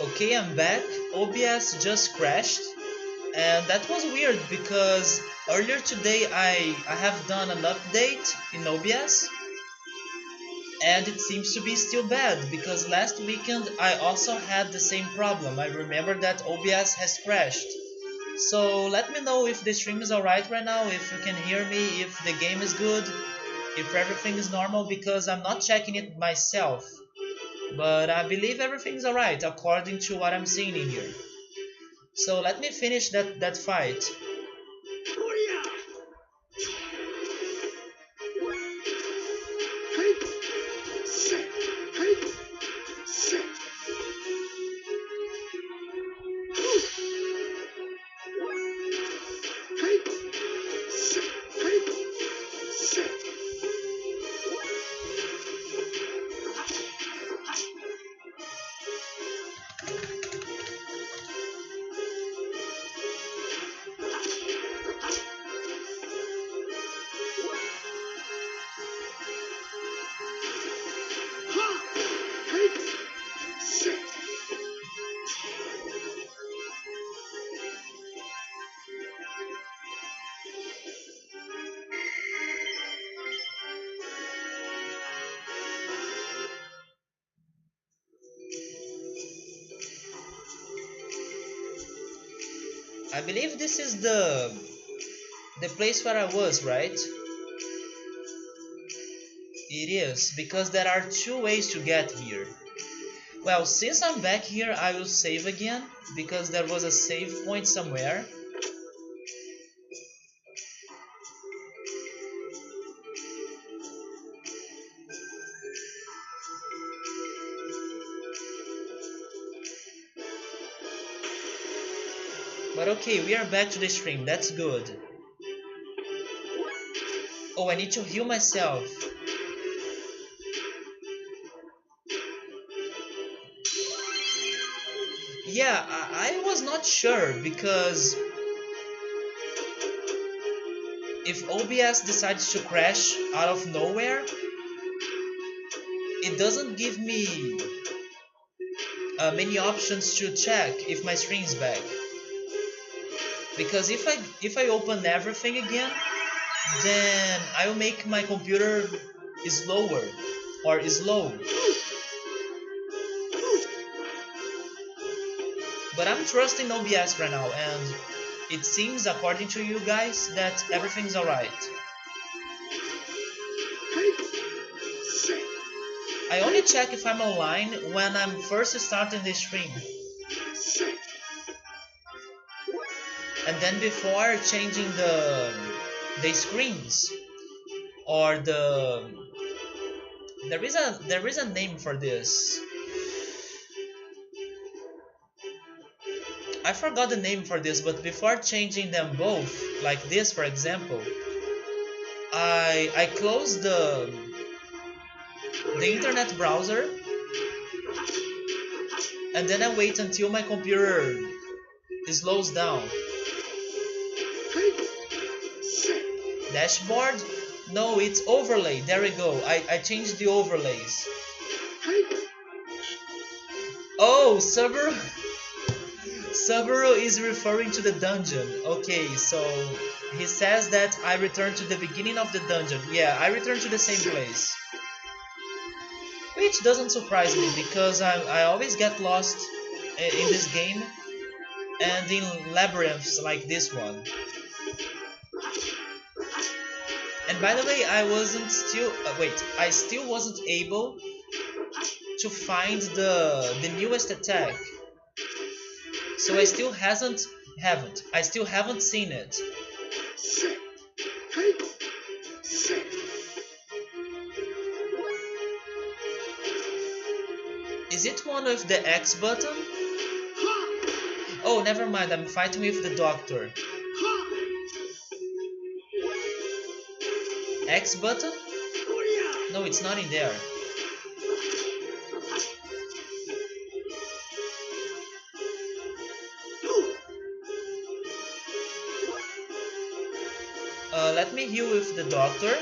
Okay, I'm back. OBS just crashed, and that was weird because earlier today I have done an update in OBS, and it seems to be still bad because last weekend I also had the same problem. I remember that OBS has crashed. So let me know if the stream is alright right now, if you can hear me, if the game is good, if everything is normal, because I'm not checking it myself. But I believe everything's alright according to what I'm seeing in here. So let me finish that fight. I believe this is the place where I was, right? It is, because there are two ways to get here. Well, since I'm back here, I will save again, because there was a save point somewhere. But okay, we are back to the stream, that's good. Oh, I need to heal myself. Yeah, I was not sure, because if OBS decides to crash out of nowhere, it doesn't give me many options to check if my stream's back. Because if I open everything again, then I will make my computer slower or slow. But I'm trusting OBS right now, and it seems, according to you guys, that everything's alright. I only check if I'm online when I'm first starting the stream. And then before changing the screens, or there is a name for this. I forgot the name for this, but before changing them both, like this for example, I close the internet browser, and then I wait until my computer slows down. Dashboard? No, it's overlay. There we go. I changed the overlays. Oh, Subaru is referring to the dungeon. Okay, so he says that I returned to the beginning of the dungeon. Yeah, I returned to the same place. Which doesn't surprise me, because I always get lost in this game and in labyrinths like this one. And by the way, I still wasn't able to find the newest attack. So I still haven't seen it. Is it one with the X button? Oh, never mind, I'm fighting with the doctor. X button? No, it's not in there. Let me heal with the doctor.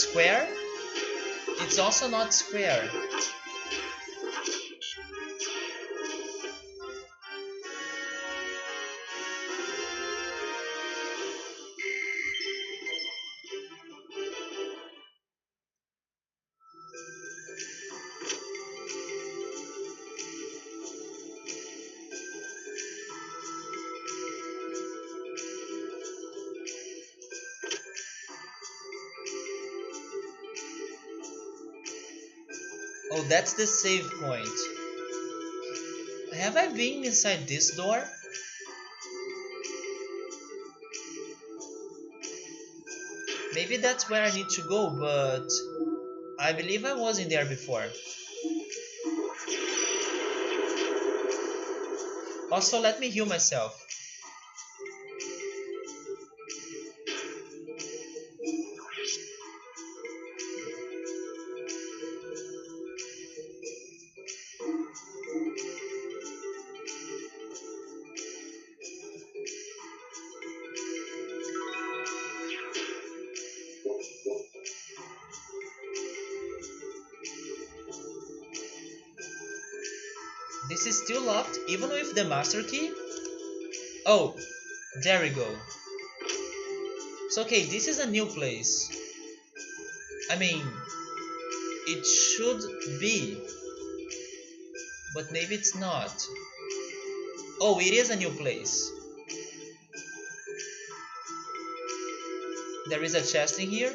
square. It's also not square. Oh, that's the save point. Have I been inside this door? Maybe that's where I need to go, but I believe I was in there before. Also, let me heal myself. This is still locked, even with the master key? Oh, there we go. So okay, this is a new place. I mean, it should be, but maybe it's not. Oh, it is a new place. There is a chest in here.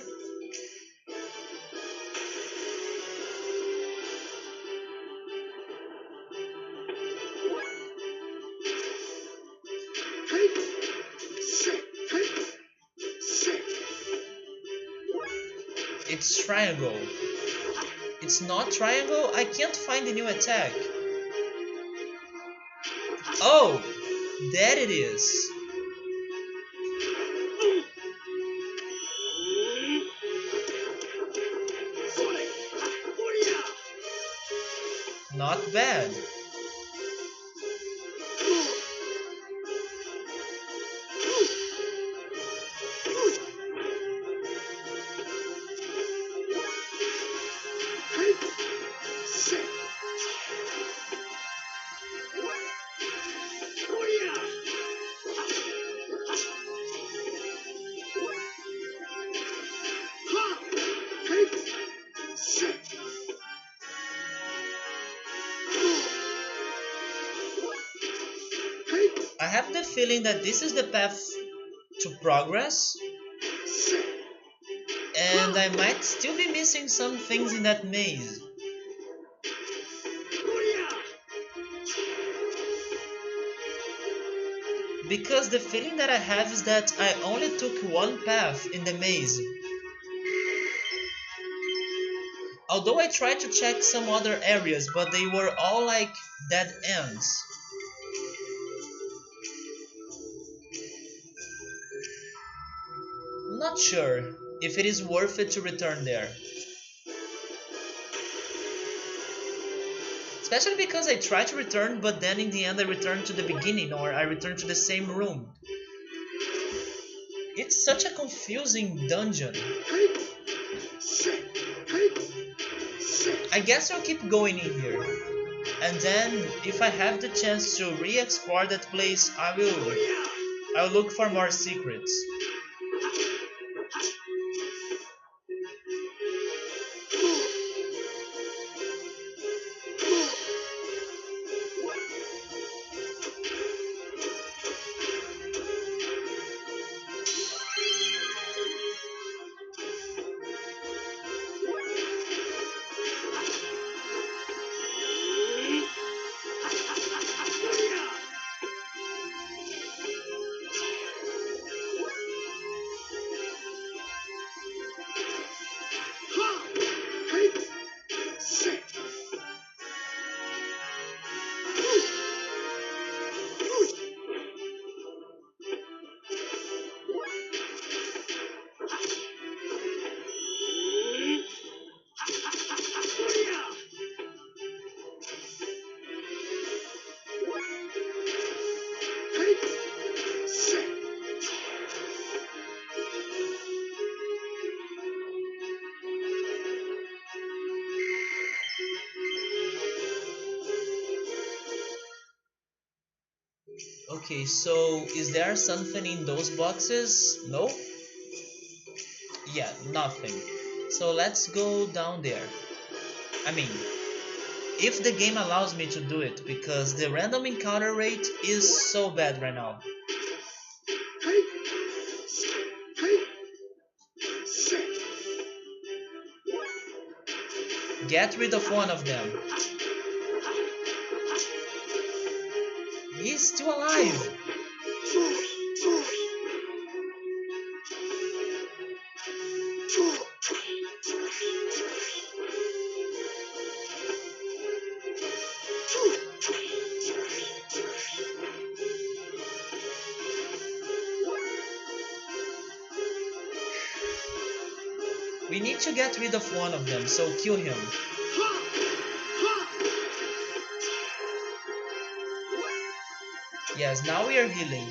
It's triangle. It's not triangle? I can't find a new attack. Oh, there it is. Not bad. I have the feeling that this is the path to progress, and I might still be missing some things in that maze. Because the feeling that I have is that I only took one path in the maze. Although I tried to check some other areas, but they were all like dead ends. I'm not sure if it is worth it to return there. Especially because I tried to return, but then in the end I returned to the beginning, or I returned to the same room. It's such a confusing dungeon. I guess I'll keep going in here. And then, if I have the chance to re-explore that place, I'll look for more secrets. Okay, so is there something in those boxes? No? Yeah, nothing. So let's go down there. I mean, if the game allows me to do it, because the random encounter rate is so bad right now. Get rid of one of them. He's still alive. We need to get rid of one of them, so kill him. Yes, now we are healing.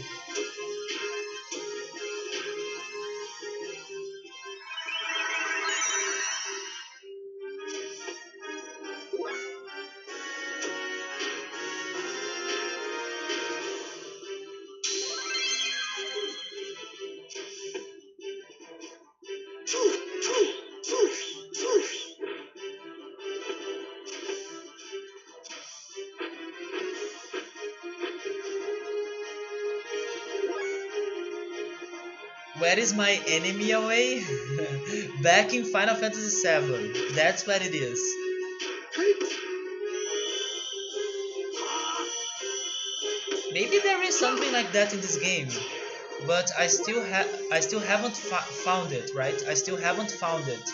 Where is my enemy away? Back in Final Fantasy VII. That's what it is. Maybe there is something like that in this game, but I still haven't found it. Right? I still haven't found it.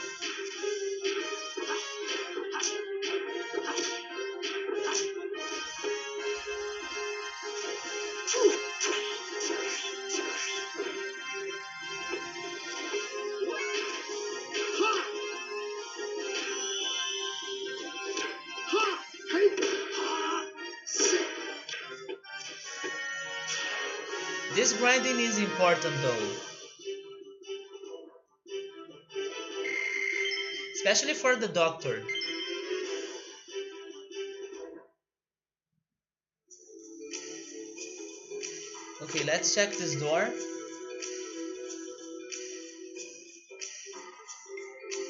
This grinding is important though, especially for the doctor. Okay, let's check this door.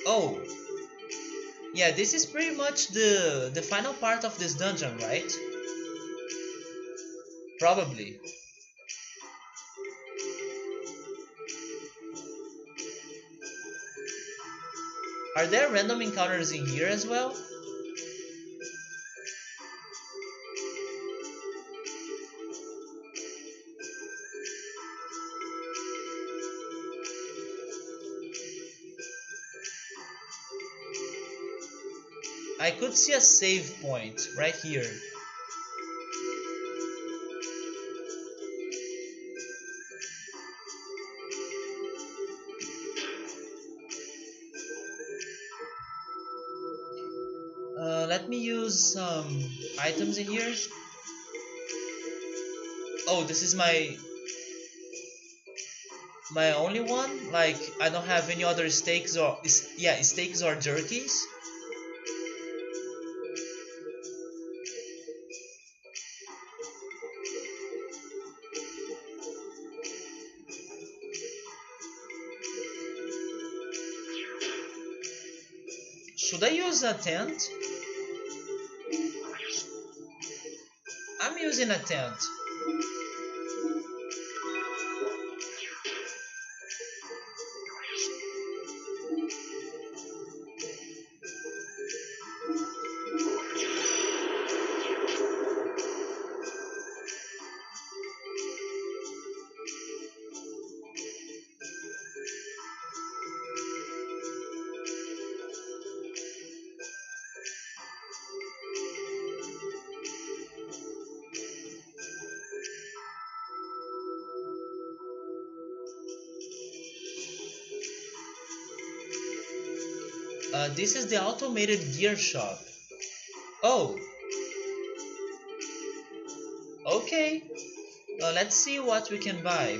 Oh, yeah, this is pretty much the final part of this dungeon, right? Probably. Are there random encounters in here as well? I could see a save point right here. Let me use some items in here. Oh, this is my only one. Like I don't have any other steaks or yeah, steaks or jerkies. Should I use a tent? I'm using a tent. This is the automated gear shop. Oh, okay. Let's see what we can buy.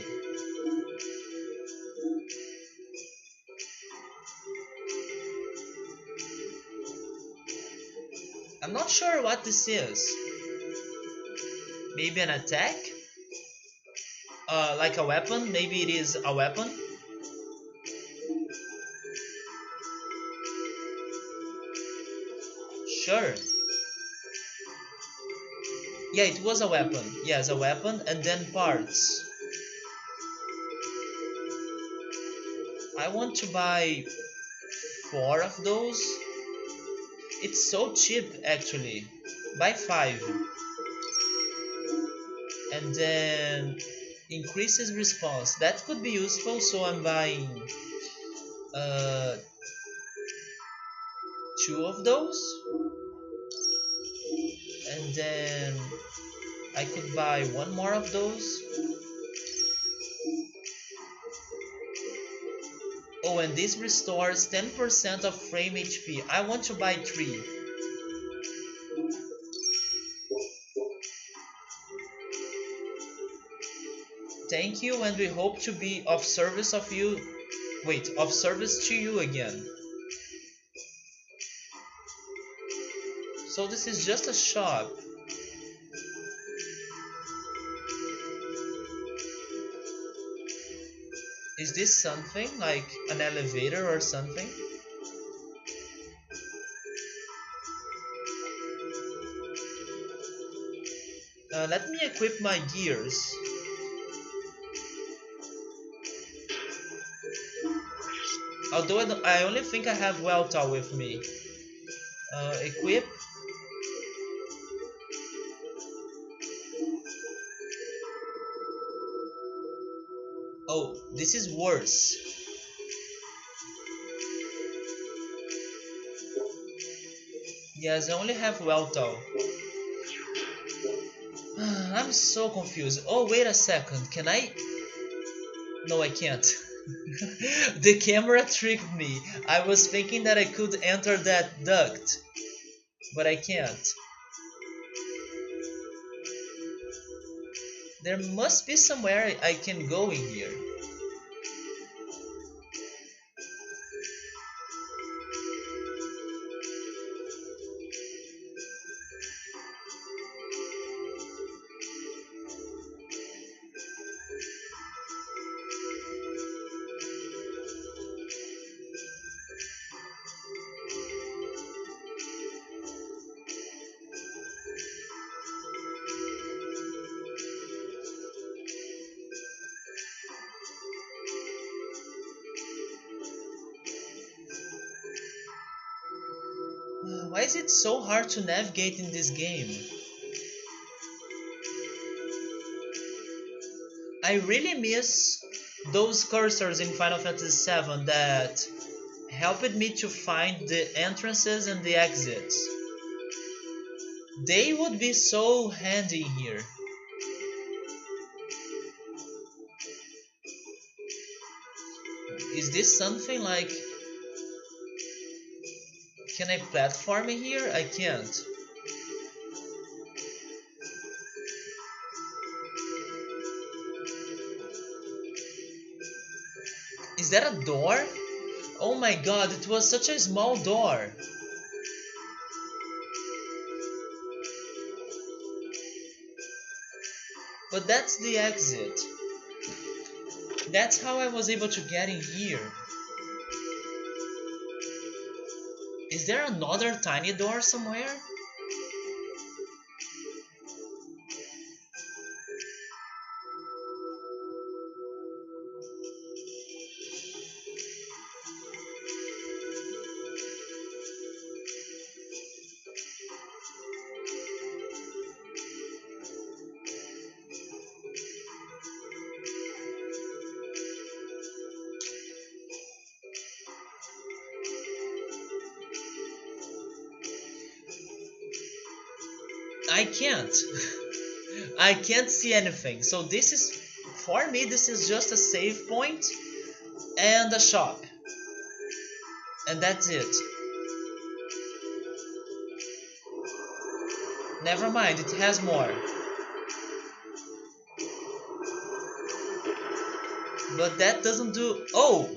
I'm not sure what this is. Maybe an attack? Like a weapon? Maybe it is a weapon? Sure. Yeah, it was a weapon. Yes, a weapon and then parts. I want to buy four of those. It's so cheap actually. Buy five. And then increases response. That could be useful, so I'm buying uh, two of those. And then I could buy one more of those. Oh, and this restores 10% of frame HP. I want to buy three. Thank you, and we hope to be of service of you. Wait, of service to you again. So this is just a shop. Is this something like an elevator or something? Let me equip my gears. Although I only think I have Weltal with me. Equip. Oh, this is worse. Yes, I only have Weltal. I'm so confused. Oh, wait a second. Can I? No, I can't. The camera tricked me. I was thinking that I could enter that duct, but I can't. There must be somewhere I can go in here. Why is it so hard to navigate in this game? I really miss those cursors in Final Fantasy VII that helped me to find the entrances and the exits. They would be so handy here. Is this something like... Can I platform here? I can't. Is that a door? Oh my god, it was such a small door. But that's the exit. That's how I was able to get in here. Is there another tiny door somewhere? I can't. I can't see anything. So this is, for me, this is just a save point and a shop. And that's it. Never mind, it has more. But that doesn't do... Oh!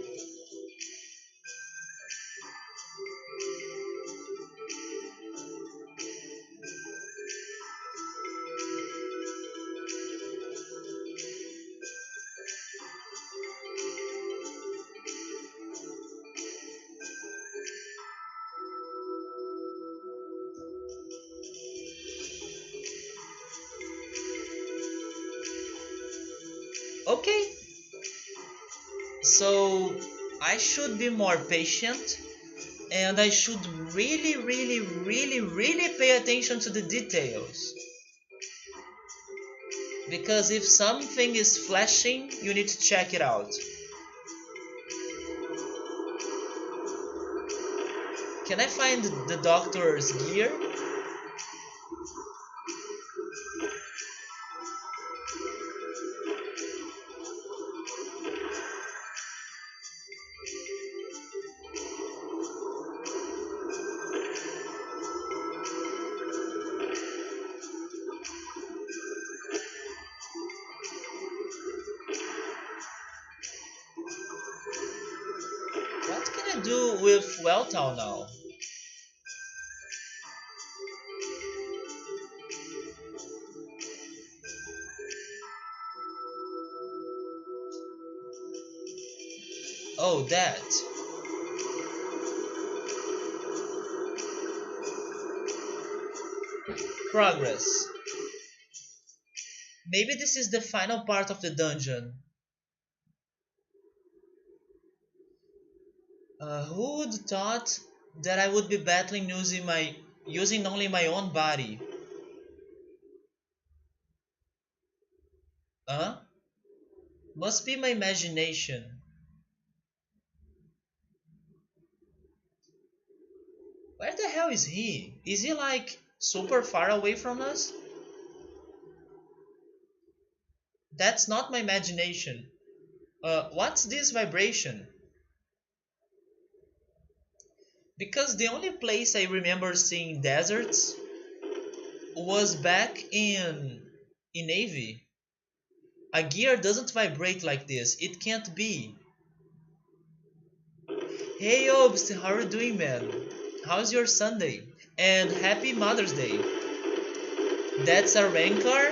Okay, so I should be more patient and I should really, really, really, really pay attention to the details. Because if something is flashing, you need to check it out. Can I find the doctor's gear? What can I do with Welltown now? Oh, that. Progress. Maybe this is the final part of the dungeon. Who would thought that I would be battling using only my own body? Huh? Must be my imagination. Where the hell is he? Is he like super far away from us? That's not my imagination. What's this vibration? Because the only place I remember seeing deserts was back in Navy. A gear doesn't vibrate like this. It can't be. Hey Obst, how are you doing, man? How's your Sunday? And happy Mother's Day. That's a rancor?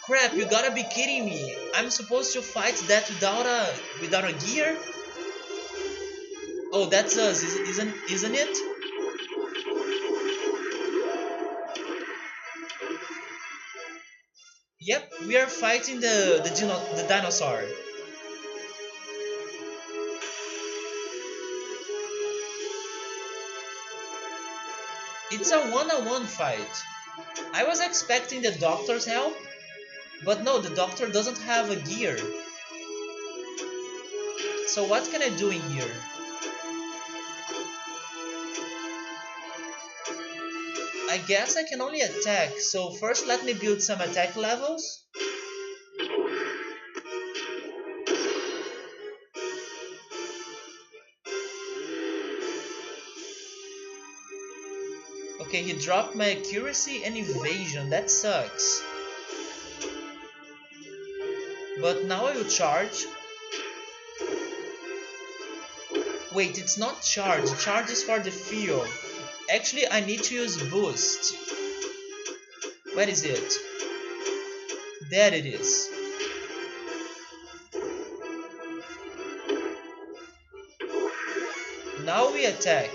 Crap, you gotta be kidding me. I'm supposed to fight that without a gear? Oh, that's us, isn't it? Yep, we are fighting the dinosaur. It's a one-on-one fight. I was expecting the doctor's help, but no, the doctor doesn't have a gear. So what can I do in here? I guess I can only attack, so first let me build some attack levels. Okay, he dropped my accuracy and evasion, that sucks. But now I will charge. Wait, it's not charge, charge is for the field. Actually, I need to use boost. Where is it? There it is. Now we attack.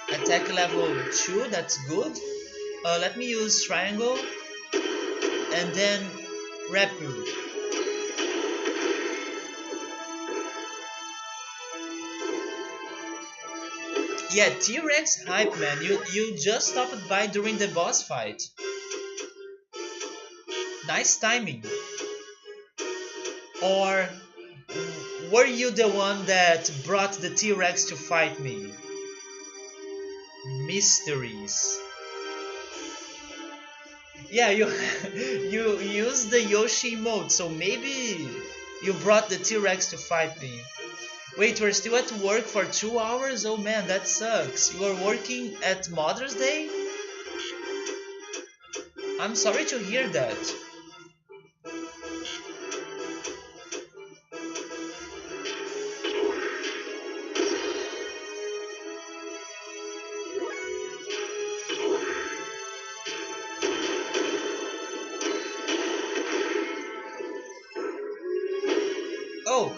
Attack level 2, that's good. Let me use triangle and then Rapu. Yeah, T-Rex hype, man. You just stopped by during the boss fight. Nice timing. Or were you the one that brought the T-Rex to fight me? Mysteries. Yeah, you you used the Yoshi mode, so maybe you brought the T-Rex to fight me. Wait, we're still at work for 2 hours? Oh man, that sucks. You are working at Mother's Day? I'm sorry to hear that. Oh,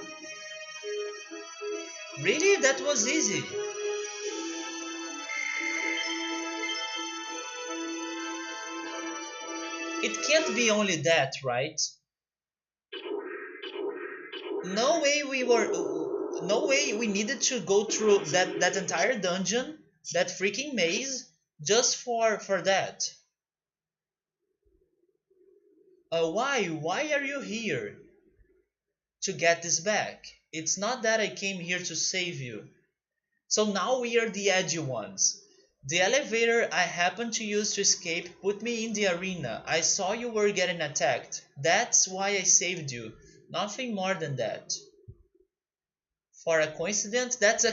Really? That was easy. It can't be only that, right? No way we were. No way we needed to go through that entire dungeon, that freaking maze, just for that. Why? Why are you here? To get this back. It's not that I came here to save you. So now we are the edgy ones. The elevator I happened to use to escape put me in the arena. I saw you were getting attacked. That's why I saved you. Nothing more than that. For a coincidence, that's a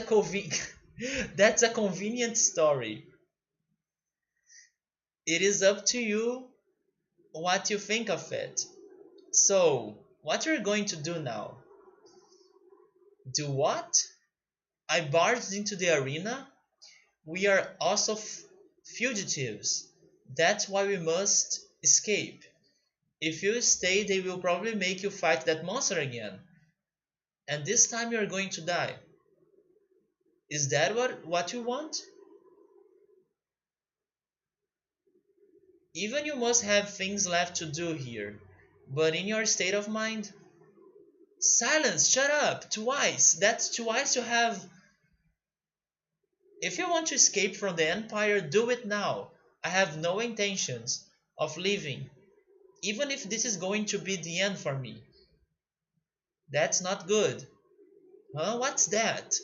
convenient story. It is up to you what you think of it. So, what you're going to do now? Do what? I barged into the arena. We are also fugitives. That's why we must escape. If you stay, they will probably make you fight that monster again. And this time you are going to die. Is that what you want? Even you must have things left to do here. But in your state of mind, silence, shut up, twice. That's twice you have. If you want to escape from the Empire, do it now. I have no intentions of leaving, even if this is going to be the end for me. That's not good. Huh? What's that?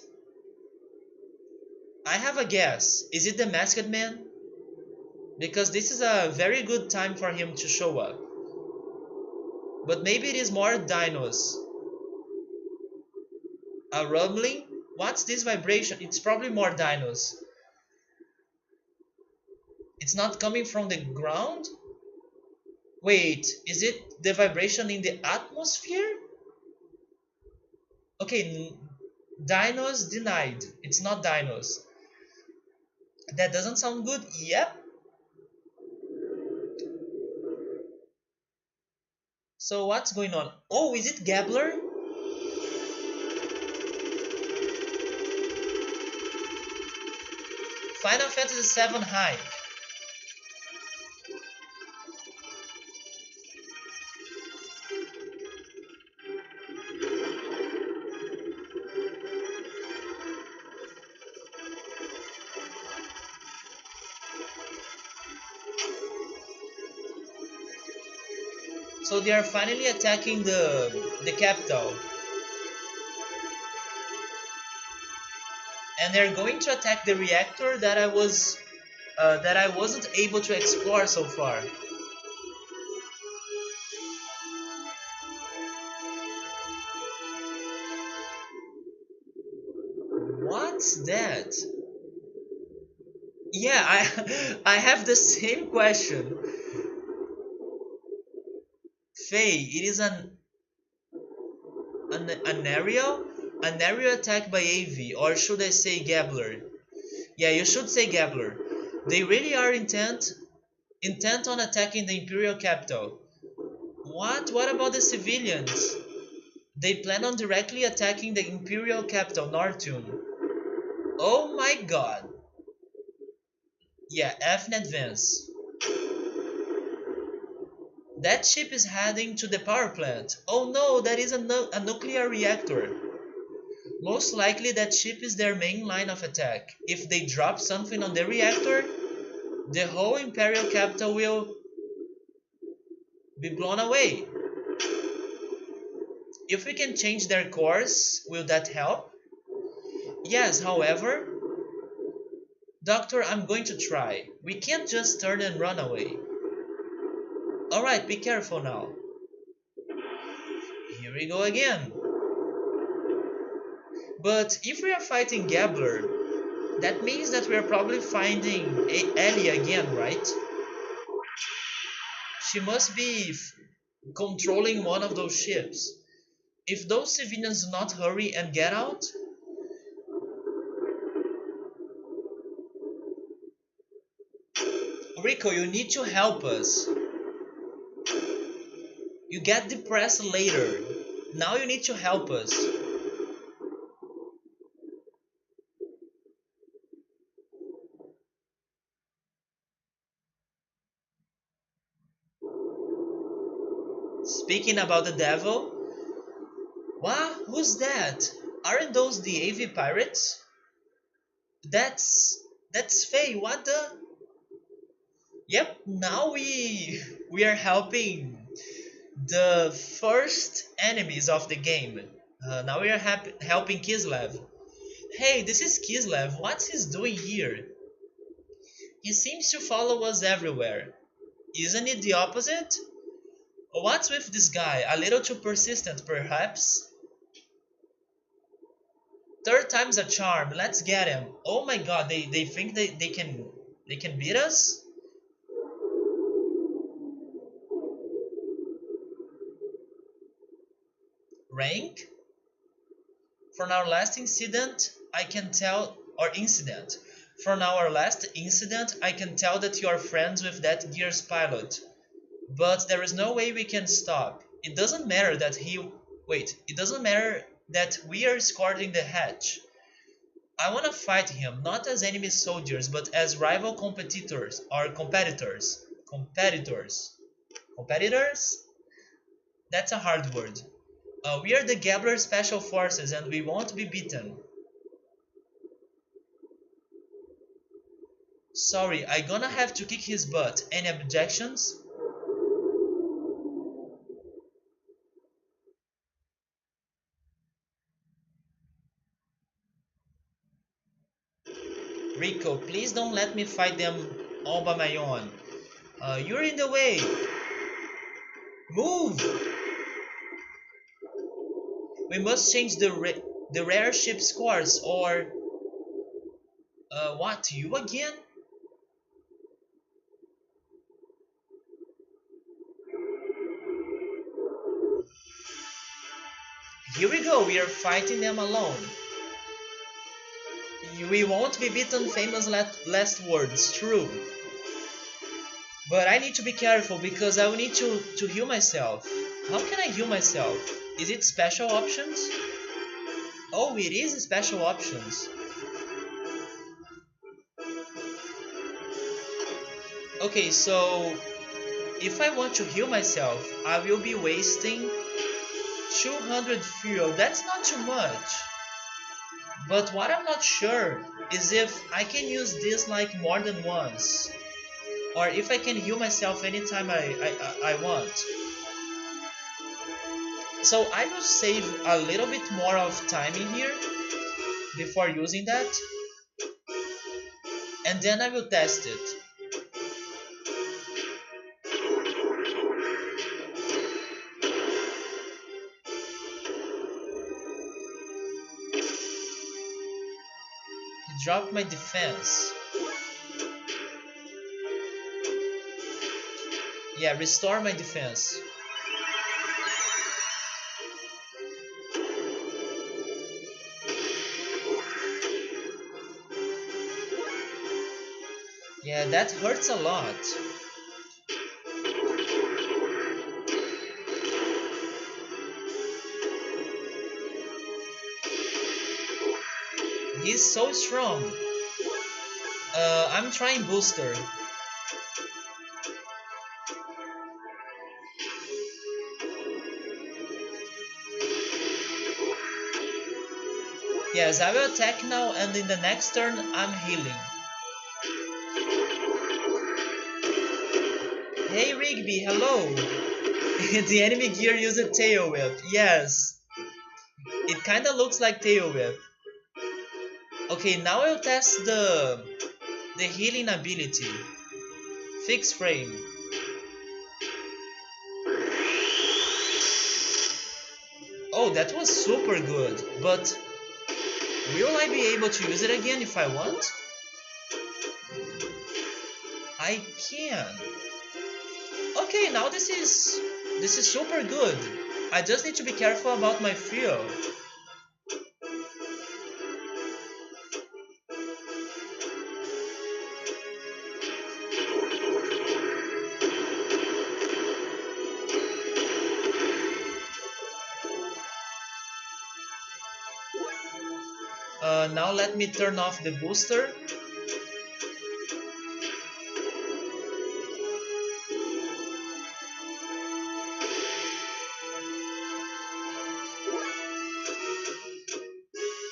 I have a guess. Is it the masked man? Because this is a very good time for him to show up. But maybe it is more dinos. A rumbling? What's this vibration? It's probably more dinos. It's not coming from the ground? Wait, is it the vibration in the atmosphere? Okay, dinos denied. It's not dinos. That doesn't sound good. Yep. So what's going on? Oh, is it Gabler? Final Fantasy VII Hype. So they are finally attacking the capital, and they're going to attack the reactor that I wasn't able to explore so far. What's that? Yeah, I have the same question. Faye, it is an aerial attack by AV, or should I say Gabler? Yeah, you should say Gabler. They really are intent on attacking the Imperial capital. What? What about the civilians? They plan on directly attacking the Imperial capital, Nortune. Oh my god. Yeah, F in advance. That ship is heading to the power plant. Oh no, that is a nuclear reactor. Most likely that ship is their main line of attack. If they drop something on the reactor, the whole Imperial capital will be blown away. If we can change their course, will that help? Yes, however, Doctor, I'm going to try. We can't just turn and run away. Alright, be careful now. Here we go again. But if we are fighting Gabler, that means that we are probably finding Ellie again, right? She must be controlling one of those ships. If those civilians do not hurry and get out, Rico, you need to help us. You get depressed later. Now you need to help us. Speaking about the devil, wow, who's that? Aren't those the AV pirates? That's Faye. What the? Yep. Now we are helping the first enemies of the game. Now we are helping Kislev. Hey, this is Kislev. What's he doing here? He seems to follow us everywhere. Isn't it the opposite? What's with this guy? A little too persistent, perhaps? Third time's a charm. Let's get him. Oh my god, they think they can beat us? Rank? From our last incident, I can tell or incident. From our last incident, I can tell that you are friends with that Gears pilot. But there is no way we can stop. It doesn't matter that it doesn't matter that we are escorting the hatch. I wanna fight him, not as enemy soldiers, but as rival competitors or competitors. Competitors. Competitors? That's a hard word. We are the Gabler Special Forces and we won't be beaten. Sorry, I gonna have to kick his butt. Any objections? Rico, please don't let me fight them all by my own. You're in the way. Move! We must change the rare ship scores or... what? You again? Here we go, we are fighting them alone. We won't be beaten, famous last words, true. But I need to be careful because I will need to heal myself. How can I heal myself? Is it special options? Oh, it is special options. Okay, so if I want to heal myself, I will be wasting 200 fuel. That's not too much. But what I'm not sure is if I can use this like more than once. Or if I can heal myself anytime I want. So I will save a little bit more of time in here before using that. And then I will test it. He dropped my defense. Yeah, restore my defense. Yeah, that hurts a lot. He's so strong. I'm trying booster. Yes, I will attack now and in the next turn I'm healing. Hey Rigby, hello! The enemy gear used tail whip. Yes. It kinda looks like tail whip. Okay, now I'll test the healing ability. Fixed frame. Oh, that was super good, but will I be able to use it again if I want? I can. Okay, now this is super good. I just need to be careful about my fuel. Now let me turn off the booster.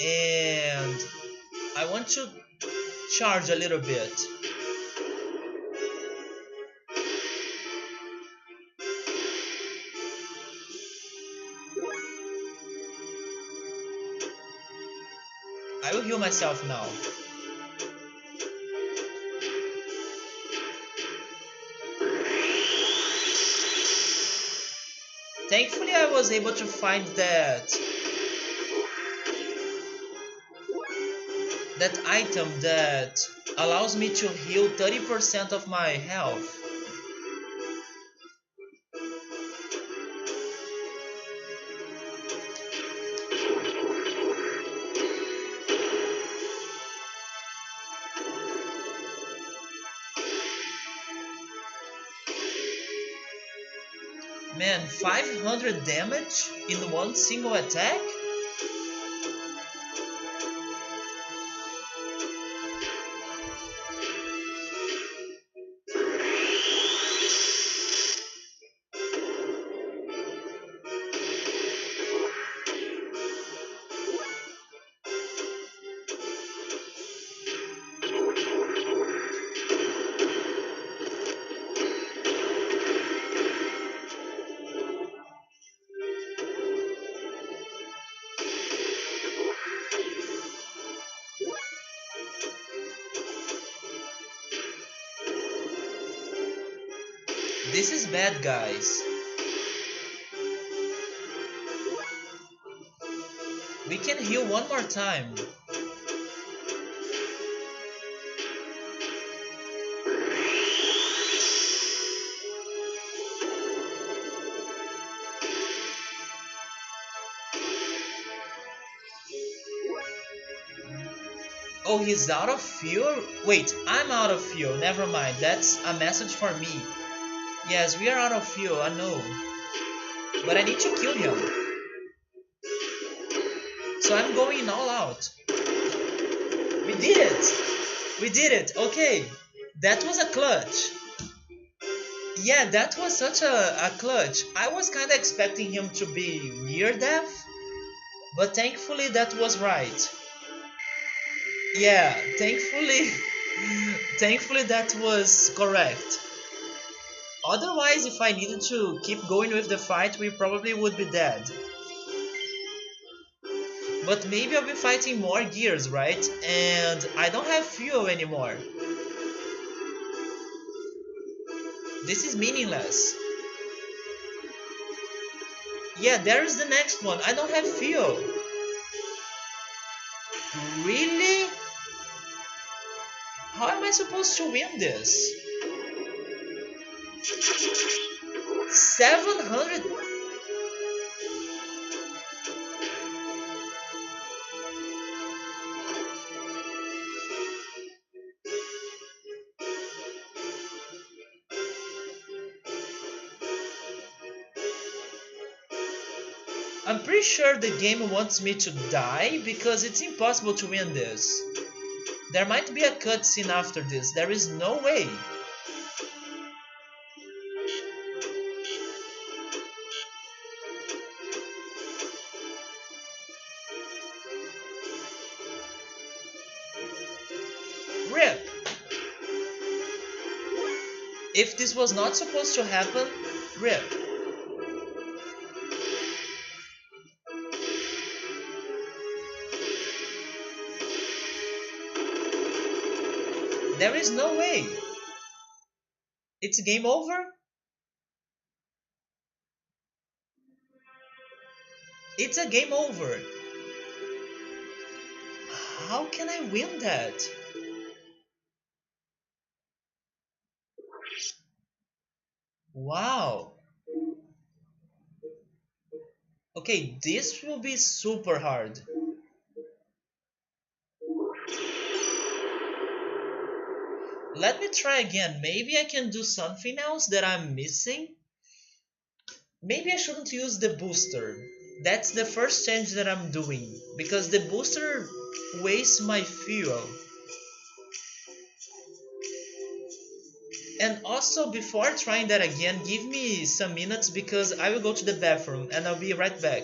and I want to charge a little bit. I will heal myself now. Thankfully I was able to find that item that allows me to heal 30% of my health. Man, 500 damage in one single attack? This is bad, guys. We can heal one more time. Oh, he's out of fuel? Wait, I'm out of fuel. Never mind. That's a message for me. Yes, we are out of fuel, I know. But I need to kill him. So I'm going all out. We did it! We did it! Okay. That was a clutch. Yeah, that was such a clutch. I was kinda expecting him to be near death. But thankfully that was right. Yeah, thankfully... thankfully that was correct. Otherwise, if I needed to keep going with the fight, we probably would be dead. But maybe I'll be fighting more gears, right? And I don't have fuel anymore. This is meaningless. Yeah, there is the next one. I don't have fuel. Really? How am I supposed to win this? 700? I'm pretty sure the game wants me to die because it's impossible to win this. There might be a cutscene after this. There is no way. RIP! If this was not supposed to happen, RIP. There is no way. It's game over? It's a game over. How can I win that? Wow. Okay, this will be super hard. Let me try again. Maybe I can do something else that I'm missing. Maybe I shouldn't use the booster. That's the first change that I'm doing. Because the booster wastes my fuel. And also, before trying that again, give me some minutes because I will go to the bathroom and I'll be right back.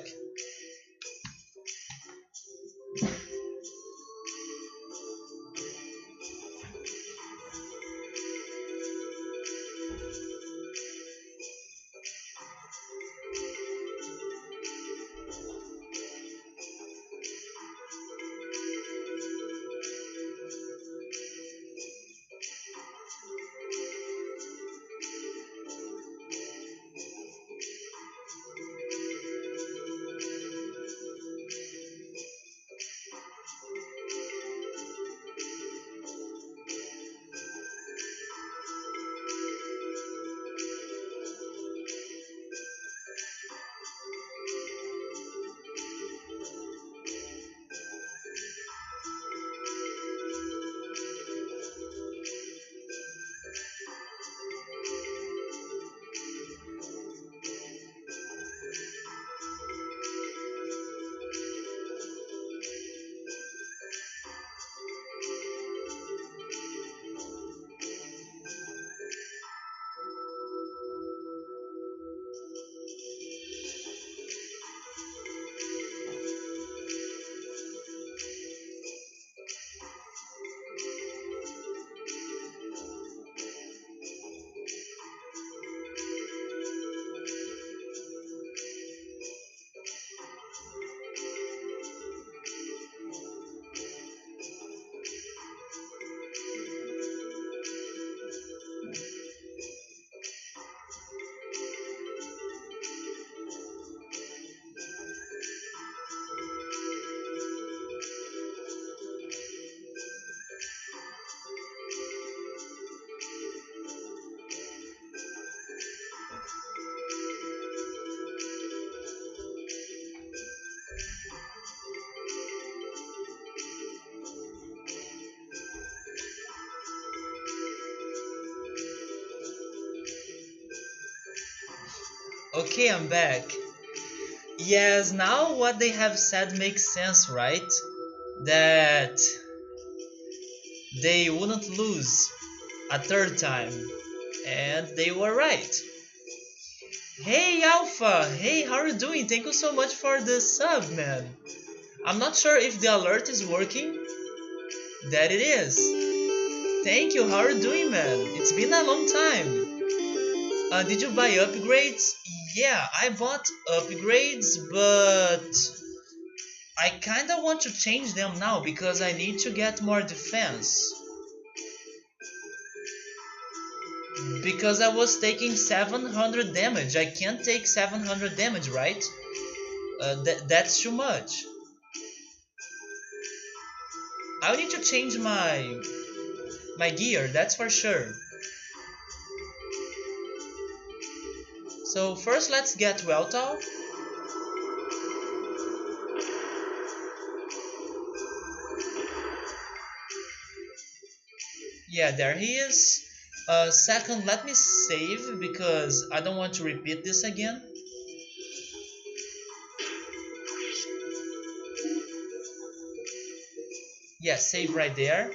Okay, I'm back. Yes, now what they have said makes sense, right? That they wouldn't lose a third time. And they were right. Hey Alpha! Hey, how are you doing? Thank you so much for the sub, man. I'm not sure if the alert is working. That it is. Thank you, how are you doing, man? It's been a long time. Did you buy upgrades? Yeah, I bought upgrades, but I kinda want to change them now because I need to get more defense. Because I was taking 700 damage. I can't take 700 damage, right? That's too much. I'll need to change my gear, that's for sure. So first let's get Weltal. Yeah, there he is. Second, let me save because I don't want to repeat this again. Yeah, save right there.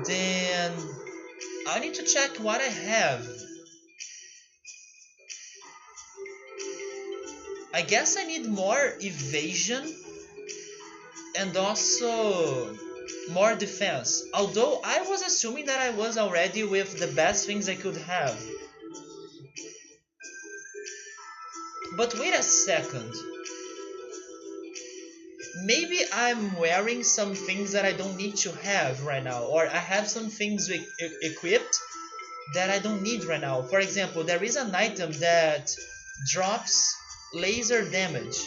Then I need to check what I have. I guess I need more evasion and also more defense. Although I was assuming that I was already with the best things I could have. But wait a second. Maybe I'm wearing some things that I don't need to have right now, or I have some things equipped that I don't need right now. For example, there is an item that drops laser damage.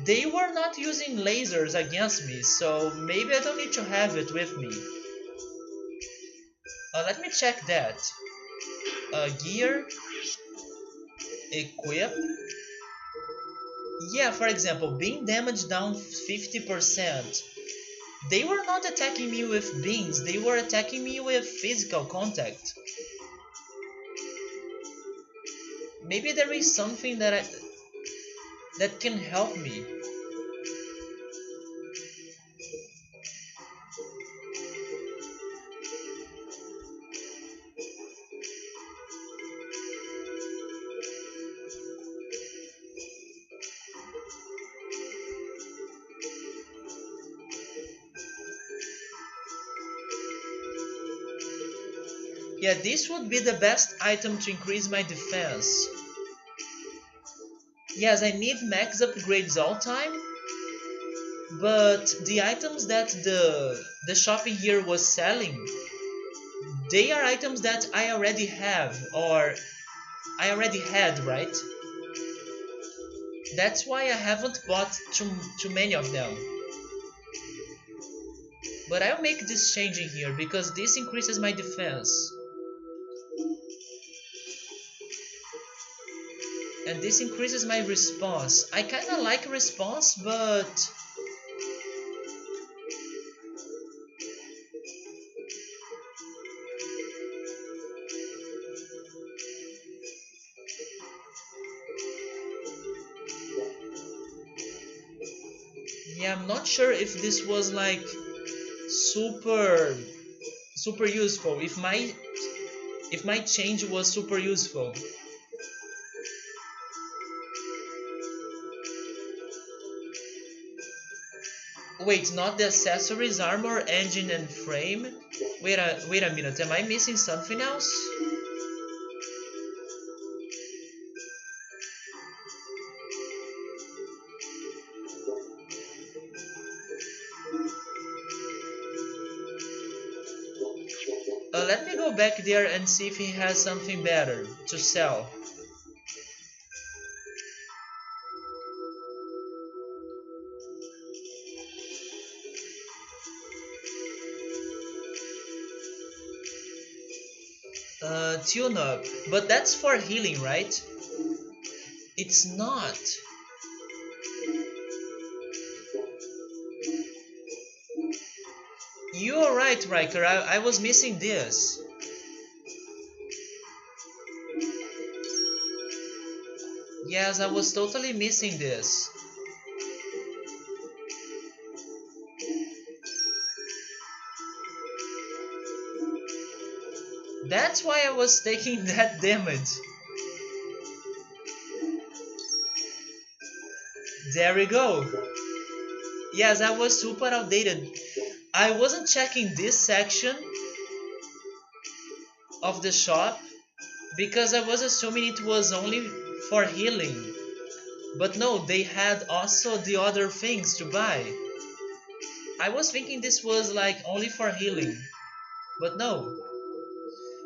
They were not using lasers against me, so maybe I don't need to have it with me. Let me check that. Gear, equip. Yeah, for example, beam damage down 50%. They were not attacking me with beams, they were attacking me with physical contact. Maybe there is something that can help me. Yeah, this would be the best item to increase my defense. Yes, I need max upgrades all time, but the items that the shopping here was selling, they are items that I already have or I already had, right? That's why I haven't bought too many of them. But I'll make this change in here because this increases my defense. And this increases my response. I kinda like response, but yeah, I'm not sure if this was like super useful. If my change was super useful. Wait, not the accessories, armor, engine, and frame? Wait a minute, am I missing something else? Let me go back there and see if he has something better to sell. Tune up. But that's for healing, right? It's not. You are right, Riker. I was missing this. Yes, I was totally missing this. That's why I was taking that damage. There we go. Yes, I was super outdated. I wasn't checking this section of the shop because I was assuming it was only for healing. But no, they had also the other things to buy. I was thinking this was like only for healing. But no.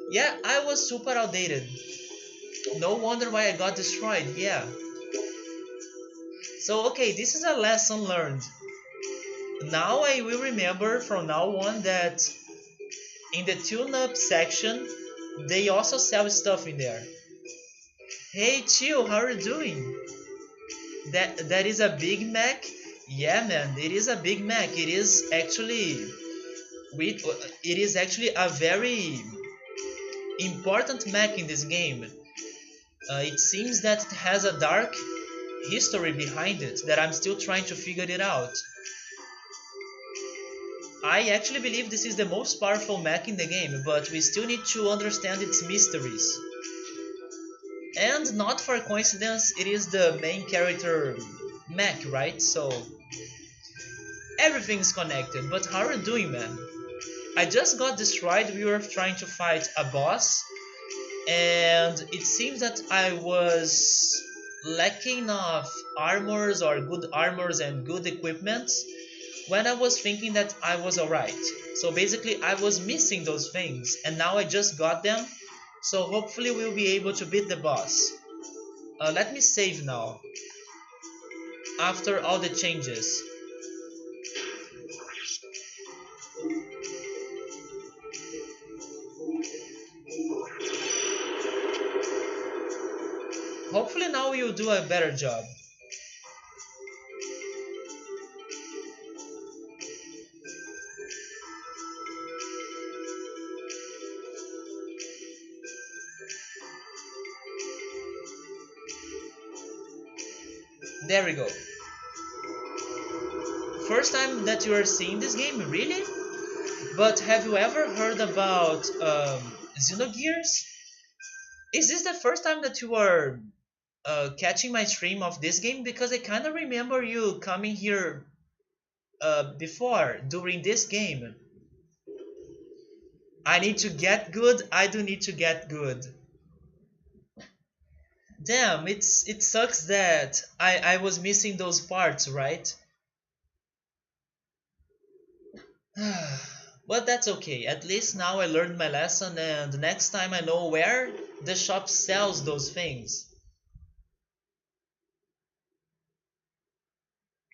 Yeah, I was super outdated. No wonder why I got destroyed. Yeah. So okay, this is a lesson learned. Now I will remember from now on that in the tune-up section, they also sell stuff in there. Hey, Chill, how are you doing? That is a Big Mac? Yeah, man, it is a Big Mac. We it is actually a very important Mac in this game. It seems that it has a dark history behind it that I'm still trying to figure it out. I actually believe this is the most powerful Mac in the game, but we still need to understand its mysteries. And not for coincidence, it is the main character Mac, right? So everything's connected. But how are you doing, man? I just got destroyed. We were trying to fight a boss, and it seems that I was lacking of armors or good armors and good equipment when I was thinking that I was alright. So basically, I was missing those things, and now I just got them. So hopefully, we'll be able to beat the boss. Let me save now after all the changes. Hopefully, now you'll do a better job. There we go. First time that you are seeing this game, really? But have you ever heard about Xenogears? Is this the first time that you are catching my stream of this game? Because I kind of remember you coming here before during this game. I need to get good. I do need to get good. Damn, it sucks that I was missing those parts, right? But that's okay. At least now I learned my lesson, and next time I know where the shop sells those things.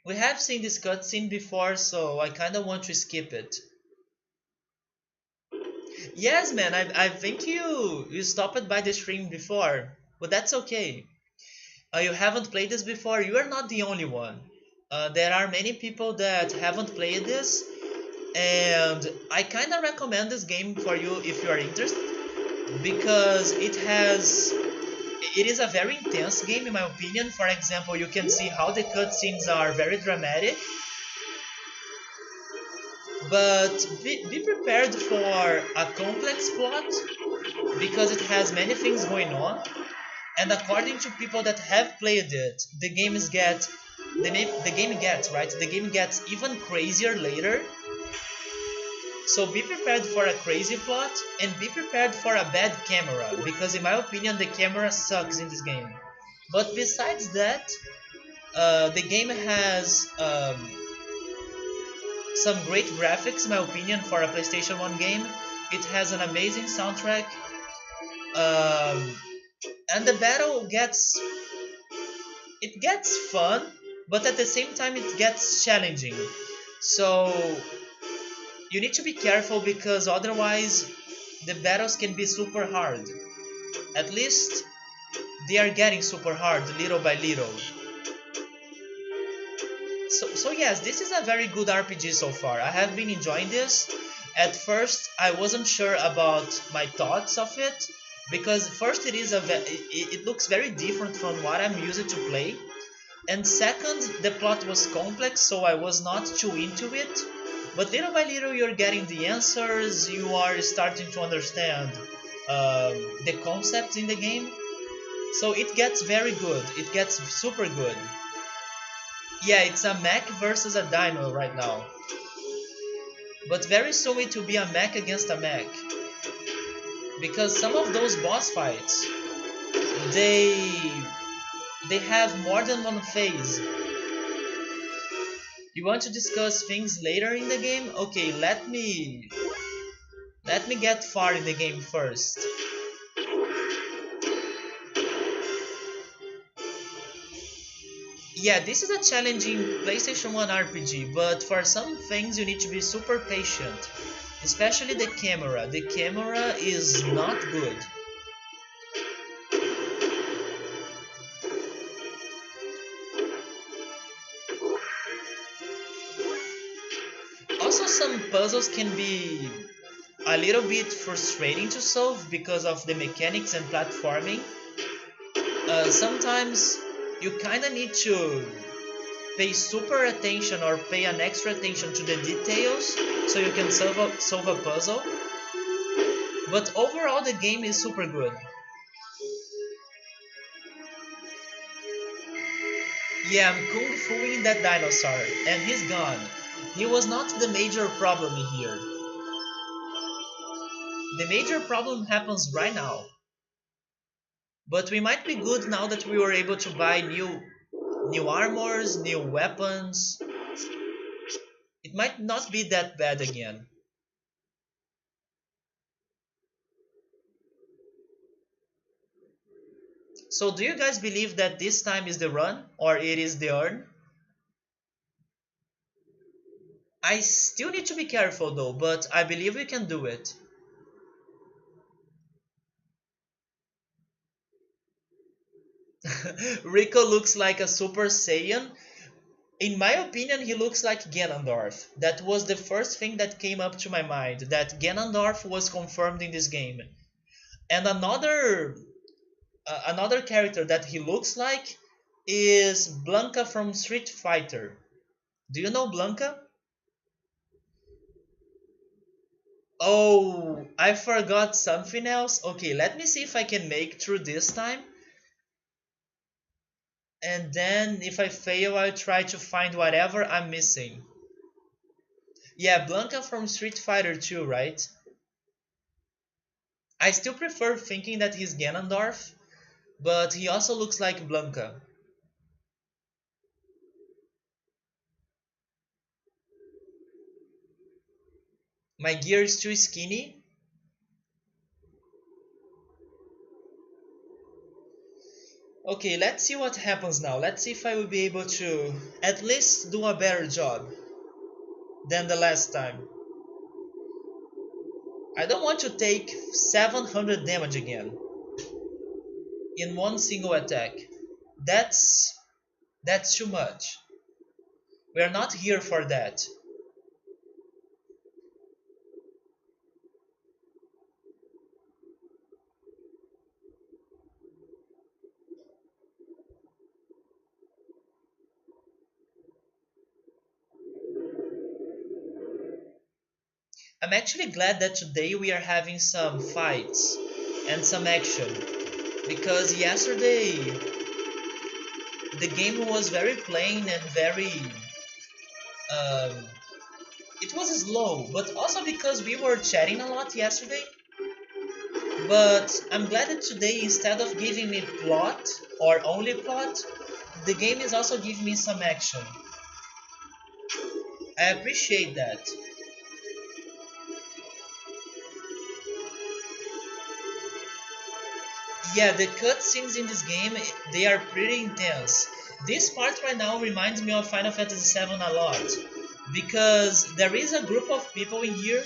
We have seen this cutscene before, so I kinda want to skip it. Yes, man, I think you stopped by the stream before, but that's okay. You haven't played this before. You are not the only one. There are many people that haven't played this, and I kinda recommend this game for you if you are interested, because it is a very intense game in my opinion. For example, you can see how the cutscenes are very dramatic, but be prepared for a complex plot because it has many things going on. And according to people that have played it, the game gets right. The game gets even crazier later. So be prepared for a crazy plot and be prepared for a bad camera because in my opinion the camera sucks in this game. But besides that, the game has some great graphics in my opinion for a PlayStation 1 game. It has an amazing soundtrack, um, and the battle gets fun, but at the same time it gets challenging. So you need to be careful because otherwise the battles can be super hard. At least they are getting super hard little by little. So yes, this is a very good RPG so far. I have been enjoying this. At first, I wasn't sure about my thoughts of it because first it looks very different from what I'm used to play, and second the plot was complex, so I was not too into it. But little by little you're getting the answers, you are starting to understand the concepts in the game, so it gets very good, it gets super good. Yeah, it's a mech versus a dino right now, but very soon it will be a mech against a mech, because some of those boss fights, they they have more than one phase. You want to discuss things later in the game? Okay, let me get far in the game first. Yeah, this is a challenging PlayStation 1 RPG, but for some things you need to be super patient. Especially the camera. The camera is not good. Also, some puzzles can be a little bit frustrating to solve because of the mechanics and platforming. Sometimes you kinda need to pay super attention or pay an extra attention to the details so you can solve a puzzle. But overall, the game is super good. Yeah, I'm kung fuing that dinosaur, and he's gone. He was not the major problem here. The major problem happens right now. But we might be good now that we were able to buy new armors, new weapons. It might not be that bad again. So do you guys believe that this time is the run or it is the earn? I still need to be careful though, but I believe we can do it. Rico looks like a Super Saiyan. In my opinion, he looks like Ganondorf. That was the first thing that came up to my mind, that Ganondorf was confirmed in this game. And another character that he looks like is Blanca from Street Fighter. Do you know Blanca? Oh, I forgot something else. Okay, let me see if I can make through this time. And then if I fail, I'll try to find whatever I'm missing. Yeah, Blanca from Street Fighter 2, right? I still prefer thinking that he's Ganondorf, but he also looks like Blanca. My gear is too skinny. Okay, let's see what happens now. Let's see if I will be able to at least do a better job than the last time. I don't want to take 700 damage again in one single attack. That's that's too much. We're not here for that. I'm actually glad that today we are having some fights and some action, because yesterday the game was very plain and very um, it was slow, but also because we were chatting a lot yesterday. But I'm glad that today, instead of giving me plot or only plot, the game is also giving me some action. I appreciate that. Yeah, the cutscenes in this game, they are pretty intense. This part right now reminds me of Final Fantasy VII a lot, because there is a group of people in here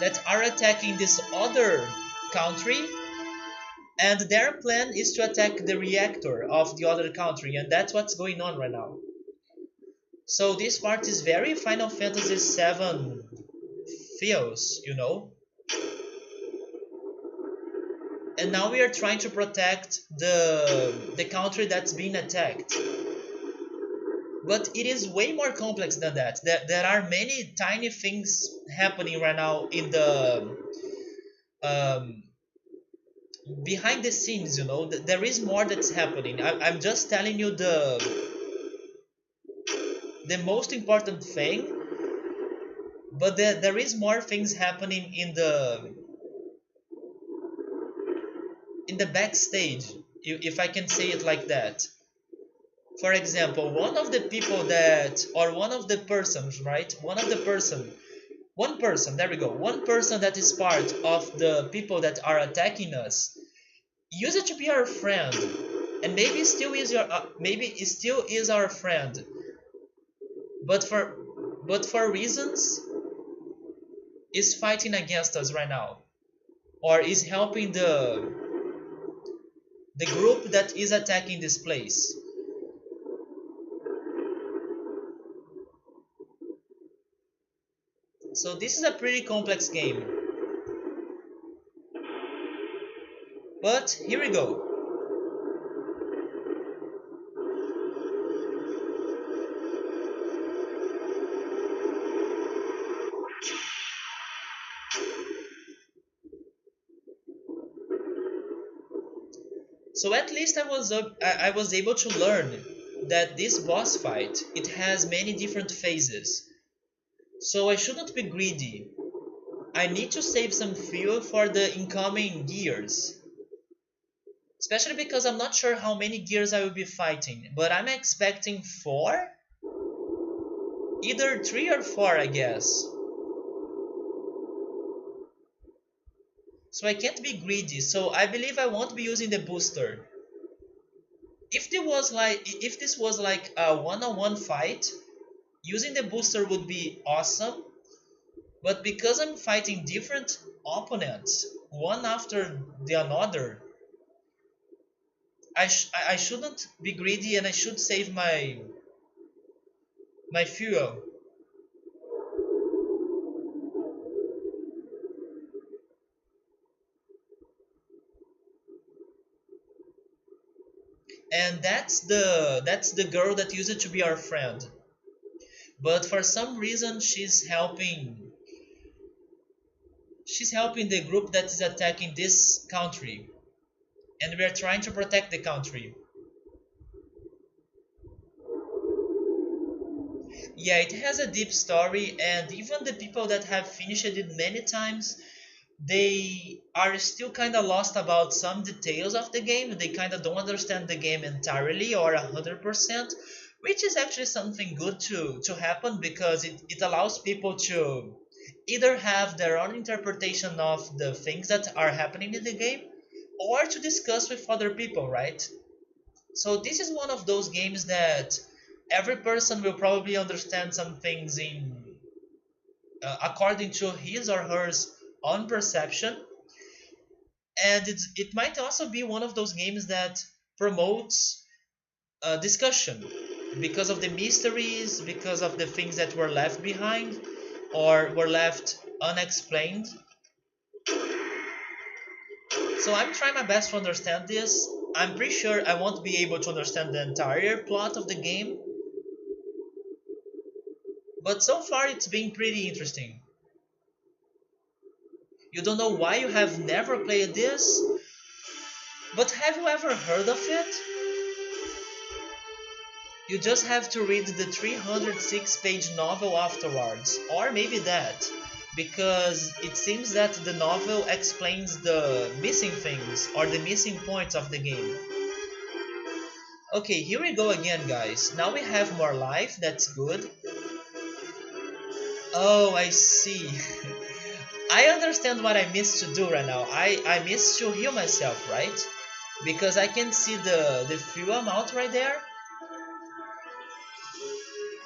that are attacking this other country, and their plan is to attack the reactor of the other country, and that's what's going on right now. So this part is very Final Fantasy VII feels, you know? and now we are trying to protect the country that's being attacked. But it is way more complex than that. There are many tiny things happening right now in the um, behind the scenes. There is more that's happening. I'm just telling you the most important thing, but there is more things happening in the backstage, if I can say it like that. For example, one of the people that, or one of the persons, right? One person, there we go. One person that is part of the people that are attacking us used to be our friend, and maybe it still is our friend, but for reasons is fighting against us right now, or is helping the group that is attacking this place. So this is a pretty complex game. But here we go. So at least I was able to learn that this boss fight, it has many different phases. So I shouldn't be greedy. I need to save some fuel for the incoming gears. Especially because I'm not sure how many gears I will be fighting, but I'm expecting 4? Either 3 or 4, I guess. So I can't be greedy, so I believe I won't be using the booster. If this was like a one-on-one fight, using the booster would be awesome, but because I'm fighting different opponents, one after the another, I shouldn't be greedy and I should save my fuel. And that's the girl that used to be our friend. But for some reason she's helping the group that is attacking this country, and we are trying to protect the country. Yeah, it has a deep story, and even the people that have finished it many times, they are still kind of lost about some details of the game. They kind of don't understand the game entirely or 100%, which is actually something good to happen, because it allows people to either have their own interpretation of the things that are happening in the game, or to discuss with other people, right? So this is one of those games that every person will probably understand some things in according to his or her own perception, and it might also be one of those games that promotes discussion because of the mysteries, because of the things that were left behind or were left unexplained. So I'm trying my best to understand this. I'm pretty sure I won't be able to understand the entire plot of the game, but so far it's been pretty interesting. You don't know why you have never played this, but have you ever heard of it? You just have to read the 306-page novel afterwards, or maybe that, because it seems that the novel explains the missing things or the missing points of the game. Okay, here we go again, guys. Now we have more life, that's good. Oh, I see. I understand what I missed to do right now. I missed to heal myself, right? Because I can see the fuel amount right there.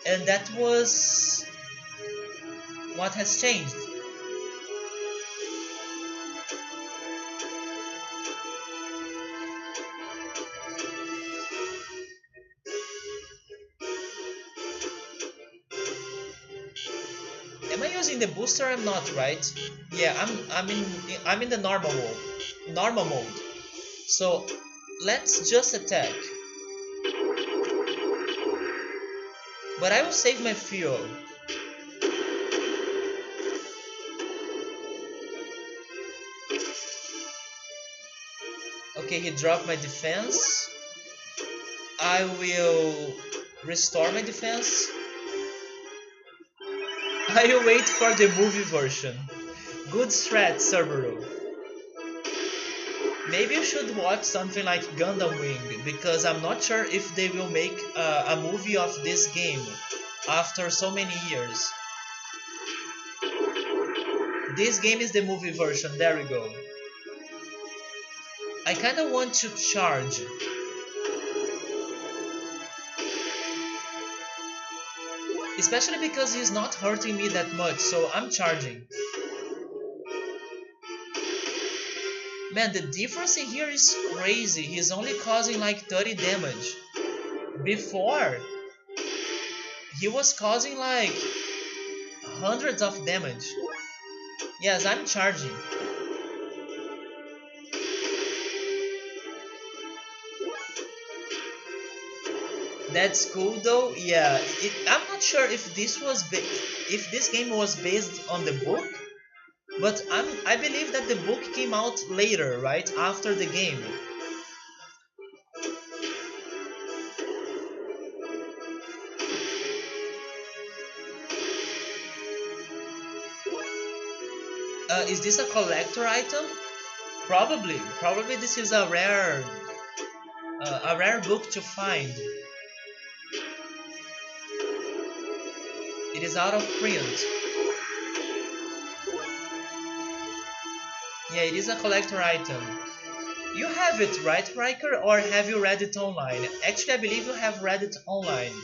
And that was what has changed. Am I using the booster? I'm not, right? Yeah, I'm in the normal mode. Normal mode. So let's just attack. But I will save my fuel. Okay, he dropped my defense. I will restore my defense. I will wait for the movie version. Good strat, Cerberus. Maybe you should watch something like Gundam Wing, because I'm not sure if they will make a movie of this game after so many years. This game is the movie version, there we go. I kinda want to charge. Especially because he's not hurting me that much, so I'm charging. Man, the difference in here is crazy. He's only causing like 30 damage. Before, he was causing like hundreds of damage. Yes, I'm charging. That's cool though. Yeah, I'm not sure if if this game was based on the book, but I believe that the book came out later, right after the game. Is this a collector item? Probably. Probably this is a rare book to find. It is out of print. Yeah, it is a collector item. You have it, right, Riker? Or have you read it online? Actually, I believe you have read it online.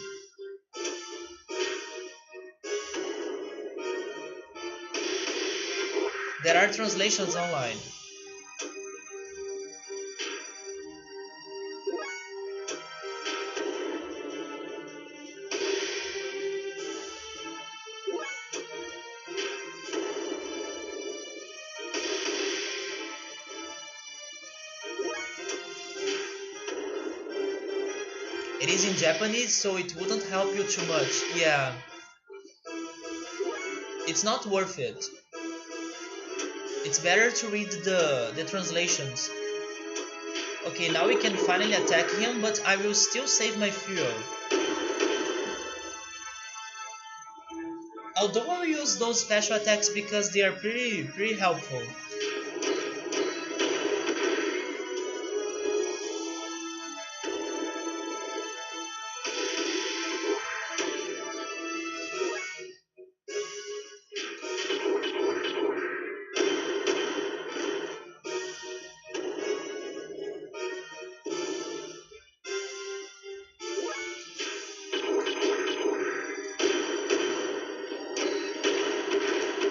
There are translations online. It is in Japanese, so it wouldn't help you too much. Yeah. It's not worth it. It's better to read the translations. Okay, now we can finally attack him, but I will still save my fuel. Although I will use those special attacks because they are pretty helpful.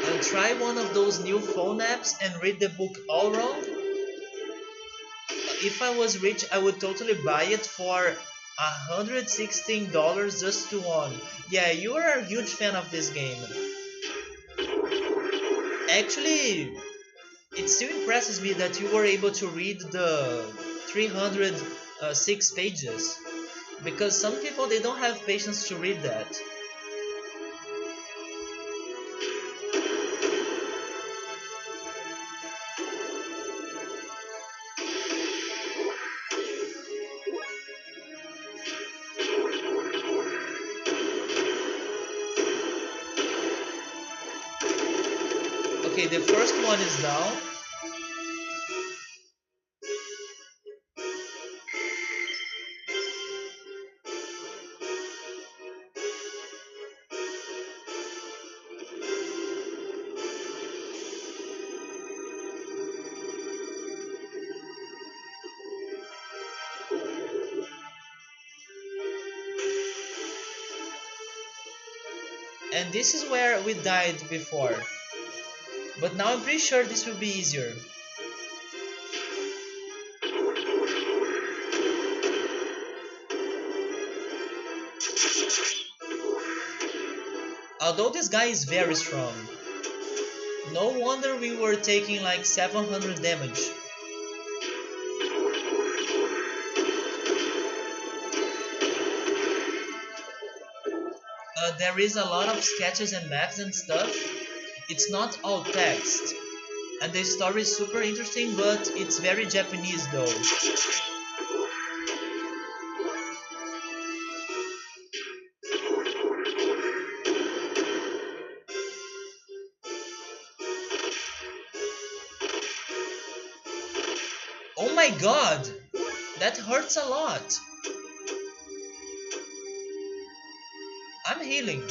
I'll try one of those new phone apps and read the book all wrong. If I was rich, I would totally buy it for $116 just to own. Yeah, you are a huge fan of this game. Actually, it still impresses me that you were able to read the 306 pages. Because some people, they don't have patience to read that. Okay, the first one is down. And this is where we died before. But now I'm pretty sure this will be easier. Although this guy is very strong. No wonder we were taking like 700 damage. There is a lot of sketches and maps and stuff. It's not all text. And the story is super interesting, but it's very Japanese though. Oh my god! That hurts a lot. I'm healing.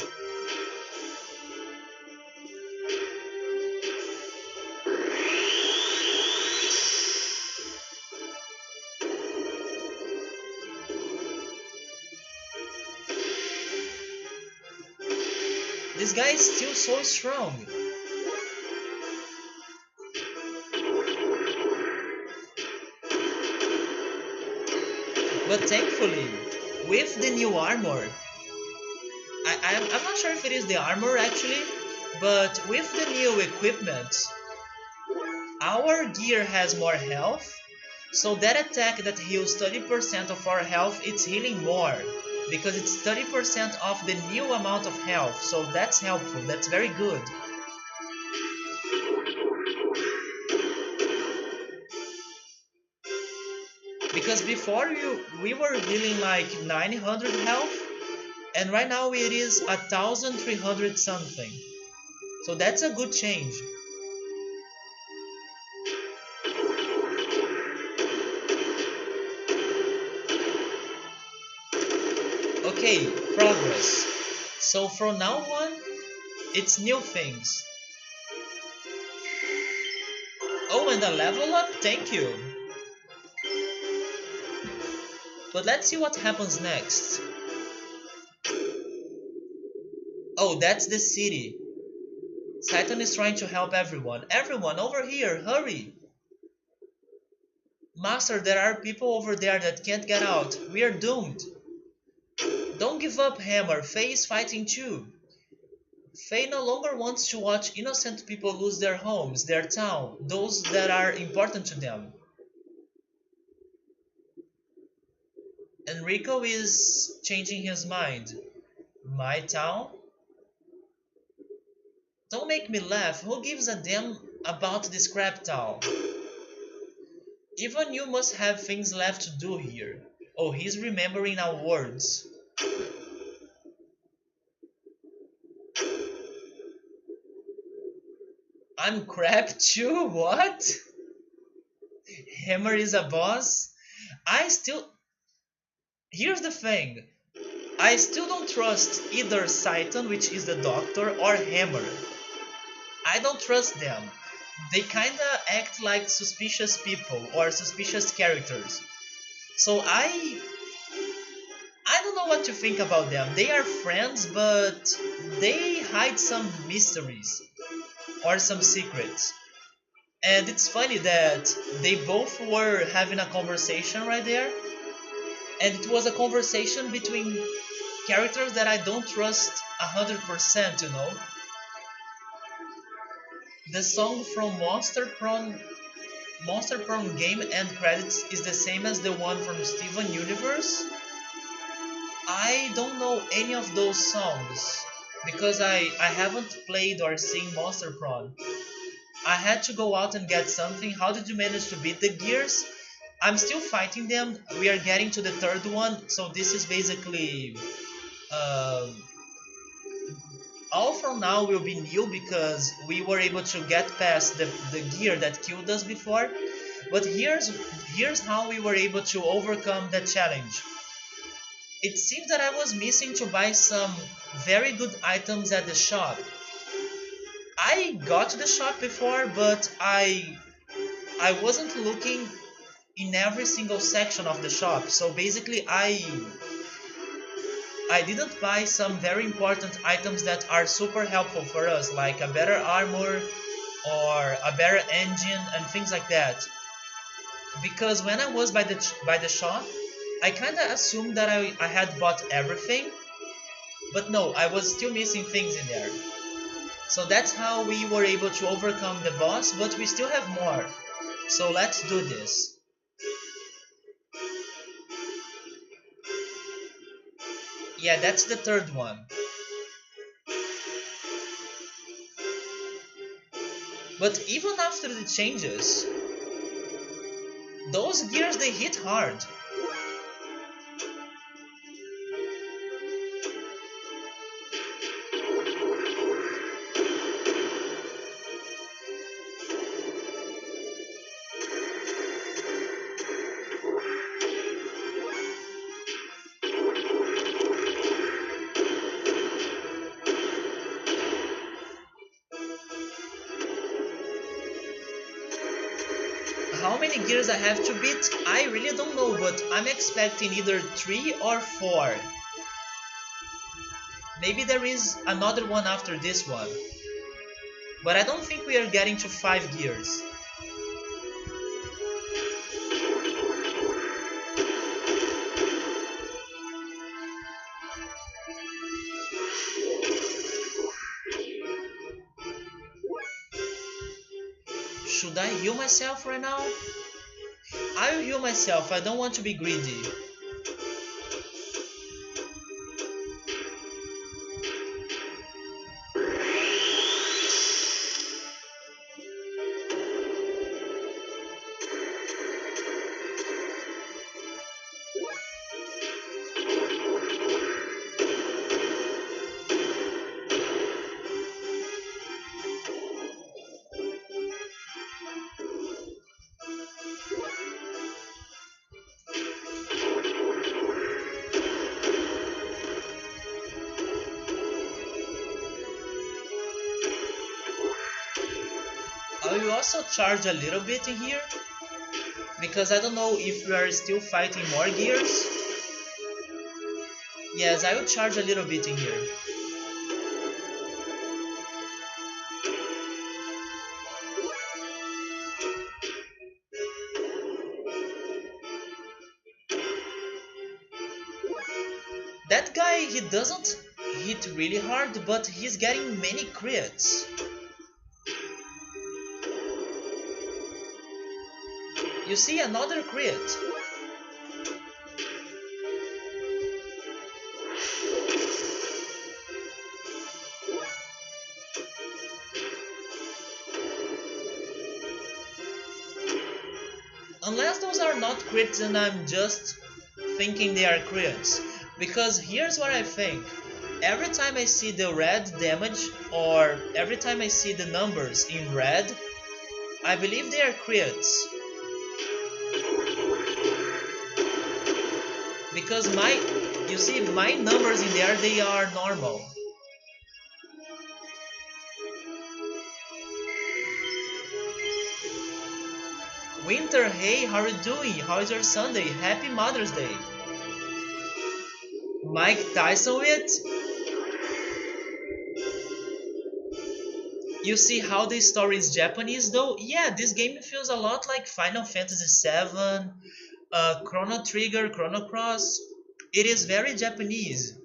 This guy is still so strong. But thankfully, with the new armor, I'm not sure if it is the armor actually, but with the new equipment, our gear has more health. So that attack that heals 30% of our health, it's healing more. Because it's 30% of the new amount of health. So that's helpful. That's very good. Because before we were healing like 900 health, and right now it is 1300 something. So that's a good change. Okay, progress. So from now on, it's new things. Oh, and a level up? Thank you. But let's see what happens next. Oh, that's the city. Satan is trying to help everyone. Everyone over here, hurry! Master, there are people over there that can't get out. We are doomed. Don't give up, Hammer. Faye is fighting too. Faye no longer wants to watch innocent people lose their homes, their town, those that are important to them. Enrico is changing his mind. My town? Don't make me laugh. Who gives a damn about this crap town? Even you must have things left to do here. Oh, he's remembering our words. I'm crap too? What? Hammer is a boss? I still... Here's the thing. I still don't trust either Satan, which is the doctor, or Hammer. I don't trust them. They kinda act like suspicious people or suspicious characters. So I don't know what to think about them. They are friends, but they hide some mysteries or some secrets. And it's funny that they both were having a conversation right there, and it was a conversation between characters that I don't trust 100%, you know. The song from Monster Prom game end credits is the same as the one from Steven Universe. I don't know any of those songs because I haven't played or seen Monster Prom. I had to go out and get something. How did you manage to beat the gears? I'm still fighting them. We are getting to the third one, so this is basically um, all from now will be new because we were able to get past the gear that killed us before. But here's how we were able to overcome the challenge. It seems that I was missing to buy some very good items at the shop. I got to the shop before, but I wasn't looking in every single section of the shop. So basically I didn't buy some very important items that are super helpful for us, like a better armor or a better engine and things like that. Because when I was by the shop, I kind of assumed that I had bought everything, but no, I was still missing things in there. So that's how we were able to overcome the boss, but we still have more. So let's do this. Yeah, that's the third one. But even after the changes, those gears they hit hard. How many gears I have to beat, I really don't know, but I'm expecting either 3 or 4. Maybe there is another one after this one. But I don't think we are getting to 5 gears. Should I heal myself right now? I will heal myself, I don't want to be greedy. I will also charge a little bit in here, because I don't know if we are still fighting more gears. Yes, I will charge a little bit in here. That guy, he doesn't hit really hard, but he's getting many crits. You see, another crit. Unless those are not crits and I'm just thinking they are crits. Because here's what I think. Every time I see the red damage, or every time I see the numbers in red, I believe they are crits. Because you see, my numbers in there, they are normal. Winter, hey, how are you doing? How is your Sunday? Happy Mother's Day. Mike Tyson it? You see how the story is Japanese though? Yeah, this game feels a lot like Final Fantasy VII, Chrono Trigger, Chrono Cross. It is very Japanese.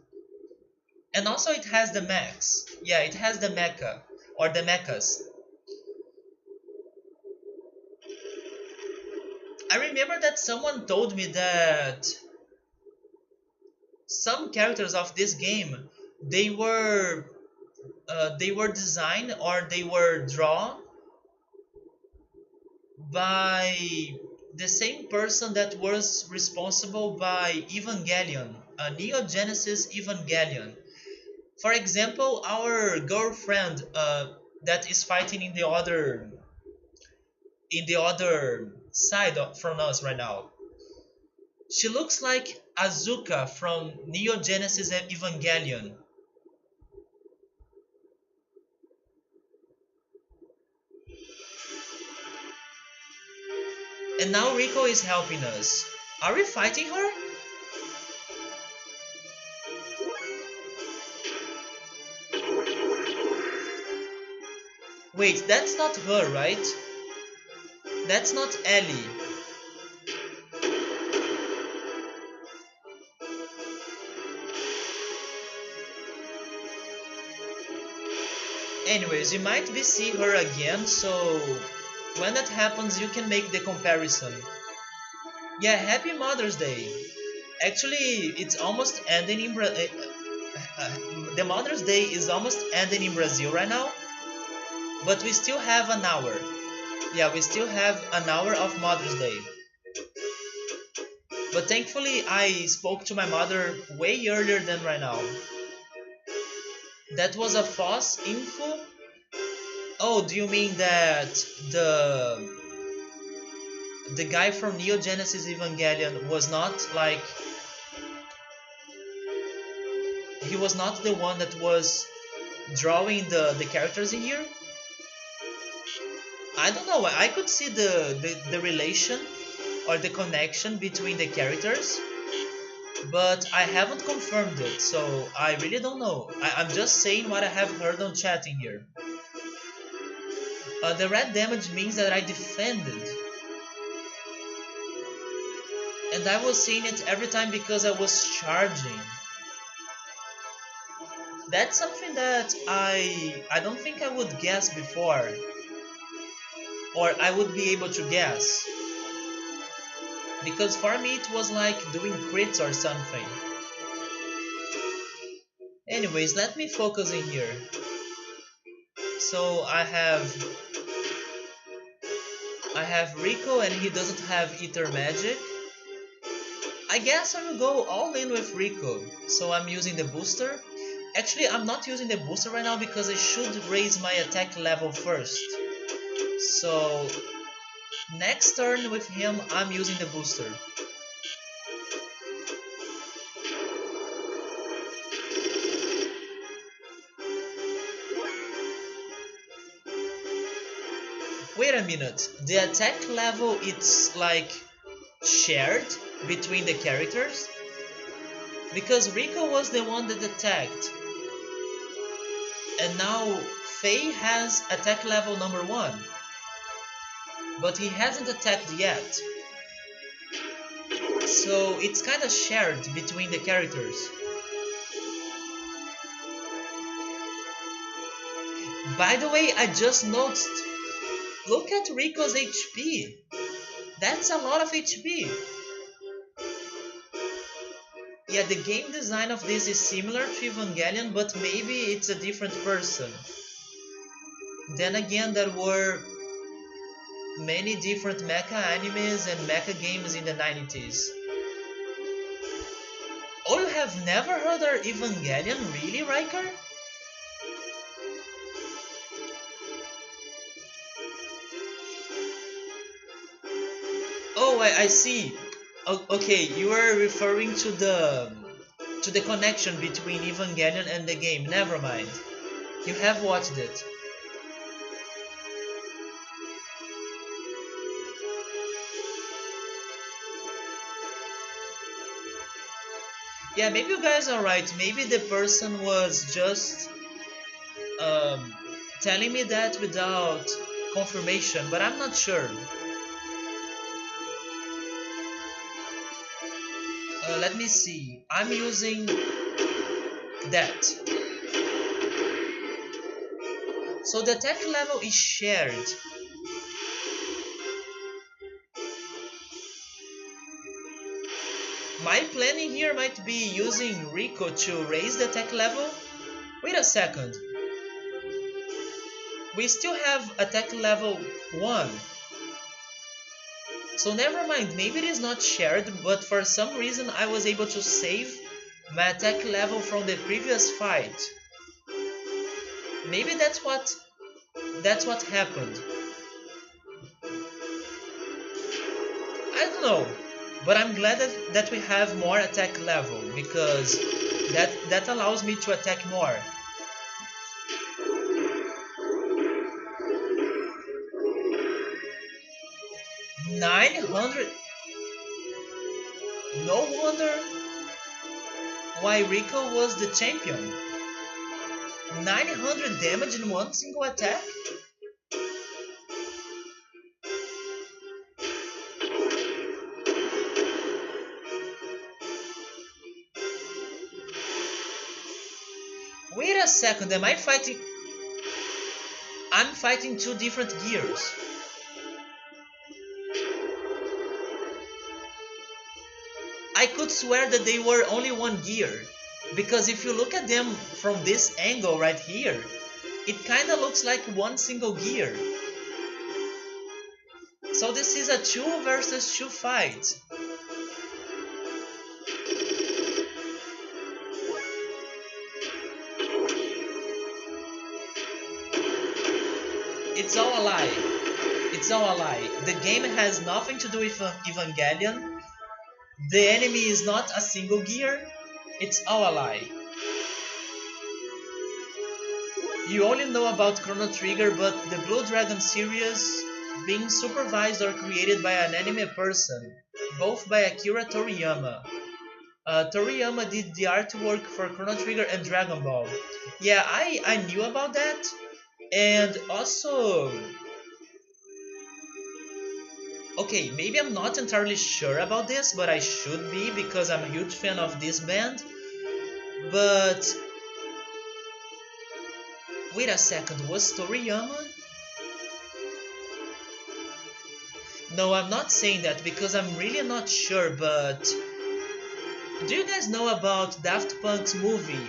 And also it has the mechs. Yeah, it has the mecha, or the mechas. I remember that someone told me that some characters of this game, they were designed or they were drawn by the same person that was responsible by Evangelion, Neo Genesis Evangelion. For example, our girlfriend that is fighting in the other side from us right now. She looks like Azuka from Neo Genesis Evangelion. And now Rico is helping us. Are we fighting her? Wait, that's not her, right? That's not Ellie. Anyways, you might be see her again, so when that happens you can make the comparison. Yeah, happy Mother's Day. Actually, it's almost ending in the Mother's Day is almost ending in Brazil right now. But we still have an hour. Yeah, we still have an hour of Mother's Day. But thankfully, I spoke to my mother way earlier than right now. That was a false info? Oh, do you mean that the the guy from Neo Genesis Evangelion was not like he was not the one that was drawing the characters in here? I don't know. I could see the relation or the connection between the characters, but I haven't confirmed it, so I really don't know. I'm just saying what I have heard on chatting here. The red damage means that I defended, and I was seeing it every time because I was charging. That's something that I don't think I would guess before, or I would be able to guess, because for me it was like doing crits or something. Anyways, let me focus in here. So I have Rico and he doesn't have Ether Magic. I guess I will go all in with Rico. So I'm using the booster. Actually, I'm not using the booster right now because I should raise my attack level first. So next turn with him, I'm using the booster. Wait a minute. The attack level, it's like shared between the characters? Because Rico was the one that attacked. And now Faye has attack level number 1. But he hasn't attacked yet. So it's kinda shared between the characters. By the way, I just noticed. Look at Rico's HP. That's a lot of HP. Yeah, the game design of this is similar to Evangelion, but maybe it's a different person. Then again, there were many different mecha animes and mecha games in the 90s. Oh, you have never heard of Evangelion, really, Riker? Oh, I see. Okay, you are referring to the connection between Evangelion and the game. Never mind. You have watched it. Yeah, maybe you guys are right. Maybe the person was just um, telling me that without confirmation, but I'm not sure. Let me see. I'm using that. So the attack level is shared. My planning here might be using Rico to raise the attack level. Wait a second. We still have attack level 1. So never mind, maybe it is not shared, but for some reason I was able to save my attack level from the previous fight. Maybe that's what happened. I don't know, but I'm glad that we have more attack level, because that allows me to attack more. $900. No wonder why Rico was the champion. 900 damage in one single attack? Wait a second, am I fighting? I'm fighting two different gears. I could swear that they were only one gear, because if you look at them from this angle right here, It kinda looks like one single gear. So this is a 2 versus 2 fight. It's all a lie. It's all a lie. The game has nothing to do with Evangelion. The enemy is not a single gear. It's all a lie. You only know about Chrono Trigger, but the Blue Dragon series being supervised or created by an anime person, both by Akira Toriyama. Toriyama did the artwork for Chrono Trigger and Dragon Ball. Yeah, I knew about that. And also, okay, maybe I'm not entirely sure about this, but I should be because I'm a huge fan of this band. But wait a second, was Toriyama? No, I'm not saying that because I'm really not sure, but do you guys know about Daft Punk's movie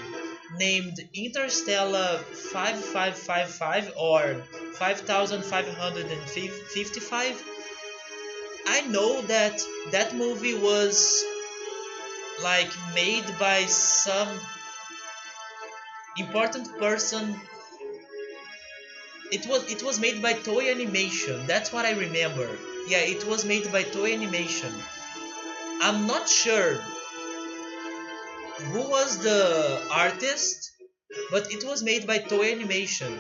named Interstellar 5555 or 5555? I know that that movie was like made by some important person. It was made by Toei Animation. That's what I remember. Yeah, it was made by Toei Animation. I'm not sure who was the artist, but it was made by Toei Animation.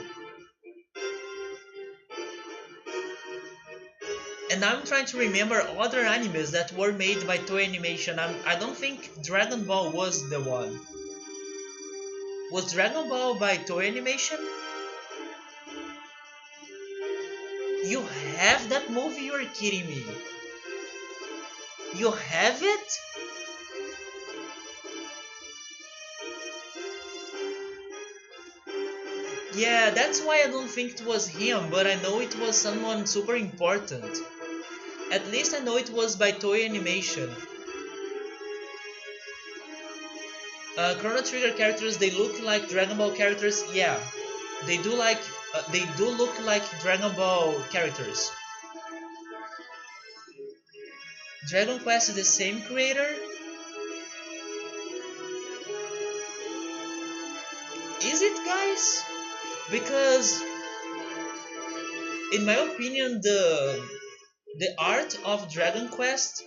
And I'm trying to remember other animes that were made by Toei Animation. I don't think Dragon Ball was the one. Was Dragon Ball by Toei Animation? You have that movie? You're kidding me. You have it? Yeah, that's why I don't think it was him, but I know it was someone super important. At least I know it was by Toei Animation. Chrono Trigger characters, they look like Dragon Ball characters. Yeah, they do like they do look like Dragon Ball characters. Dragon Quest is the same creator. Is it, guys? Because in my opinion, the art of Dragon Quest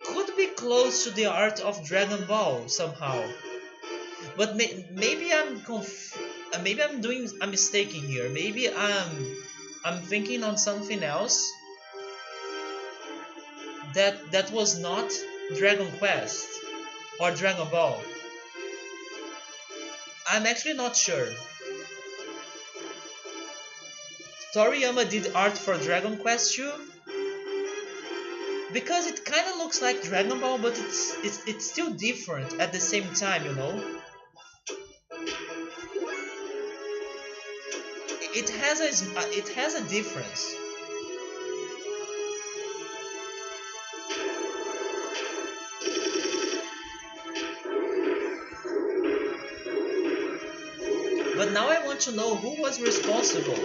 could be close to the art of Dragon Ball somehow. But maybe I'm doing a mistake here. Maybe I'm thinking on something else that was not Dragon Quest or Dragon Ball. I'm actually not sure. Toriyama did art for Dragon Quest 2 because it kind of looks like Dragon Ball, but it's still different at the same time, you know. It has a difference. But now I want to know who was responsible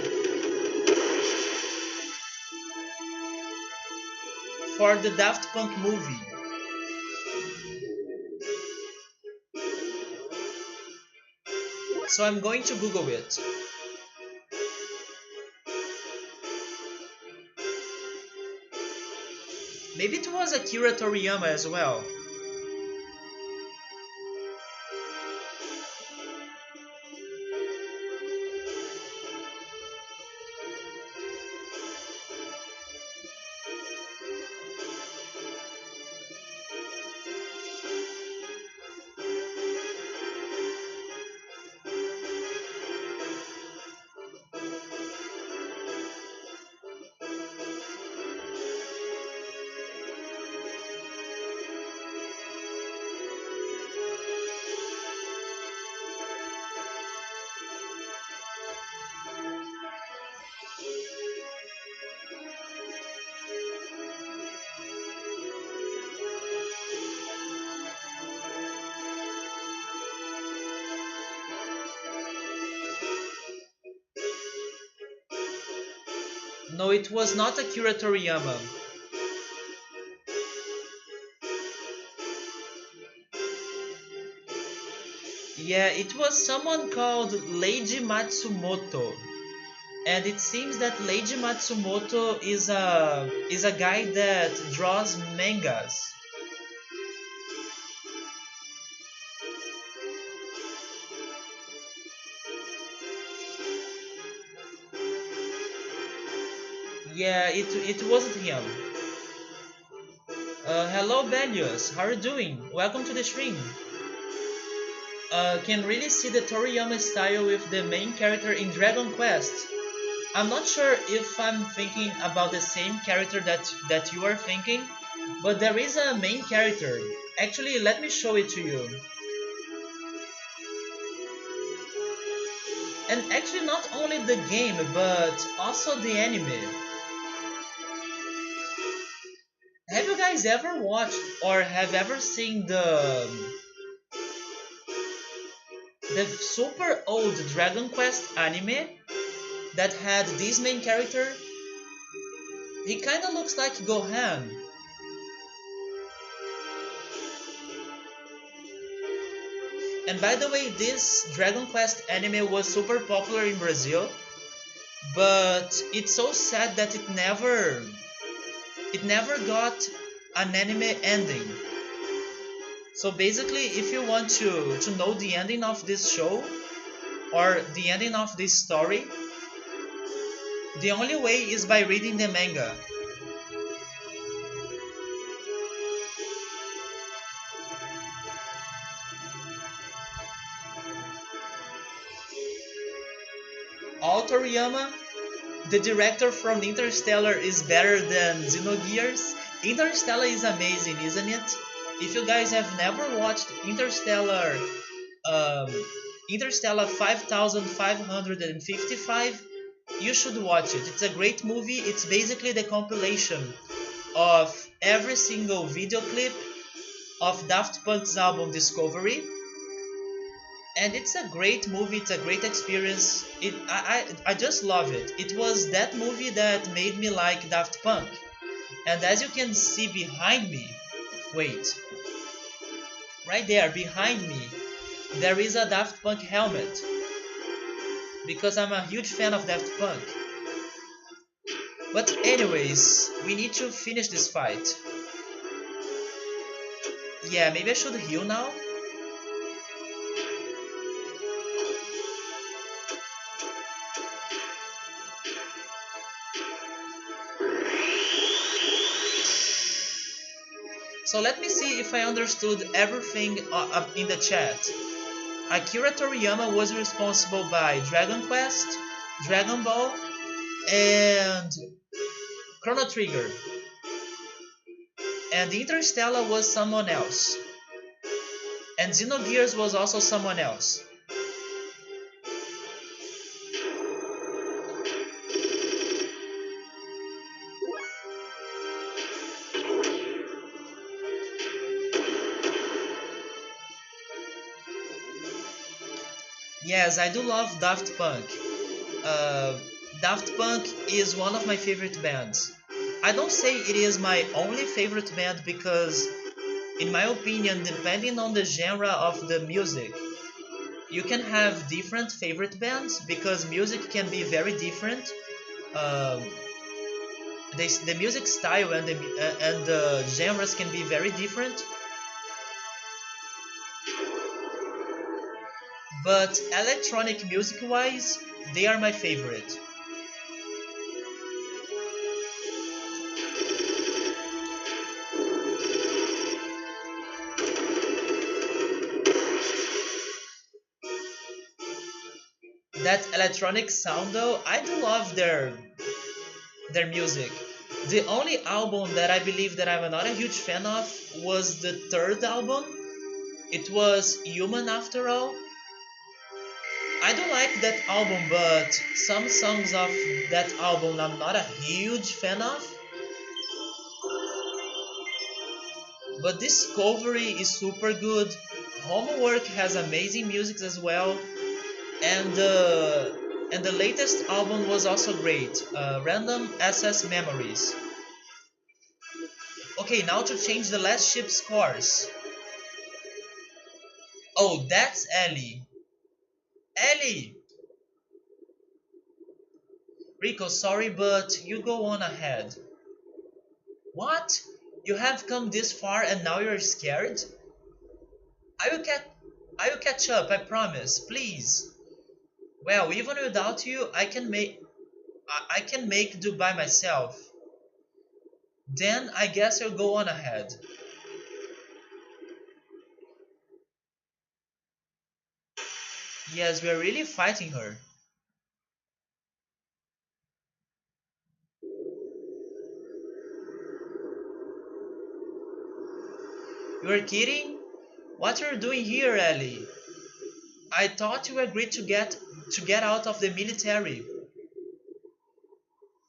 for the Daft Punk movie. So I'm going to Google it. Maybe it was Akira Toriyama as well. No, it was not Akira Toriyama. Yeah, it was someone called Leiji Matsumoto. And it seems that Leiji Matsumoto is a guy that draws mangas. Yeah, it wasn't him. Hello Belius, how are you doing? Welcome to the stream. Can really see the Toriyama style with the main character in Dragon Quest. I'm not sure if I'm thinking about the same character that you are thinking, but there is a main character. Actually, let me show it to you. And actually not only the game, but also the anime. Have you guys ever watched or have ever seen the super old Dragon Quest anime that had this main character? He kinda looks like Gohan. And by the way, this Dragon Quest anime was super popular in Brazil, but it's so sad that it never got an anime ending. So basically, if you want to know the ending of this show or the ending of this story, the only way is by reading the manga. All Toriyama, the director from Interstellar, is better than Xenogears. Interstellar is amazing, isn't it? If you guys have never watched um, Interstellar 5555, you should watch it. It's a great movie. It's basically the compilation of every single video clip of Daft Punk's album Discovery, and it's a great movie. It's a great experience. I just love it. It was that movie that made me like Daft Punk. And as you can see behind me, wait, right there behind me, there is a Daft Punk helmet because I'm a huge fan of Daft Punk. But anyways, we need to finish this fight. Yeah, maybe I should heal now. So let me see if I understood everything up in the chat. Akira Toriyama was responsible by Dragon Quest, Dragon Ball, and Chrono Trigger. And Interstellar was someone else. And Xenogears was also someone else. Yes, I do love Daft Punk. Uh, Daft Punk is one of my favorite bands. I don't say it is my only favorite band because, in my opinion, depending on the genre of the music, you can have different favorite bands because music can be very different. Um, the music style and the genres can be very different. But electronic music wise, they are my favorite. That electronic sound though, I do love their music. The only album that I believe that I'm not a huge fan of was the third album. It was Human After All. I do like that album, but some songs of that album I'm not a huge fan of. But Discovery is super good. Homework has amazing music as well, and And the latest album was also great, Random Access Memories. Okay, now to change the last ship's course. Oh, that's Ellie. Ellie! Rico, sorry, but you go on ahead. What? You have come this far and now you're scared? I will catch I will catch up, I promise. Please. Well, even without you, I can make do by myself. Then I guess you'll go on ahead. Yes, we're really fighting her. You're kidding? What are you doing here, Ellie? I thought you agreed to get out of the military.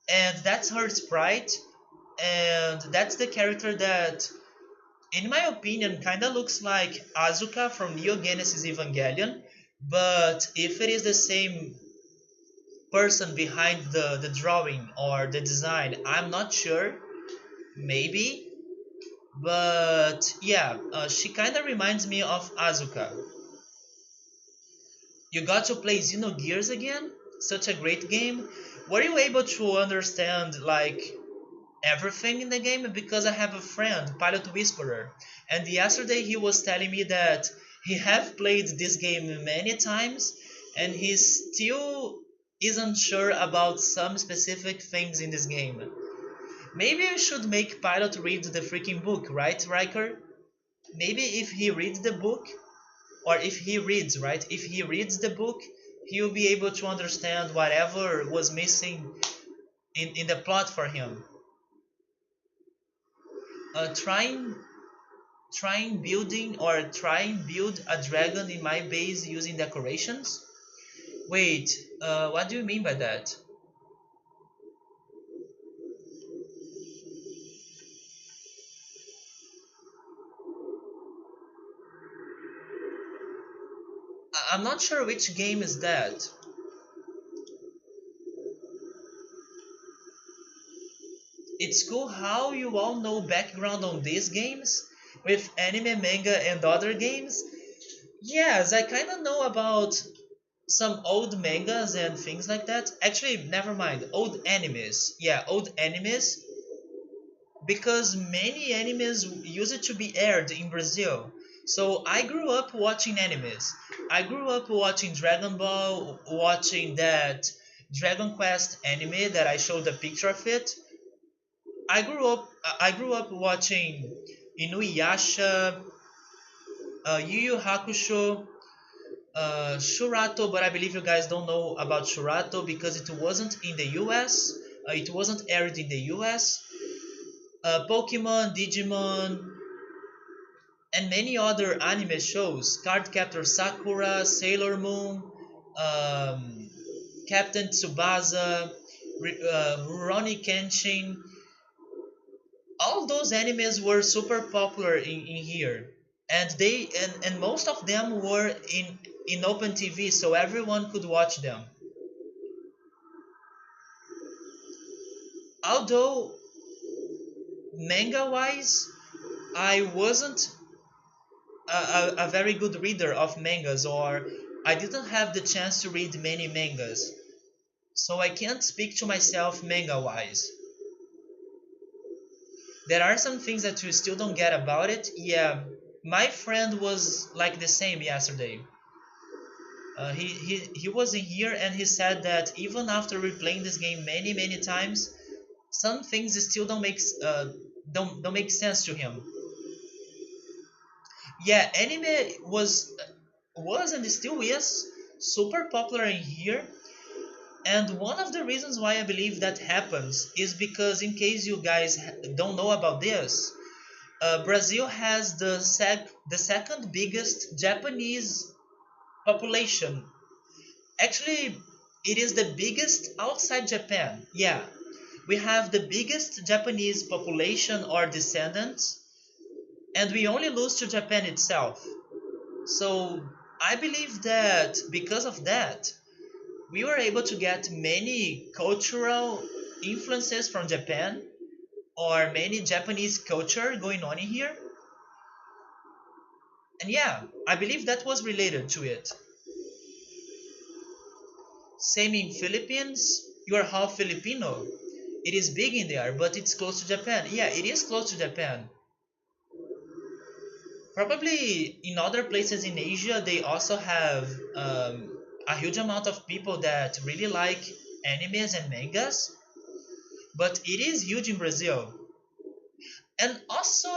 And that's her sprite, and that's the character that, in my opinion, kinda looks like Asuka from Neo Genesis Evangelion, but if it is the same person behind the drawing or the design, I'm not sure. Maybe. But yeah, she kinda reminds me of Asuka. You got to play Xenogears again? Such a great game. Were you able to understand, like, everything in the game? Because I have a friend, Pilot Whisperer, and yesterday he was telling me that he have played this game many times and he still isn't sure about some specific things in this game. Maybe we should make Pilot read the freaking book, right, Riker? Maybe if he reads the book, or if he reads, right? If he reads the book, he'll be able to understand whatever was missing in the plot for him. Trying trying build a dragon in my base using decorations? Wait, what do you mean by that? I'm not sure which game is that. It's cool how you all know background on these games with anime, manga, and other games. Yes, I kind of know about some old mangas and things like that. Actually, never mind. Old animes. Yeah, old animes. Because many animes used to be aired in Brazil. So I grew up watching animes. I grew up watching Dragon Ball, watching that Dragon Quest anime that I showed a picture of it. I grew up watching Inuyasha, Yu Yu Hakusho, Shurato, but I believe you guys don't know about Shurato because it wasn't in the US. It wasn't aired in the US. Pokemon, Digimon, and many other anime shows. Cardcaptor Sakura, Sailor Moon, um, Captain Tsubasa, Rurouni Kenshin. All those animes were super popular in here, and most of them were in open TV, so everyone could watch them. Although manga wise, I wasn't a very good reader of mangas, or I didn't have the chance to read many mangas, so I can't speak to myself manga wise. There are some things that you still don't get about it. Yeah, my friend was like the same yesterday. He was in here and he said that even after replaying this game many times, some things still don't make sense to him. Yeah, anime was and still is super popular in here, and one of the reasons why I believe that happens is because, in case you guys don't know about this, Brazil has the second biggest Japanese population. Actually, it is the biggest outside Japan. Yeah, we have the biggest Japanese population or descendants, and we only lose to Japan itself. So I believe that because of that, we were able to get many cultural influences from Japan, or many Japanese culture going on in here. And yeah, I believe that was related to it. Same in Philippines, you are half Filipino. It is big in there, but it's close to Japan. Yeah, it is close to Japan. Probably in other places in Asia, they also have a huge amount of people that really like animes and mangas, but it is huge in Brazil. And also,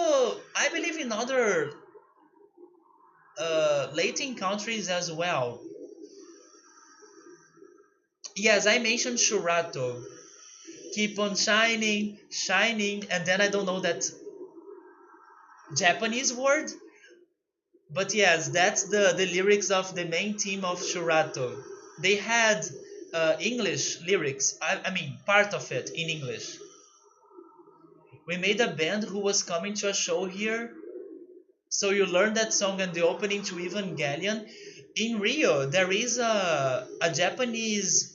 I believe in other Latin countries as well. Yes, I mentioned Shurato. Keep on shining, shining, and then I don't know that Japanese word. But yes, that's the lyrics of the main theme of Shurato. They had English lyrics, I mean, part of it in English. We made a band who was coming to a show here, so you learn that song and the opening to Evangelion. In Rio, there is a Japanese,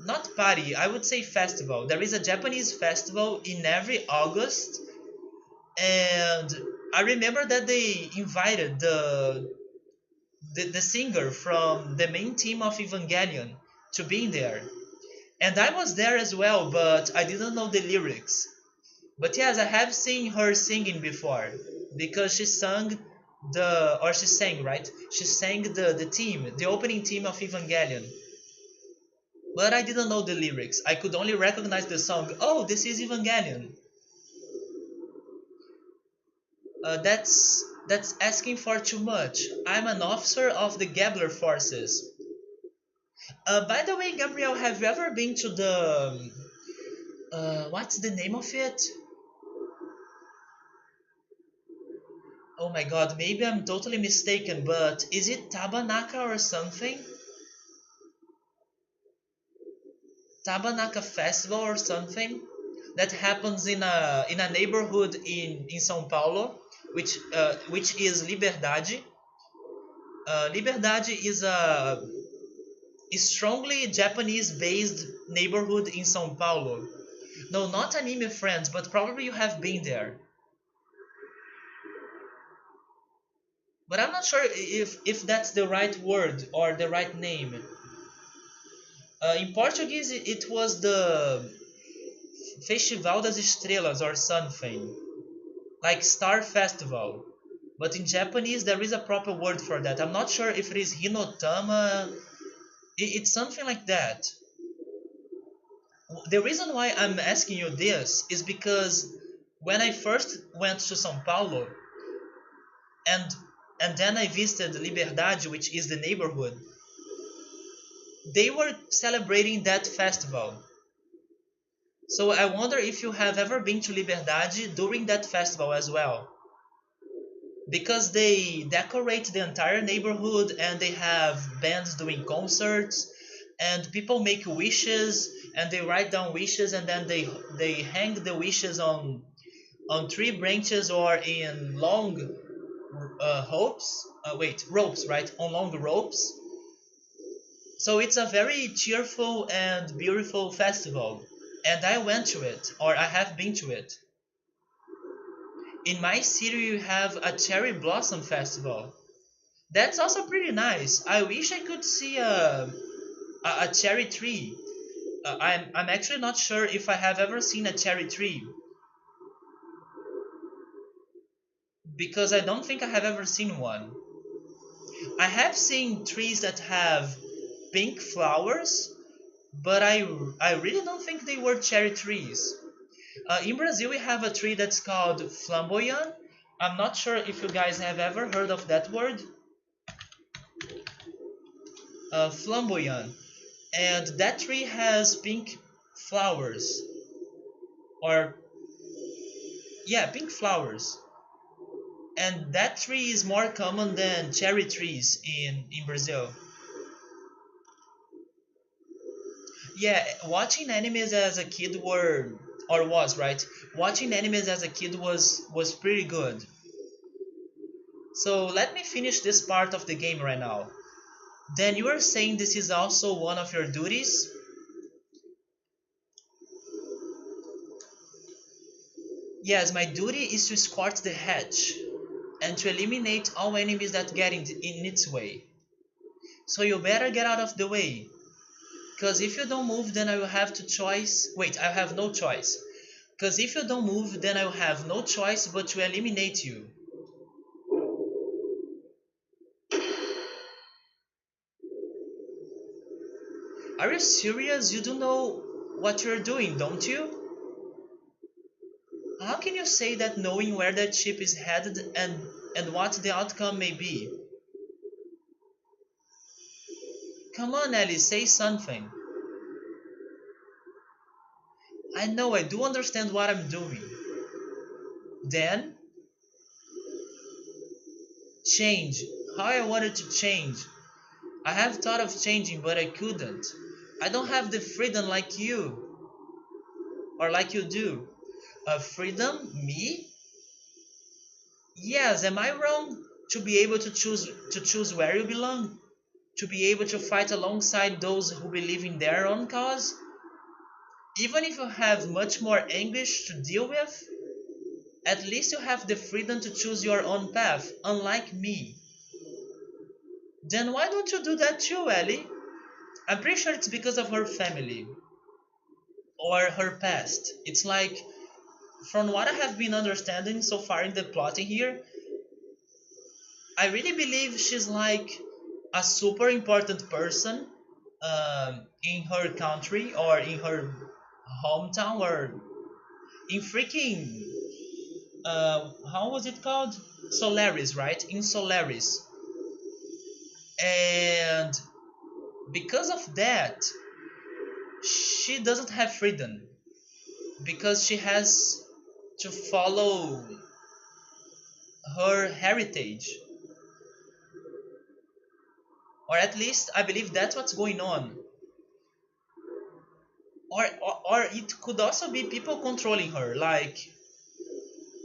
not party, I would say festival. There is a Japanese festival in every August, and I remember that they invited the singer from the main team of Evangelion to be there. And I was there as well, but I didn't know the lyrics. But yes, I have seen her singing before because she sang or she sang, right? She sang the theme, the opening theme of Evangelion. But I didn't know the lyrics. I could only recognize the song. Oh, this is Evangelion. That's asking for too much. I'm an officer of the Gabler forces. By the way, Gabriel, have you ever been to the what's the name of it? Oh my god, maybe I'm totally mistaken, but is it Tabanaka or something? Tabanaka Festival or something that happens in a neighborhood in São Paulo, which is Liberdade. Liberdade is a strongly Japanese-based neighborhood in São Paulo. No, not anime friends, but probably you have been there. But I'm not sure if that's the right word or the right name. In Portuguese, it was the Festival das Estrelas or something, like Star Festival. But in Japanese, there is a proper word for that. I'm not sure if it is Hinotama. It's something like that. The reason why I'm asking you this is because when I first went to São Paulo and and then I visited Liberdade, which is the neighborhood, they were celebrating that festival. So I wonder if you have ever been to Liberdade during that festival as well. Because they decorate the entire neighborhood and they have bands doing concerts and people make wishes and they write down wishes and then they hang the wishes on tree branches or in long ropes, right? On long ropes. So it's a very cheerful and beautiful festival. And I went to it, or I have been to it. In my city, you have a cherry blossom festival. That's also pretty nice. I wish I could see a cherry tree. I'm actually not sure if I have ever seen a cherry tree because I don't think I have ever seen one. I have seen trees that have pink flowers, but I really don't think they were cherry trees. In Brazil, we have a tree that's called flamboyant. I'm not sure if you guys have ever heard of that word. Flamboyant. And that tree has pink flowers. Or, yeah, pink flowers. And that tree is more common than cherry trees in Brazil. Yeah, watching animes as a kid was right. Watching animes as a kid was pretty good. So let me finish this part of the game right now. Then you are saying this is also one of your duties? Yes, my duty is to escort the hatch and to eliminate all enemies that get in its way. So you better get out of the way. Because if you don't move, then I will have to choice. Wait, I have no choice. Because if you don't move, then I will have no choice but to eliminate you. Are you serious? You do know what you're doing, don't you? How can you say that knowing where that ship is headed and what the outcome may be? Come on, Ellie, say something. I know I do understand what I'm doing. Then, change. How I wanted to change. I have thought of changing, but I couldn't. I don't have the freedom like you, or like you do. Freedom? Me? Yes, am I wrong? To be able to choose where you belong? To be able to fight alongside those who believe in their own cause? Even if you have much more anguish to deal with? At least you have the freedom to choose your own path, unlike me. Then why don't you do that too, Ellie? I'm pretty sure it's because of her family or her past. It's like, from what I have been understanding so far in the plotting here, I really believe she's like a super important person in her country or in her hometown or in freaking how was it called? Solaris, right? In Solaris. And because of that, she doesn't have freedom because she has to follow her heritage, or at least I believe that's what's going on. Or it could also be people controlling her, like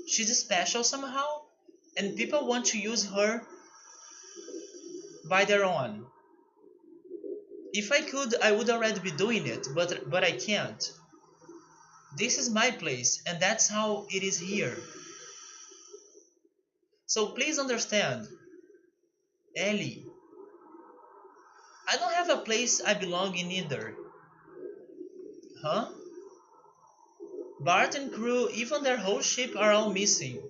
she's special somehow and people want to use her by their own. If I could, I would already be doing it, but I can't. This is my place and that's how it is here. So please understand, Ellie, I don't have a place I belong in either. Huh? Bart and crew, even their whole ship, are all missing.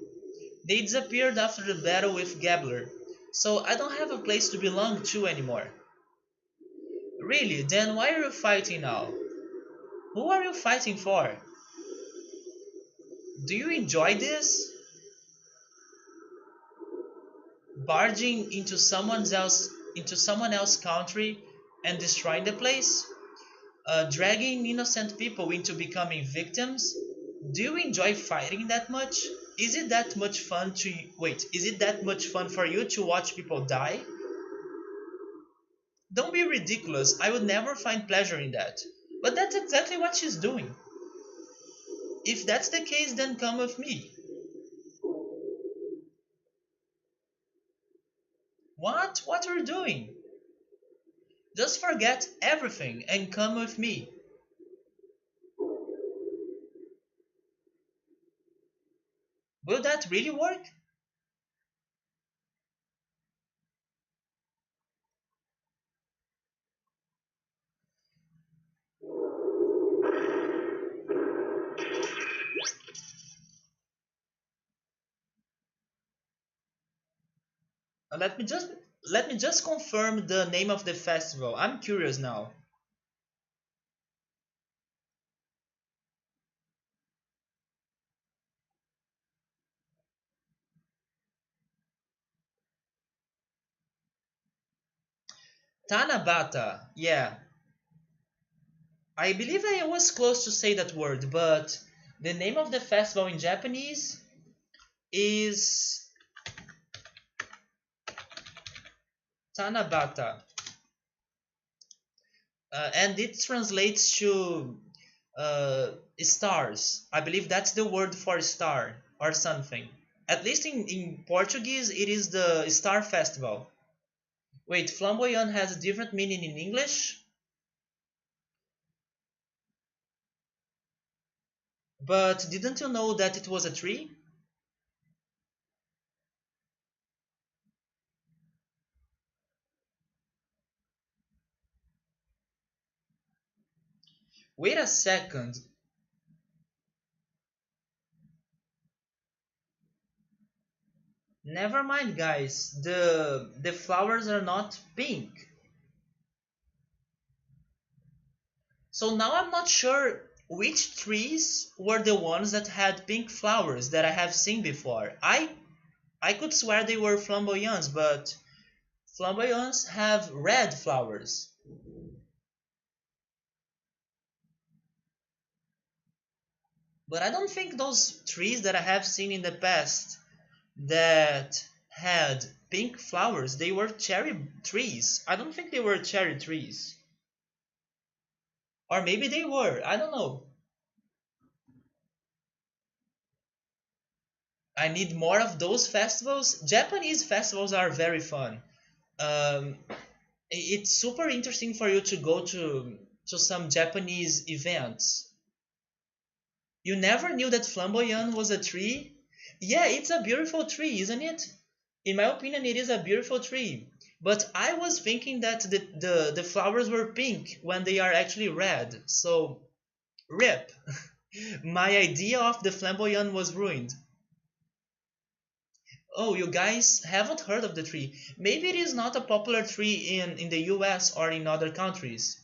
They disappeared after the battle with Gabler, so I don't have a place to belong to anymore. Really? Then why are you fighting now? Who are you fighting for? Do you enjoy this? Barging into someone else's country and destroying the place? Dragging innocent people into becoming victims? Do you enjoy fighting that much? Is it that much fun to wait? Is it that much fun for you to watch people die? Don't be ridiculous. I would never find pleasure in that. But that's exactly what she's doing. If that's the case, then come with me. What? What are you doing? Just forget everything and come with me. Will that really work? Uh, Let me just let me just confirm the name of the festival. I'm curious now. Tanabata. Yeah. I believe I was close to say that word, but the name of the festival in Japanese is Tanabata. And it translates to stars. I believe that's the word for star or something. At least in Portuguese, it is the Star Festival. Wait, flamboyant has a different meaning in English? But didn't you know that it was a tree? Wait a second. Never mind, guys. The flowers are not pink. So now I'm not sure which trees were the ones that had pink flowers that I have seen before. I could swear they were flamboyants, but flamboyants have red flowers. But I don't think those trees that I have seen in the past that had pink flowers, they were cherry trees. I don't think they were cherry trees. Or maybe they were. I don't know. I need more of those festivals. Japanese festivals are very fun. Um, it's super interesting for you to go to some Japanese events. You never knew that flamboyant was a tree? Yeah, it's a beautiful tree, isn't it? In my opinion, it is a beautiful tree. But I was thinking that the flowers were pink when they are actually red. So, rip. My idea of the flamboyant was ruined. Oh, you guys haven't heard of the tree. Maybe it is not a popular tree in the US or in other countries.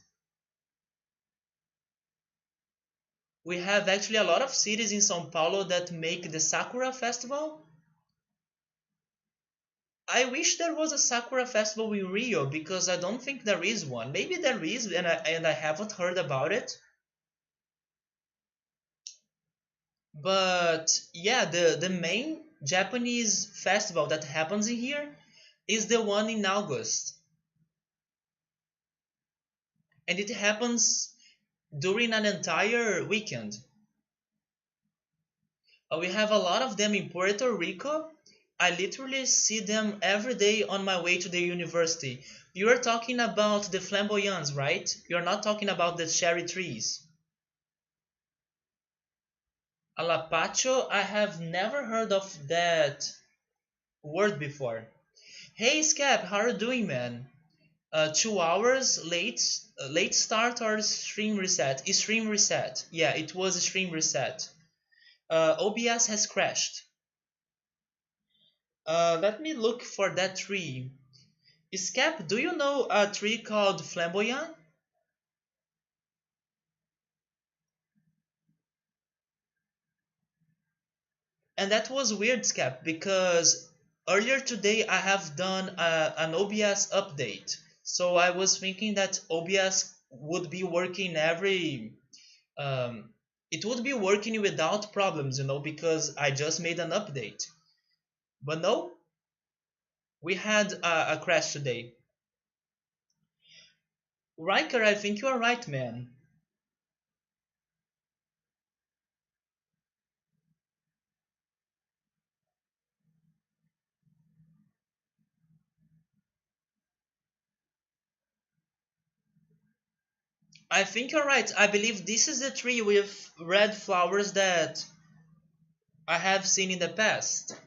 We have actually a lot of cities in São Paulo that make the Sakura Festival. I wish there was a Sakura Festival in Rio because I don't think there is one. Maybe there is and I haven't heard about it. But yeah, the main Japanese festival that happens in here is the one in August. And it happens during an entire weekend. We have a lot of them in Puerto Rico. I literally see them every day on my way to the university. You are talking about the flamboyants, right? You're not talking about the cherry trees. Alapacho, I have never heard of that word before. Hey Scap, how are you doing, man? 2 hours late start or stream reset? Stream reset. Yeah, it was a stream reset. OBS has crashed. Let me look for that tree. Scap, do you know a tree called flamboyant? And that was weird, Scap, because earlier today I have done an OBS update. So I was thinking that OBS would be working um, it would be working without problems, because I just made an update. But no, we had a crash today. Riker, I think you are right, man. I think you're right. I believe this is the tree with red flowers that I have seen in the past.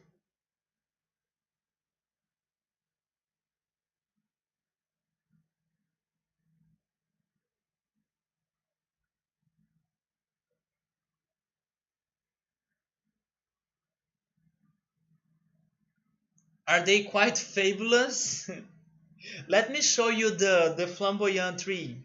Are they quite fabulous? Let me show you the flamboyant tree.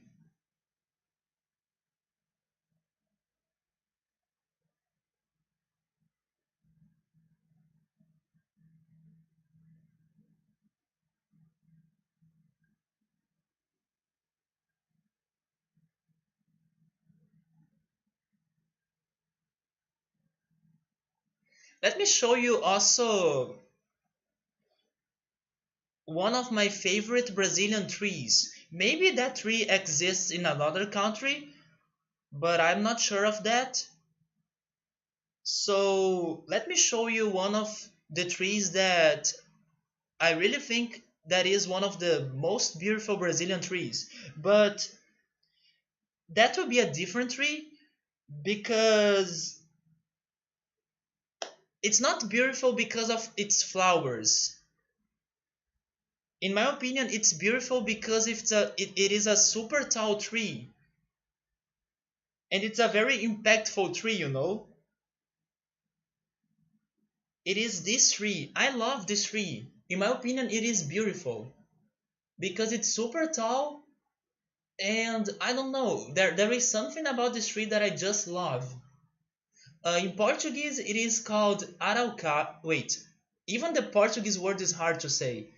Let me show you also one of my favorite Brazilian trees. Maybe that tree exists in another country, but I'm not sure of that. So let me show you one of the trees that I really think that is one of the most beautiful Brazilian trees. But that would be a different tree because it's not beautiful because of its flowers. In my opinion, it's beautiful because it is a super tall tree, and it's a very impactful tree, you know. It is this tree. I love this tree. In my opinion, it is beautiful because it's super tall, and I don't know. There is something about this tree that I just love. In Portuguese, it is called arauca. Wait, even the Portuguese word is hard to say.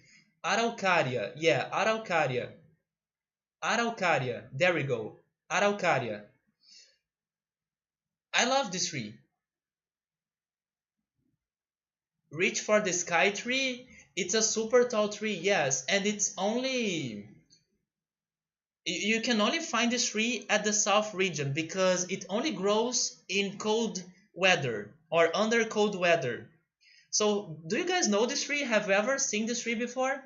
Araucaria. Yeah, araucaria. Araucaria. There we go. Araucaria. I love this tree. Reach for the Sky tree. It's a super tall tree, yes, and it's only you can only find this tree at the south region because it only grows in cold weather or under cold weather. So, do you guys know this tree? Have you ever seen this tree before?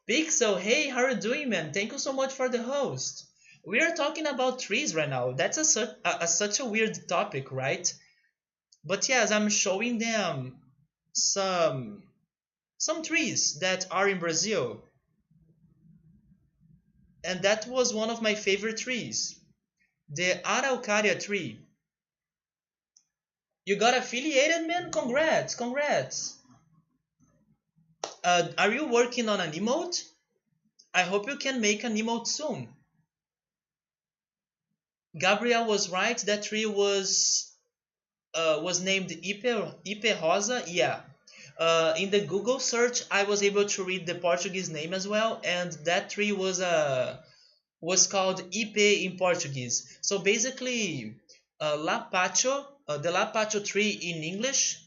Pixel, hey, how are you doing, man? Thank you so much for the host. We are talking about trees right now. That's such a weird topic, right? But yes, I'm showing them some some trees that are in Brazil, and that was one of my favorite trees, the Araucaria tree. You got affiliated, man? Congrats, congrats. Are you working on an emote? I hope you can make an emote soon. Gabriel was right. That tree was named Ipe Rosa. Yeah. In the Google search, I was able to read the Portuguese name as well, and that tree was called Ipe in Portuguese. So basically, Lapacho, the Lapacho tree in English,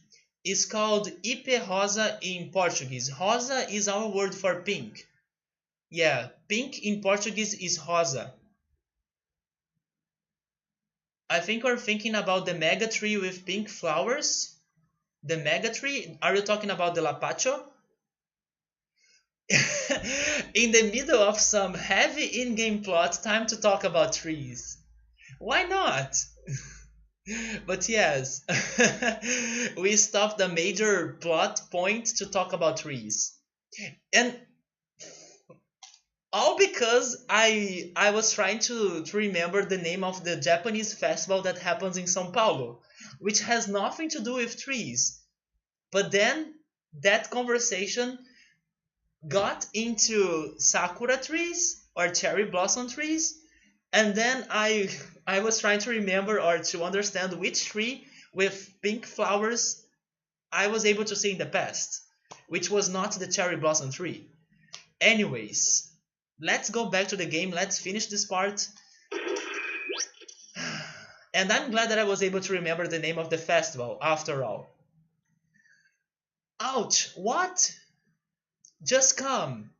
is called Ipe Rosa in Portuguese. Rosa is our word for pink. Yeah, pink in Portuguese is rosa. I think we're thinking about the mega tree with pink flowers. The mega tree? Are you talking about the Lapacho? In the middle of some heavy in-game plot, time to talk about trees. Why not? But yes, we stopped the major plot point to talk about trees. And all because I was trying to remember the name of the Japanese festival that happens in São Paulo, which has nothing to do with trees. But then that conversation got into sakura trees or cherry blossom trees, and then I was trying to remember or to understand which tree with pink flowers I was able to see in the past, which was not the cherry blossom tree. Anyways, let's go back to the game. Let's finish this part. And I'm glad that I was able to remember the name of the festival after all. Ouch! What? Just come.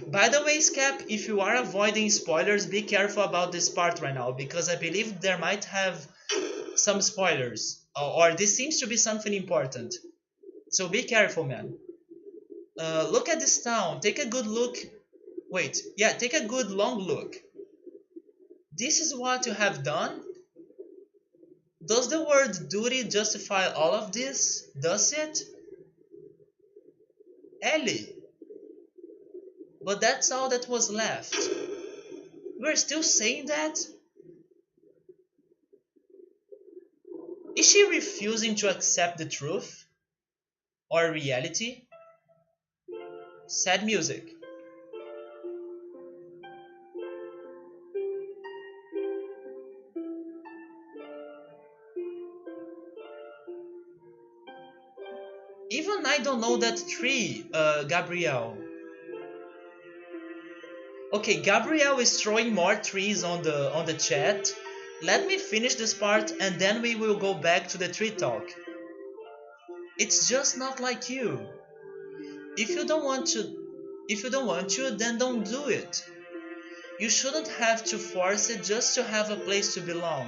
By the way, Scap, if you are avoiding spoilers, be careful about this part right now, because I believe there might have some spoilers, or this seems to be something important. So be careful, man. Look at this town. Take a good look. Wait, yeah, take a good long look. This is what you have done? Does the word duty justify all of this? Does it? Ellie. But that's all that was left. We're still saying that? Is she refusing to accept the truth? Or reality? Sad music. Even I don't know that tree, Gabrielle. Okay, Gabrielle is throwing more trees on the chat. Let me finish this part and then we will go back to the tree talk. It's just not like you. If you don't want to if you don't want to, then don't do it. You shouldn't have to force it just to have a place to belong.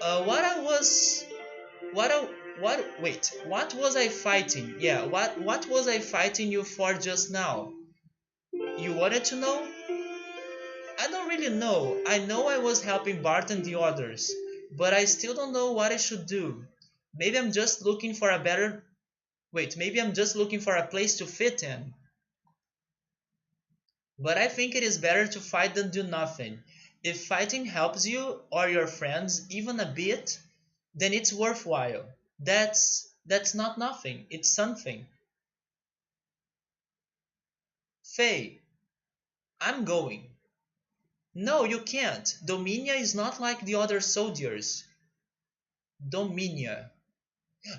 What I was what I What? Wait. What was I fighting? Yeah. What was I fighting you for just now? You wanted to know? I don't really know. I know I was helping Bart and the others, but I still don't know what I should do. Maybe I'm just looking for a better. Wait. Maybe I'm just looking for a place to fit in. But I think it is better to fight than do nothing. If fighting helps you or your friends even a bit, then it's worthwhile. That's not nothing. It's something. Faye, I'm going. No, you can't. Dominia is not like the other soldiers. Dominia.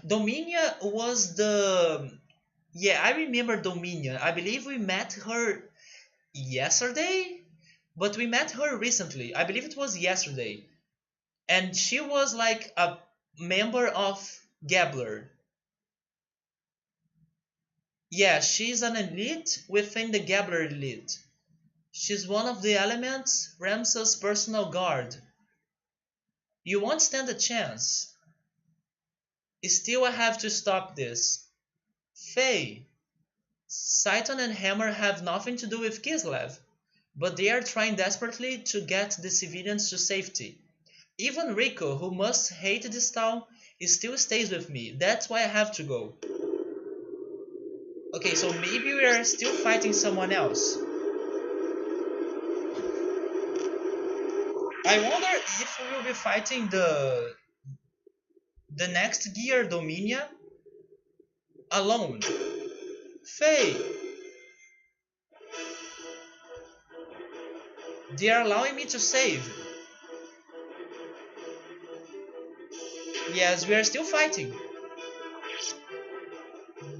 Dominia was the. Yeah, I remember Dominia. I believe we met her yesterday? But we met her recently. I believe it was yesterday. And she was like a member of Gabler. Yeah, she's an elite within the Gabler elite. She's one of the elements, Ramsa's personal guard. You won't stand a chance. Still, I have to stop this. Faye, Saiton and Hammer have nothing to do with Kislev, but they are trying desperately to get the civilians to safety. Even Rico, who must hate this town, still stays with me. That's why I have to go. Okay, so maybe we are still fighting someone else. I wonder if we will be fighting the next gear Dominia alone. Faye, they are allowing me to save. Yes, we are still fighting.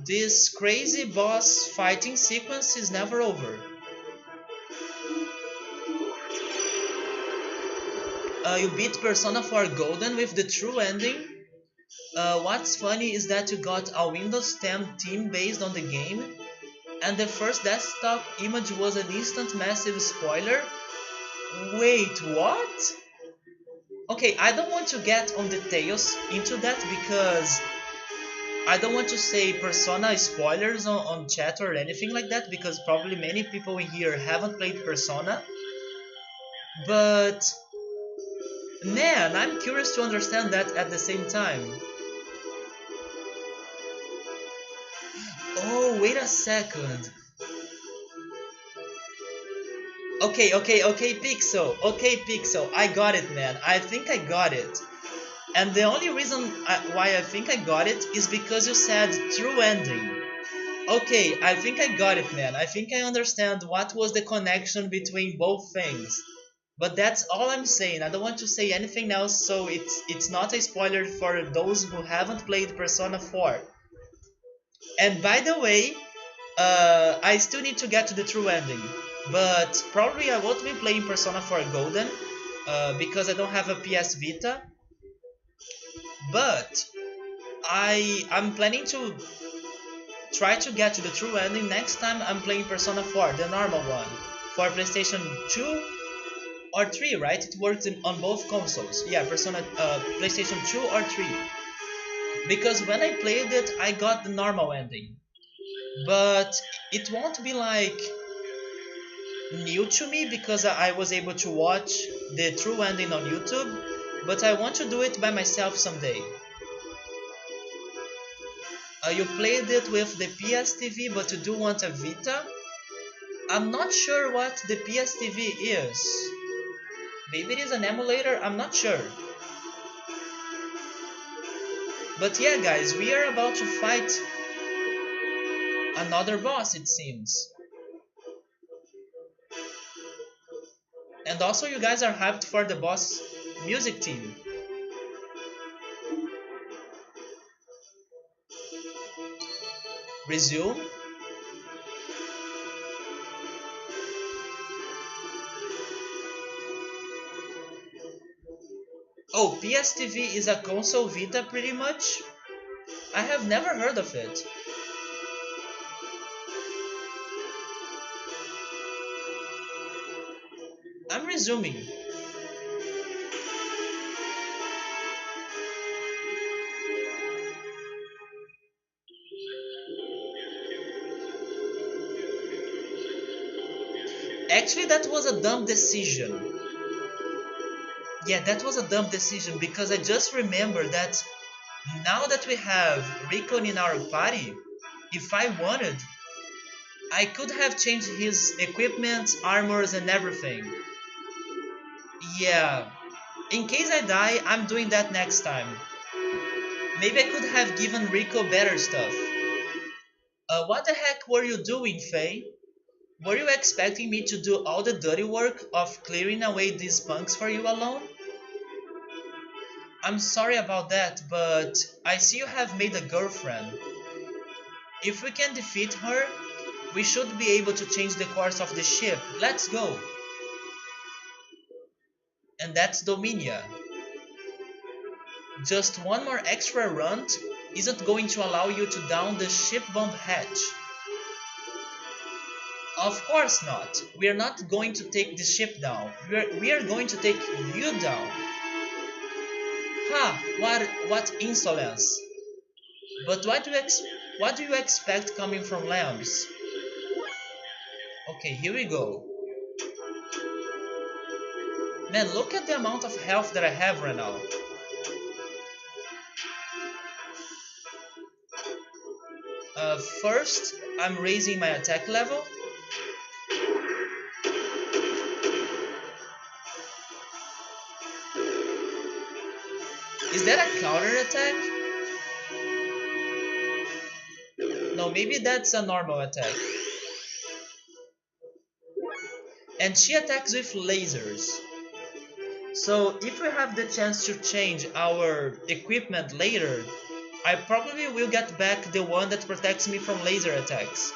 This crazy boss fighting sequence is never over. You beat Persona 4 Golden with the true ending. What's funny is that you got a Windows 10 theme based on the game, and the first desktop image was an instant massive spoiler. Wait, what? Okay, I don't want to get on details into that because I don't want to say Persona spoilers on chat or anything like that because probably many people in here haven't played Persona. But man, I'm curious to understand that at the same time. Oh, wait a second. Okay, Pixel. Okay, Pixel. I got it, man. I think I got it. And the only reason why I think I got it is because you said true ending. Okay, I think I got it, man. I think I understand what was the connection between both things. But that's all I'm saying. I don't want to say anything else, so it's not a spoiler for those who haven't played Persona 4. And by the way, I still need to get to the true ending. But probably I won't be playing Persona 4 Golden because I don't have a PS Vita. But I'm planning to try to get to the true ending next time I'm playing Persona 4, the normal one, for PlayStation 2 or 3, right? It works on both consoles. Yeah, PlayStation 2 or 3. Because when I played it, I got the normal ending. But it won't be like new to me because I was able to watch the true ending on YouTube. But I want to do it by myself someday. You played it with the PS TV, but you do want a Vita? I'm not sure what the PS TV is. Maybe it is an emulator, I'm not sure. But yeah, guys, we are about to fight another boss, it seems. And also, you guys are hyped for the boss music team. Resume. Oh, PS TV is a console Vita pretty much? I have never heard of it. I'm resuming. Actually, that was a dumb decision. Yeah, that was a dumb decision because I just remember that now that we have Rickon in our party, if I wanted, I could have changed his equipment, armors, and everything. Yeah, in case I die, I'm doing that next time. Maybe I could have given Rico better stuff. What the heck were you doing, Faye? Were you expecting me to do all the dirty work of clearing away these punks for you alone? I'm sorry about that, but I see you have made a girlfriend. If we can defeat her, we should be able to change the course of the ship. Let's go. And that's Dominia. Just one more extra run isn't going to allow you to down the ship bomb hatch. Of course not. We are not going to take the ship down. We are going to take you down. Ha! What insolence! But what do you expect coming from lambs? Okay, here we go. Man, look at the amount of health that I have right now. First, I'm raising my attack level. Is that a counter attack? No, maybe that's a normal attack. And she attacks with lasers. So if we have the chance to change our equipment later, I probably will get back the one that protects me from laser attacks.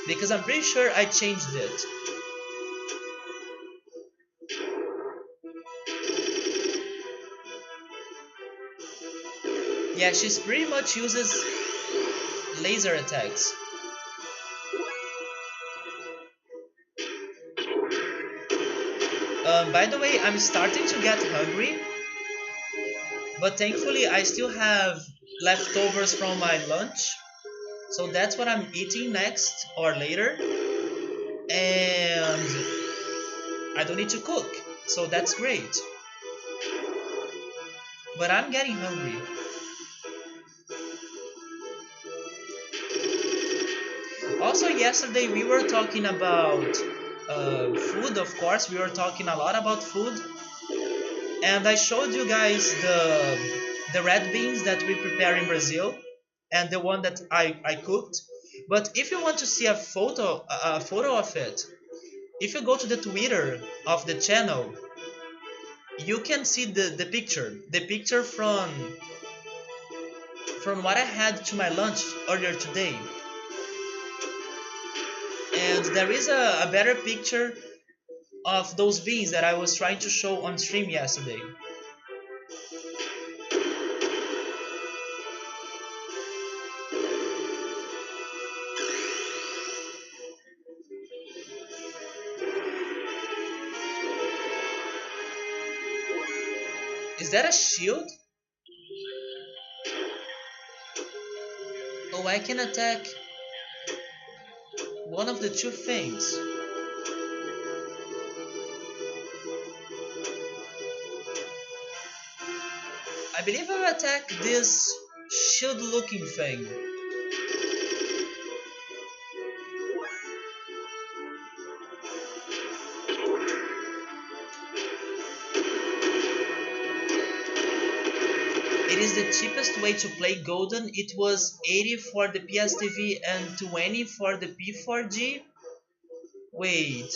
Because I'm pretty sure I changed it. Yeah, she's pretty much uses laser attacks. By the way, I'm starting to get hungry. But thankfully I still have leftovers from my lunch. So that's what I'm eating next or later. And I don't need to cook. So that's great. But I'm getting hungry. Also, yesterday we were talking about food, of course. We were talking a lot about food. And I showed you guys the red beans that we prepare in Brazil. And the one that I cooked. But if you want to see a photo of it, if you go to the Twitter of the channel, you can see the picture from what I had to my lunch earlier today. And there is a better picture of those beans that I was trying to show on stream yesterday. Is that a shield? Oh, I can attack one of the two things. I believe I will attack this shield looking thing. It is the cheapest way to play Golden. It was 80 for the PSTV and 20 for the P4G. Wait.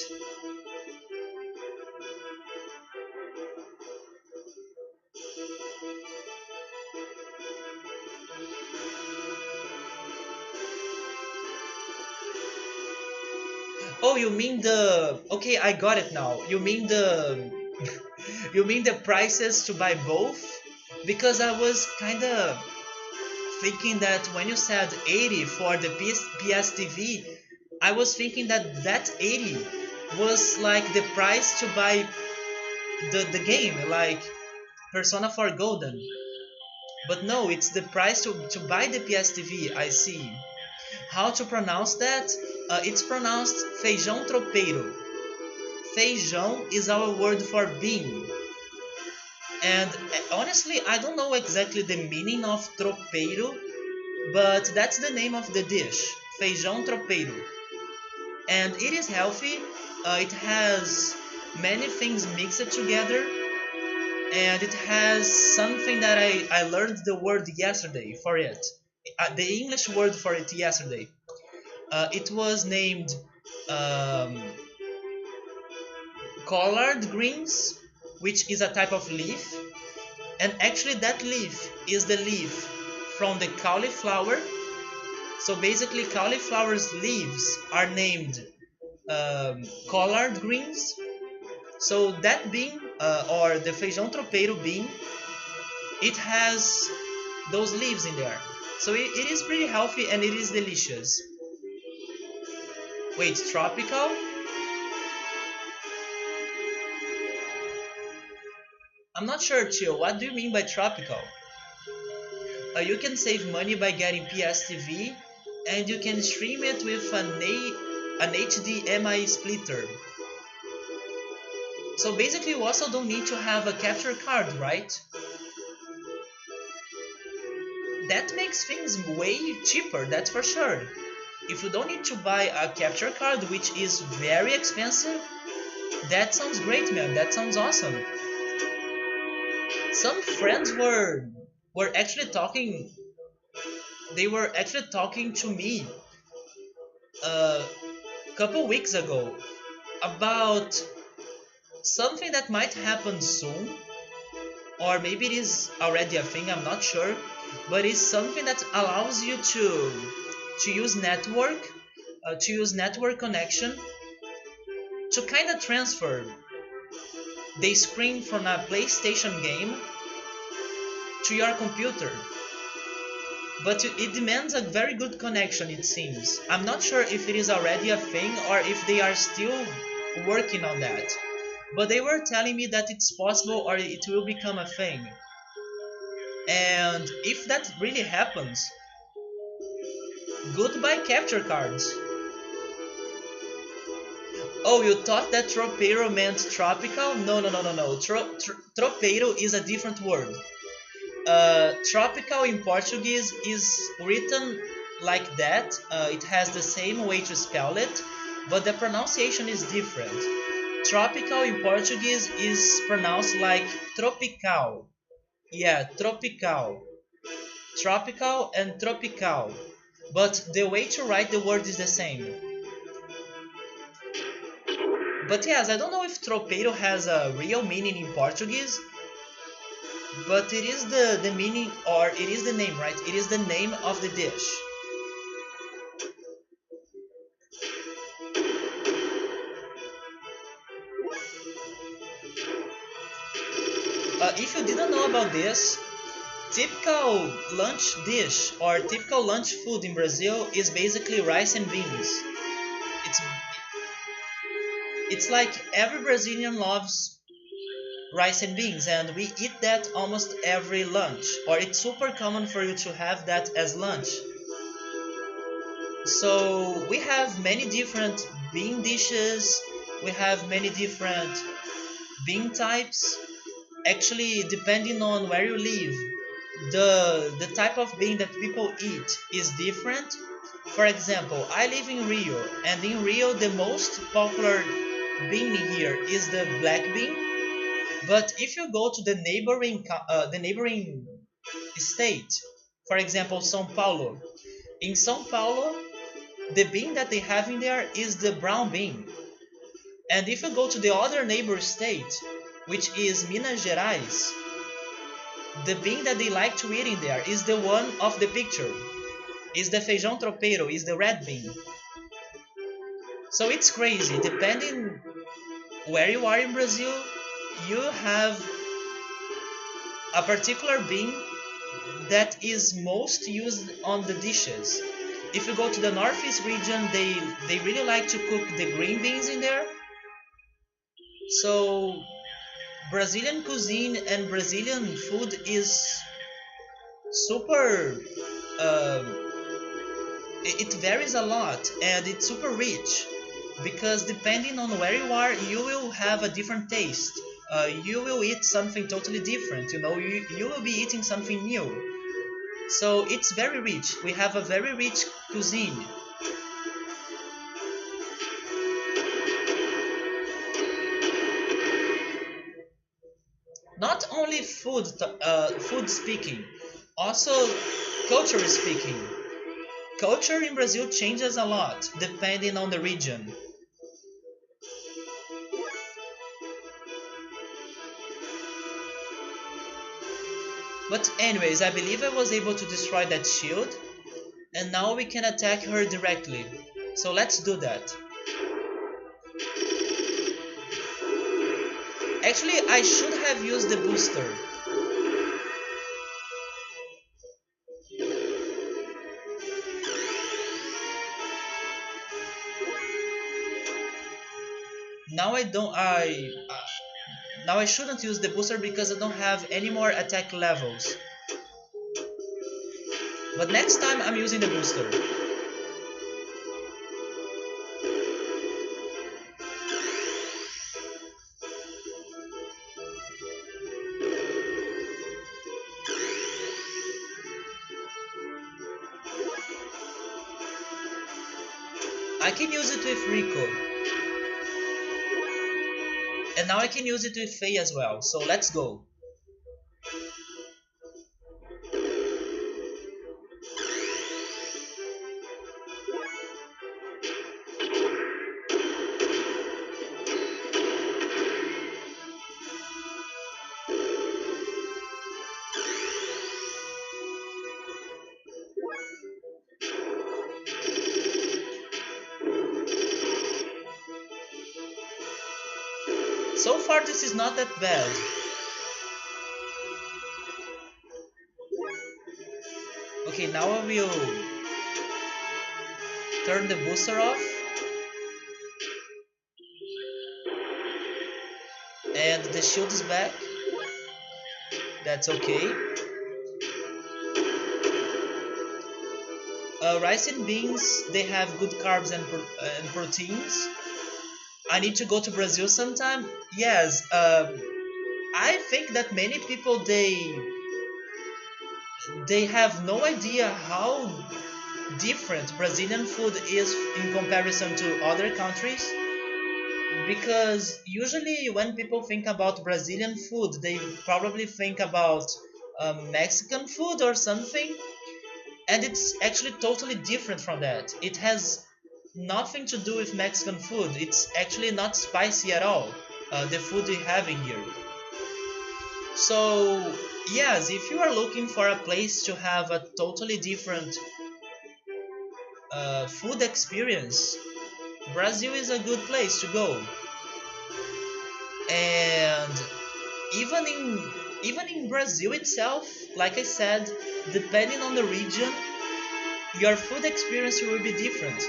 Oh, you mean the... Okay, I got it now. You mean the... You mean the prices to buy both? Because I was kinda thinking that when you said 80 for the PSTV, I was thinking that 80 was like the price to buy the game, like Persona 4 Golden. But no, it's the price to buy the PSTV, I see. How to pronounce that? It's pronounced feijão tropeiro. feijão is our word for bean. And honestly, I don't know exactly the meaning of tropeiro, but that's the name of the dish, feijão tropeiro. And it is healthy. It has many things mixed together, and it has something that I learned the word yesterday for it. The English word for it yesterday. It was named um, collard greens, which is a type of leaf. And actually, that leaf is the leaf from the cauliflower. So basically, cauliflower's leaves are named collard greens. So that bean, or the feijão tropeiro bean, it has those leaves in there. So it is pretty healthy and it is delicious. Wait, tropical? I'm not sure, Chill. What do you mean by tropical? You can save money by getting PSTV, and you can stream it with an HDMI splitter. So basically you also don't need to have a capture card, right? That makes things way cheaper, that's for sure. If you don't need to buy a capture card, which is very expensive, that sounds great, man. That sounds awesome. Some friends were actually talking. They were actually talking to me a couple weeks ago about something that might happen soon, or maybe it is already a thing. I'm not sure, but it's something that allows you to use network connection to kind of transfer the screen from a PlayStation game to your computer. But it demands a very good connection, it seems. I'm not sure if it is already a thing or if they are still working on that. But they were telling me that it's possible or it will become a thing. And if that really happens, goodbye capture cards. Oh, you thought that tropeiro meant tropical? No. Tropeiro is a different word. Tropical in Portuguese is written like that. It has the same way to spell it, but the pronunciation is different. Tropical in Portuguese is pronounced like tropical. Yeah, tropical. Tropical and tropical. But the way to write the word is the same. But yes, I don't know if tropeiro has a real meaning in Portuguese, but it is the meaning, or it is the name, right? It is the name of the dish. If you didn't know about this, typical lunch dish or typical lunch food in Brazil is basically rice and beans. It's it's like every Brazilian loves rice and beans, and we eat that almost every lunch, or it's super common for you to have that as lunch. So we have many different bean dishes, we have many different bean types. Actually, depending on where you live, the type of bean that people eat is different. For example, I live in Rio, and in Rio the most popular bean here is the black bean. But if you go to the neighboring state, for example, São Paulo, in São Paulo, the bean that they have in there is the brown bean. And if you go to the other neighbor state, which is Minas Gerais, the bean that they like to eat in there is the one of the picture. Is the feijão tropeiro, is the red bean. So it's crazy. Depending where you are in Brazil, you have a particular bean that is most used on the dishes. If you go to the northeast region, they really like to cook the green beans in there. So Brazilian cuisine and Brazilian food is super it varies a lot and it's super rich. because depending on where you are, you will have a different taste. You will eat something totally different. You will be eating something new. So it's very rich. We have a very rich cuisine. Not only food speaking, also culture speaking. Culture in Brazil changes a lot depending on the region. But anyways, I believe I was able to destroy that shield, and now we can attack her directly. So let's do that. Actually, I should have used the booster. Now I don't. Now I shouldn't use the booster because I don't have any more attack levels. But next time I'm using the booster. I can use it with Rico. And now I can use it with Faye as well. So let's go. So far this is not that bad. Okay, now I will turn the booster off. And the shield is back. That's okay. Rice and beans, they have good carbs and proteins. I need to go to Brazil sometime. Yes, I think that many people they have no idea how different Brazilian food is in comparison to other countries. Because usually when people think about Brazilian food, they probably think about Mexican food or something, and it's actually totally different from that. It has nothing to do with Mexican food. It's actually not spicy at all, the food we have in here. So yes, if you are looking for a place to have a totally different food experience, Brazil is a good place to go. And even in Brazil itself, like I said, depending on the region, your food experience will be different.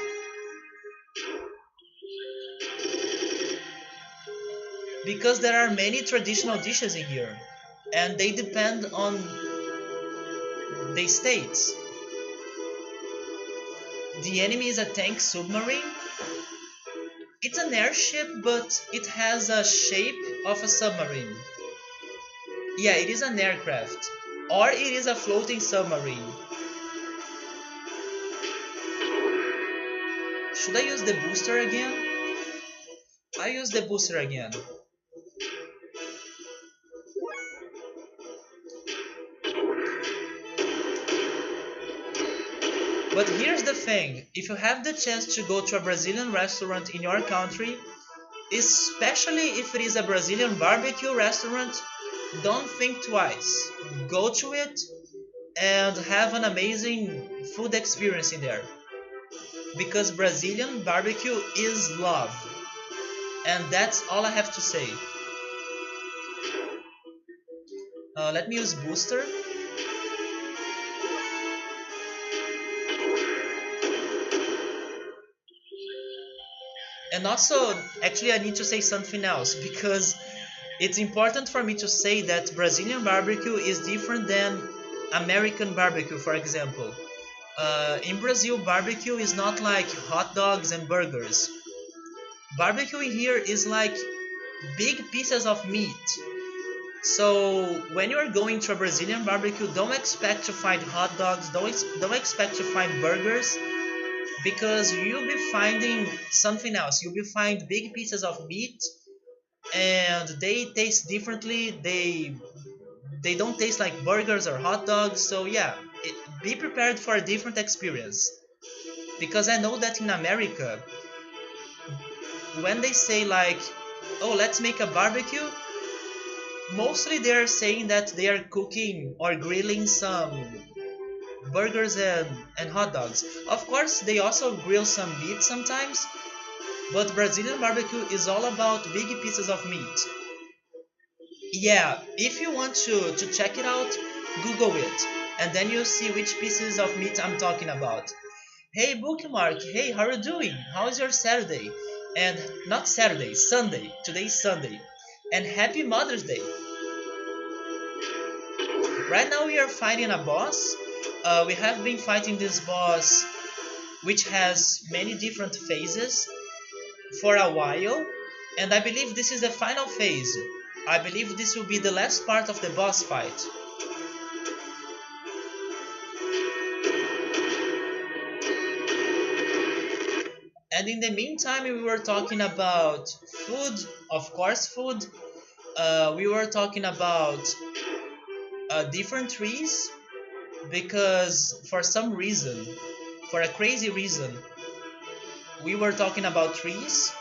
Because there are many traditional dishes in here, and they depend on the states. The enemy is a tank submarine. It's an airship, but it has a shape of a submarine. Yeah, it is an aircraft. Or it is a floating submarine. Should I use the booster again? I use the booster again. But here's the thing, if you have the chance to go to a Brazilian restaurant in your country, especially if it is a Brazilian barbecue restaurant, don't think twice. Go to it and have an amazing food experience in there. Because Brazilian barbecue is love. And that's all I have to say. Let me use booster. And also, actually I need to say something else, because it's important for me to say that Brazilian barbecue is different than American barbecue, for example. In Brazil, barbecue is not like hot dogs and burgers. Barbecuing here is like big pieces of meat. So when you are going to a Brazilian barbecue, don't expect to find hot dogs, don't expect to find burgers, because you'll be finding something else. You'll be finding big pieces of meat, and they taste differently. They don't taste like burgers or hot dogs. So yeah, be prepared for a different experience. Because I know that in America, when they say like, "Oh, let's make a barbecue," mostly they're saying that they are cooking or grilling some burgers and hot dogs. Of course, they also grill some meat sometimes, but Brazilian barbecue is all about big pieces of meat. Yeah, if you want to check it out, Google it, and then you'll see which pieces of meat I'm talking about. Hey Bookmark, hey, how are you doing? How's your Saturday? And not Saturday, Sunday. Today's Sunday. And happy Mother's Day. Right now we are fighting a boss. We have been fighting this boss, which has many different phases, for a while, and I believe this is the final phase. I believe this will be the last part of the boss fight. And in the meantime, we were talking about food, of course, food. We were talking about different trees because for some reason, for a crazy reason, we were talking about trees.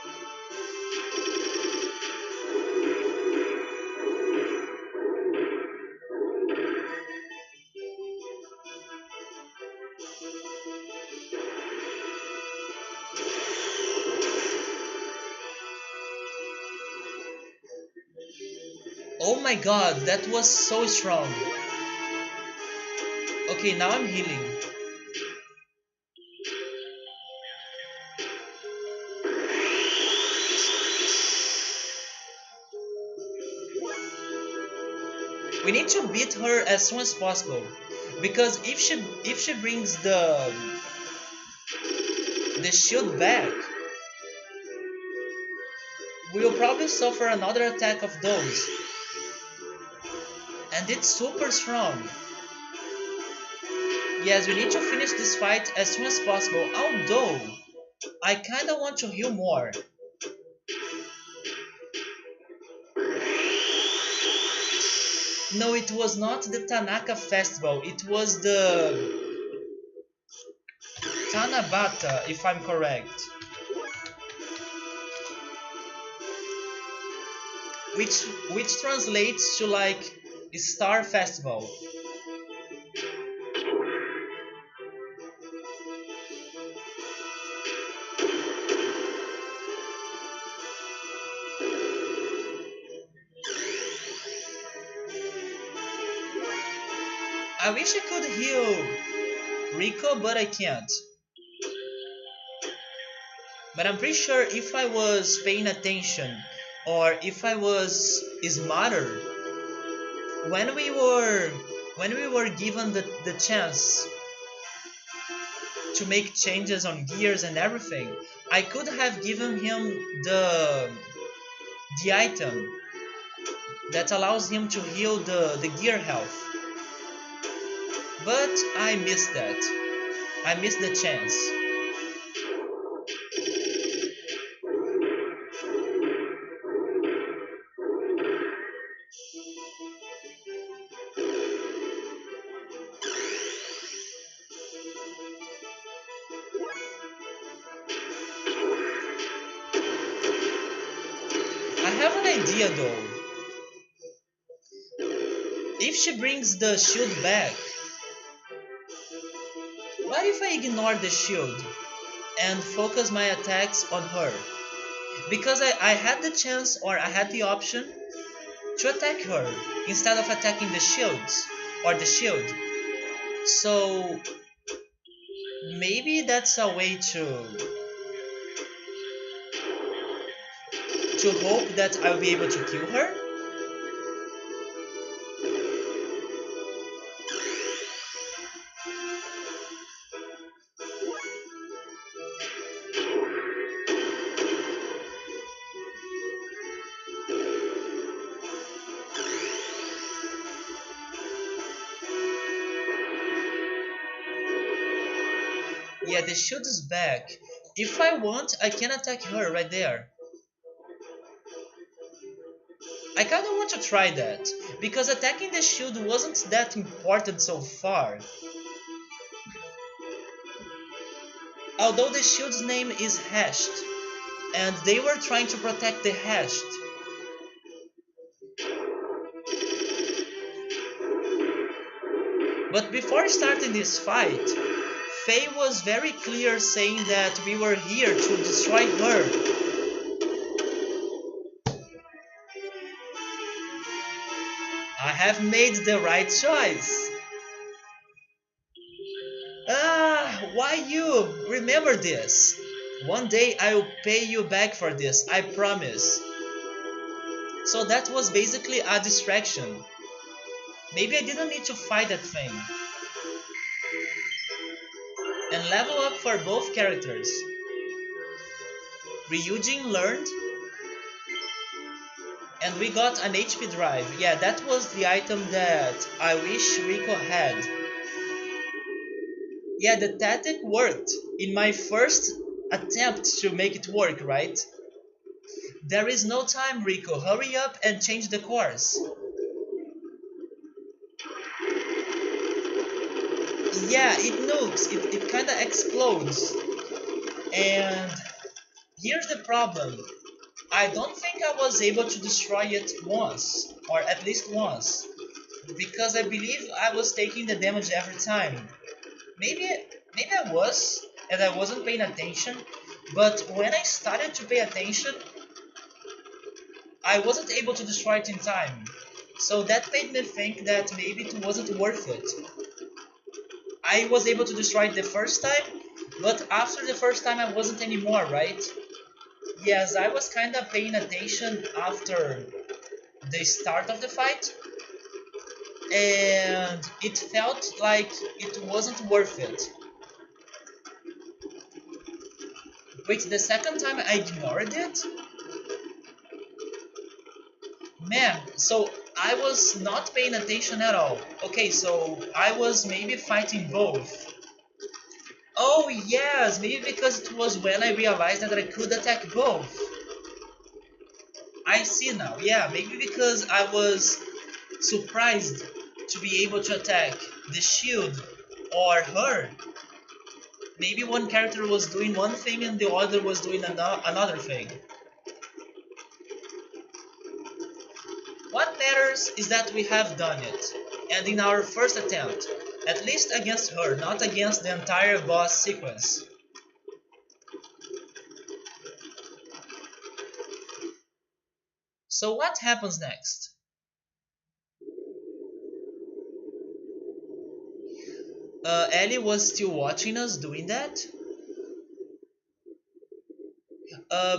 Oh my god, that was so strong. Okay, now I'm healing. We need to beat her as soon as possible, because if she brings the shield back, we will probably suffer another attack of those, and it's super strong. Yes, we need to finish this fight as soon as possible, although I kinda want to heal more. No, it was not the Tanaka festival, it was the Tanabata, if I'm correct, which which translates to like Star Festival. I wish I could heal Rico, but I can't. But I'm pretty sure if I was paying attention, or if I was smarter, when we were when we were given the chance to make changes on gears and everything, I could have given him the the item that allows him to heal the gear health. But I missed that. I missed the chance. I have an idea though. If she brings the shield back, what if I ignore the shield and focus my attacks on her? Because I had the chance, or I had the option to attack her instead of attacking the shields or the shield. So maybe that's a way to hope that I'll be able to kill her. yeah, the shield is back. If I want, I can attack her right there. I kinda want to try that, because attacking the shield wasn't that important so far. Although the shield's name is Hashed, and they were trying to protect the Hashed. But before starting this fight, Faye was very clear saying that we were here to destroy her. I have made the right choice. Ah, why you? Remember this. One day I will pay you back for this, I promise. So that was basically a distraction. Maybe I didn't need to fight that thing. And level up for both characters. Ryujin learned, and we got an HP drive. Yeah, that was the item that I wish Rico had. Yeah, the tactic worked in my first attempt to make it work, right? There is no time, Rico. Hurry up and change the course. Yeah, it nukes. It kinda explodes. And here's the problem. I don't think I was able to destroy it once, or at least once, because I believe I was taking the damage every time. Maybe, maybe I was, and I wasn't paying attention, but when I started to pay attention, I wasn't able to destroy it in time. So that made me think that maybe it wasn't worth it. I was able to destroy it the first time, but after the first time I wasn't anymore, right? Yes, I was kinda paying attention after the start of the fight, and it felt like it wasn't worth it. Wait, the second time I ignored it? Man, so I was not paying attention at all. Okay, so I was maybe fighting both. Oh yes, maybe because it was when I realized that I could attack both. I see now, yeah, maybe because I was surprised to be able to attack the shield or her. Maybe one character was doing one thing and the other was doing another thing. What matters is that we have done it, and in our first attempt, at least against her, not against the entire boss sequence. So what happens next? Ellie was still watching us doing that.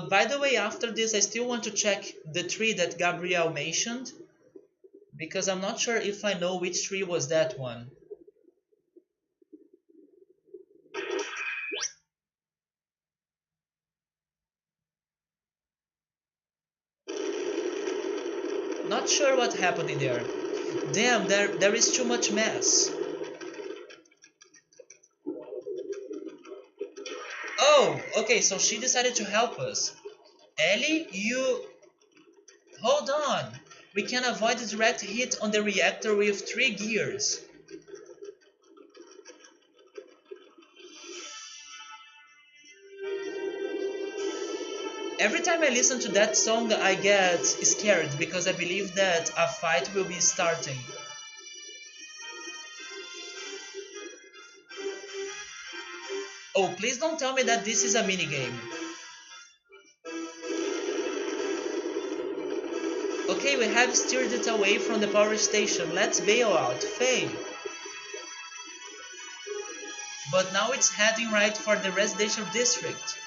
By the way, after this, I still want to check the tree that Gabrielle mentioned, because I'm not sure if I know which tree was that one. Not sure what happened in there. Damn, there is too much mess. Oh, okay, so she decided to help us. Ellie, you... Hold on. We can avoid a direct hit on the reactor with 3 gears. Every time I listen to that song, I get scared because I believe that a fight will be starting. Oh, please don't tell me that this is a minigame. Okay, we have steered it away from the power station. Let's bail out. Faye. But now it's heading right for the residential district.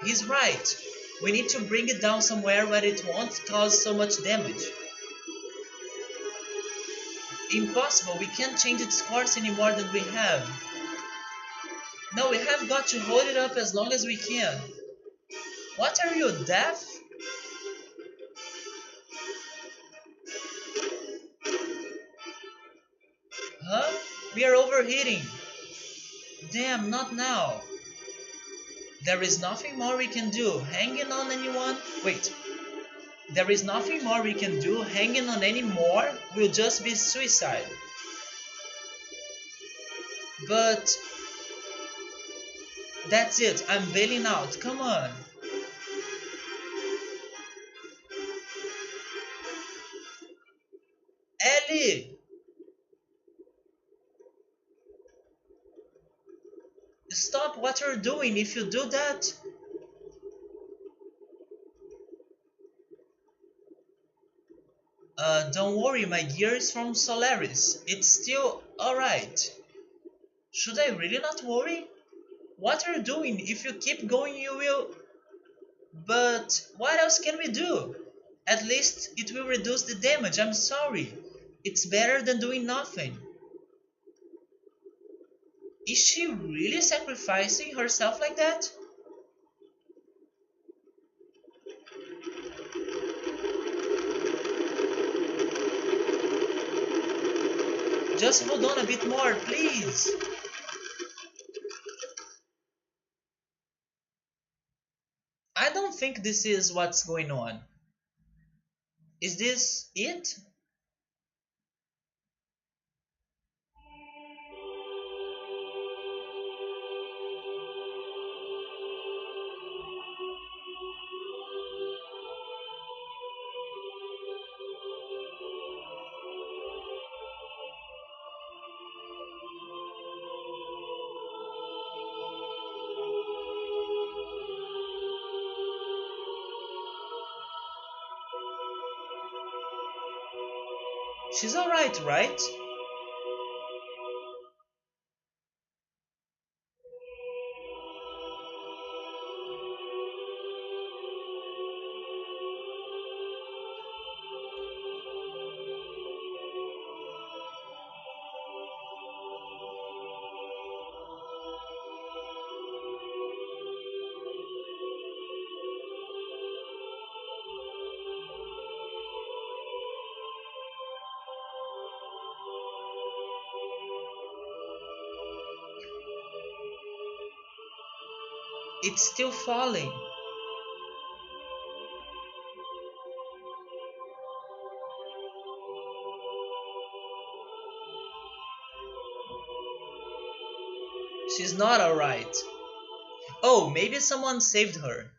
He's right. We need to bring it down somewhere where it won't cause so much damage. Impossible. We can't change its course any more than we have. No, we have got to hold it up as long as we can. What are you, deaf? Huh? We are overheating. Damn, not now. There is nothing more we can do. Hanging on anyone? Wait. There is nothing more we can do. Hanging on any more will just be suicide. But that's it. I'm bailing out. Come on. Ellie! Stop what you're doing. If you do that... don't worry, my gear is from Solaris. It's still alright. Should I really not worry? What are you doing? If you keep going, you will... But what else can we do? At least it will reduce the damage. I'm sorry. It's better than doing nothing. Is she really sacrificing herself like that? Just hold on a bit more, please. I don't think this is what's going on. Is this it? She's alright, right? It's still falling. She's not alright. Oh, maybe someone saved her.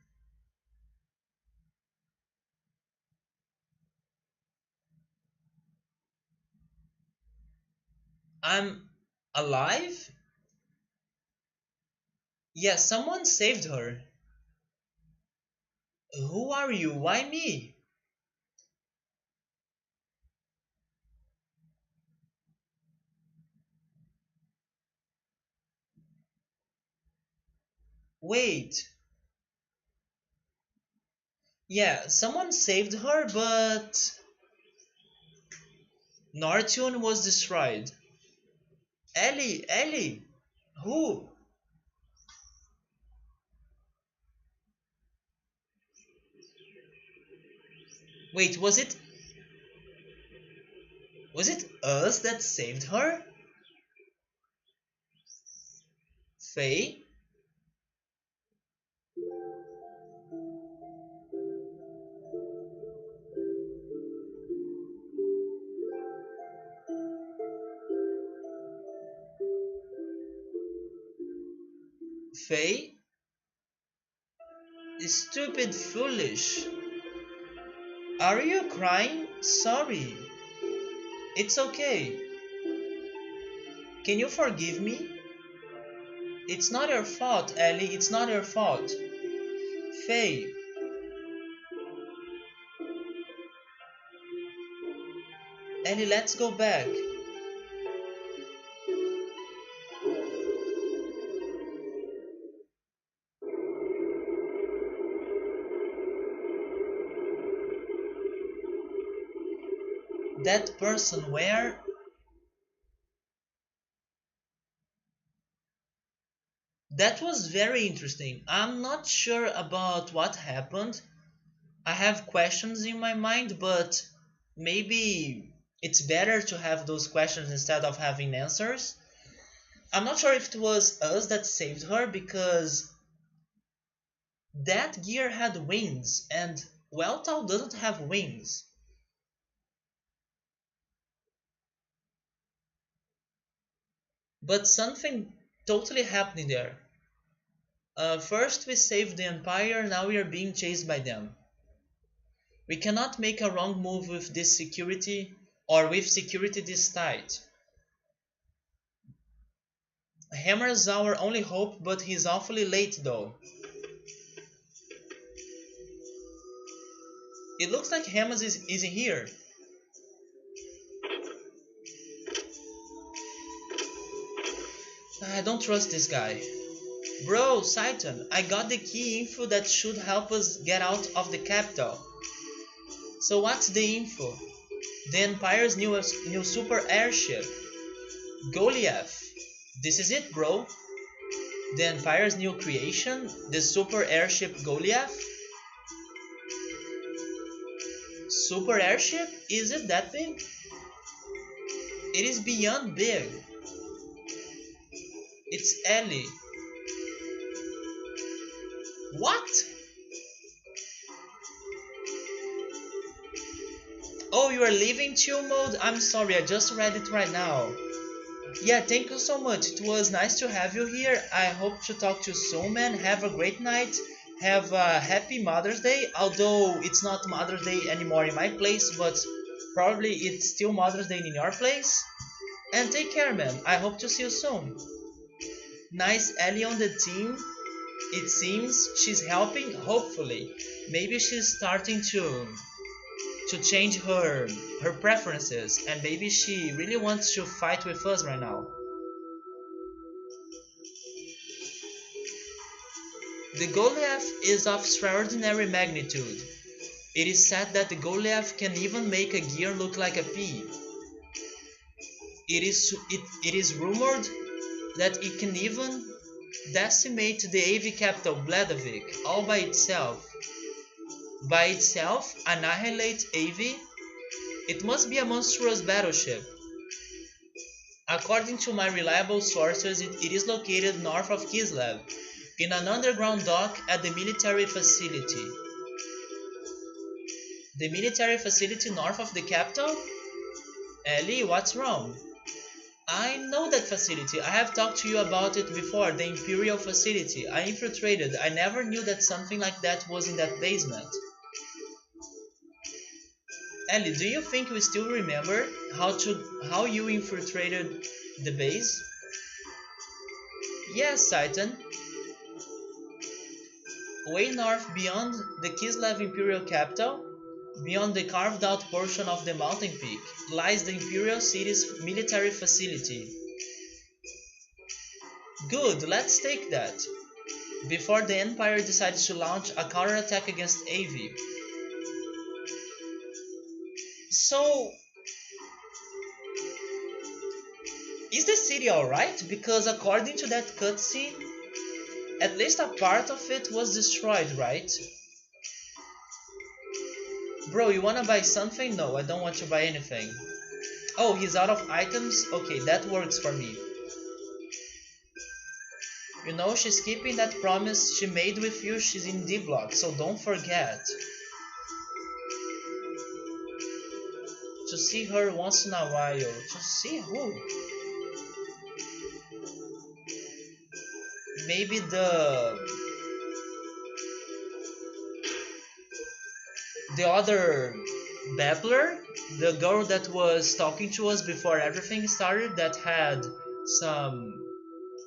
I'm alive? Yes, someone saved her. Who are you? Why me? Wait. Yeah, someone saved her, but Nortune was destroyed. Ellie, Ellie! Who? Wait, was it us that saved her? Faye? Faye? Stupid foolish. Are you crying? Sorry. It's okay. Can you forgive me? It's not your fault, Ellie. It's not your fault. Faye, Ellie, let's go back. That person where? That was very interesting. I'm not sure about what happened. I have questions in my mind, but maybe it's better to have those questions instead of having answers. I'm not sure if it was us that saved her because that gear had wings and Weltal doesn't have wings. But something totally happening there. First we saved the Empire, now we are being chased by them. We cannot make a wrong move with this security or with security this tight. Hammer is our only hope, but he's awfully late though. It looks like Hammers is in here. I don't trust this guy. Bro, Saiton, I got the key info that should help us get out of the capital. So what's the info? The Empire's new super airship. Goliath. This is it, bro. The Empire's new creation, the super airship Goliath. Super airship? Is it that big? It is beyond big. It's Ellie. What? Oh, you are leaving chill mode? I'm sorry, I just read it right now. Yeah, thank you so much. It was nice to have you here. I hope to talk to you soon, man. Have a great night. Have a happy Mother's Day. Although it's not Mother's Day anymore in my place, but probably it's still Mother's Day in your place. And take care, man. I hope to see you soon. Nice Ellie on the team. It seems she's helping, hopefully. Maybe she's starting to change her preferences and maybe she really wants to fight with us right now. The Goliath is of extraordinary magnitude. It is said that the Goliath can even make a gear look like a pea. It is rumored that it can even decimate the AV capital Bledavik all by itself. By itself, annihilate AV? It must be a monstrous battleship. According to my reliable sources, it is located north of Kislev, in an underground dock at the military facility. The military facility north of the capital? Ellie, what's wrong? I know that facility. I have talked to you about it before, the Imperial facility. I infiltrated. I never knew that something like that was in that basement. Ellie, do you think we still remember how you infiltrated the base? Yes, Titan. Way north beyond the Kislev Imperial capital, beyond the carved out portion of the mountain peak, lies the Imperial city's military facility. Good, let's take that. Before the Empire decides to launch a counterattack against AV. So, is the city alright? Because according to that cutscene, at least a part of it was destroyed, right? Bro, you wanna buy something? No, I don't want to buy anything. Oh, he's out of items? Okay, that works for me. You know, she's keeping that promise she made with you. She's in D-Block, so don't forget to see her once in a while. To see who? Maybe the other babbler, the girl that was talking to us before everything started, that had some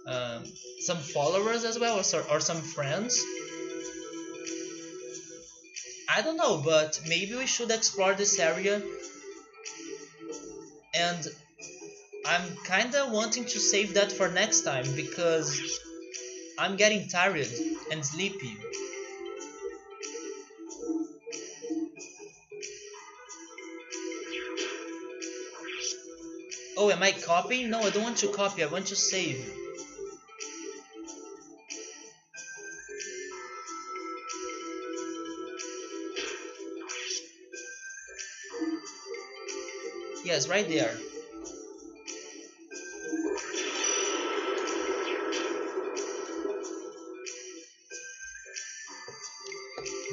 um, some followers as well, or some friends. I don't know, but maybe we should explore this area. And I'm kinda wanting to save that for next time because I'm getting tired and sleepy. Oh, am I copying? No, I don't want to copy, I want to save. Yes, right there.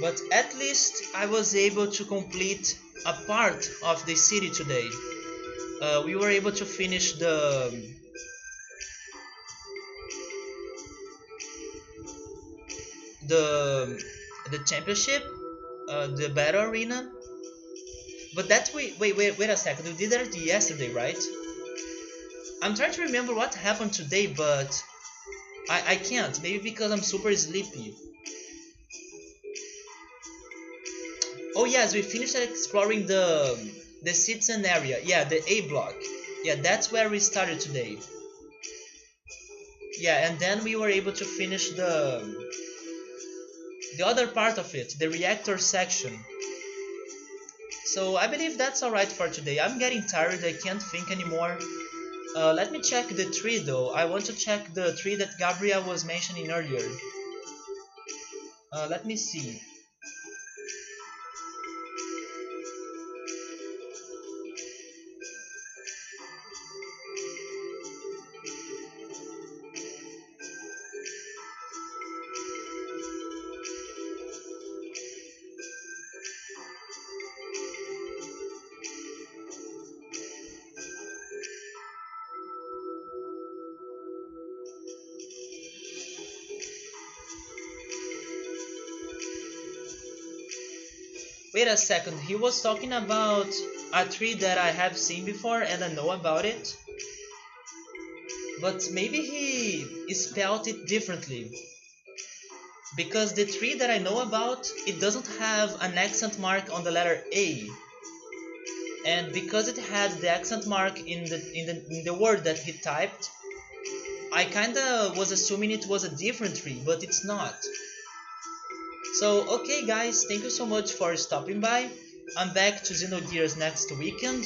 But at least I was able to complete a part of the city today. We were able to finish the the championship, the battle arena. But that wait a second. We did that yesterday, right? I'm trying to remember what happened today, but I can't. Maybe because I'm super sleepy. Oh yes, we finished exploring the citizen area. Yeah, the A block. Yeah, that's where we started today. Yeah, and then we were able to finish the other part of it, the reactor section. So I believe that's alright for today. I'm getting tired. I can't think anymore. Let me check the tree though. I want to check the tree that Gabriel was mentioning earlier. Let me see. Wait a second. He was talking about a tree that I have seen before and I know about it. But maybe he spelled it differently. Because the tree that I know about, it doesn't have an accent mark on the letter A. And because it had the accent mark in the word that he typed, I kinda was assuming it was a different tree, but it's not. So okay guys, thank you so much for stopping by. I'm back to Xenogears next weekend.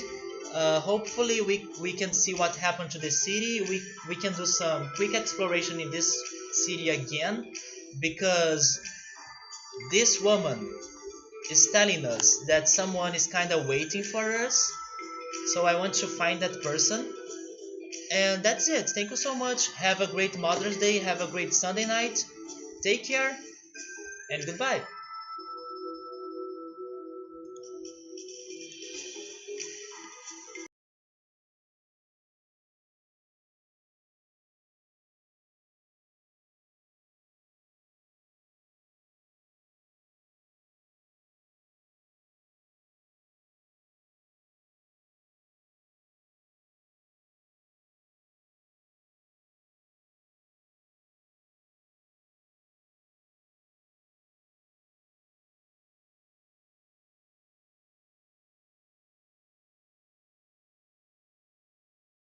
Hopefully we can see what happened to the city. We can do some quick exploration in this city again, because this woman is telling us that someone is kinda waiting for us. So I want to find that person. And that's it. Thank you so much. Have a great Mother's Day. Have a great Sunday night. Take care and goodbye.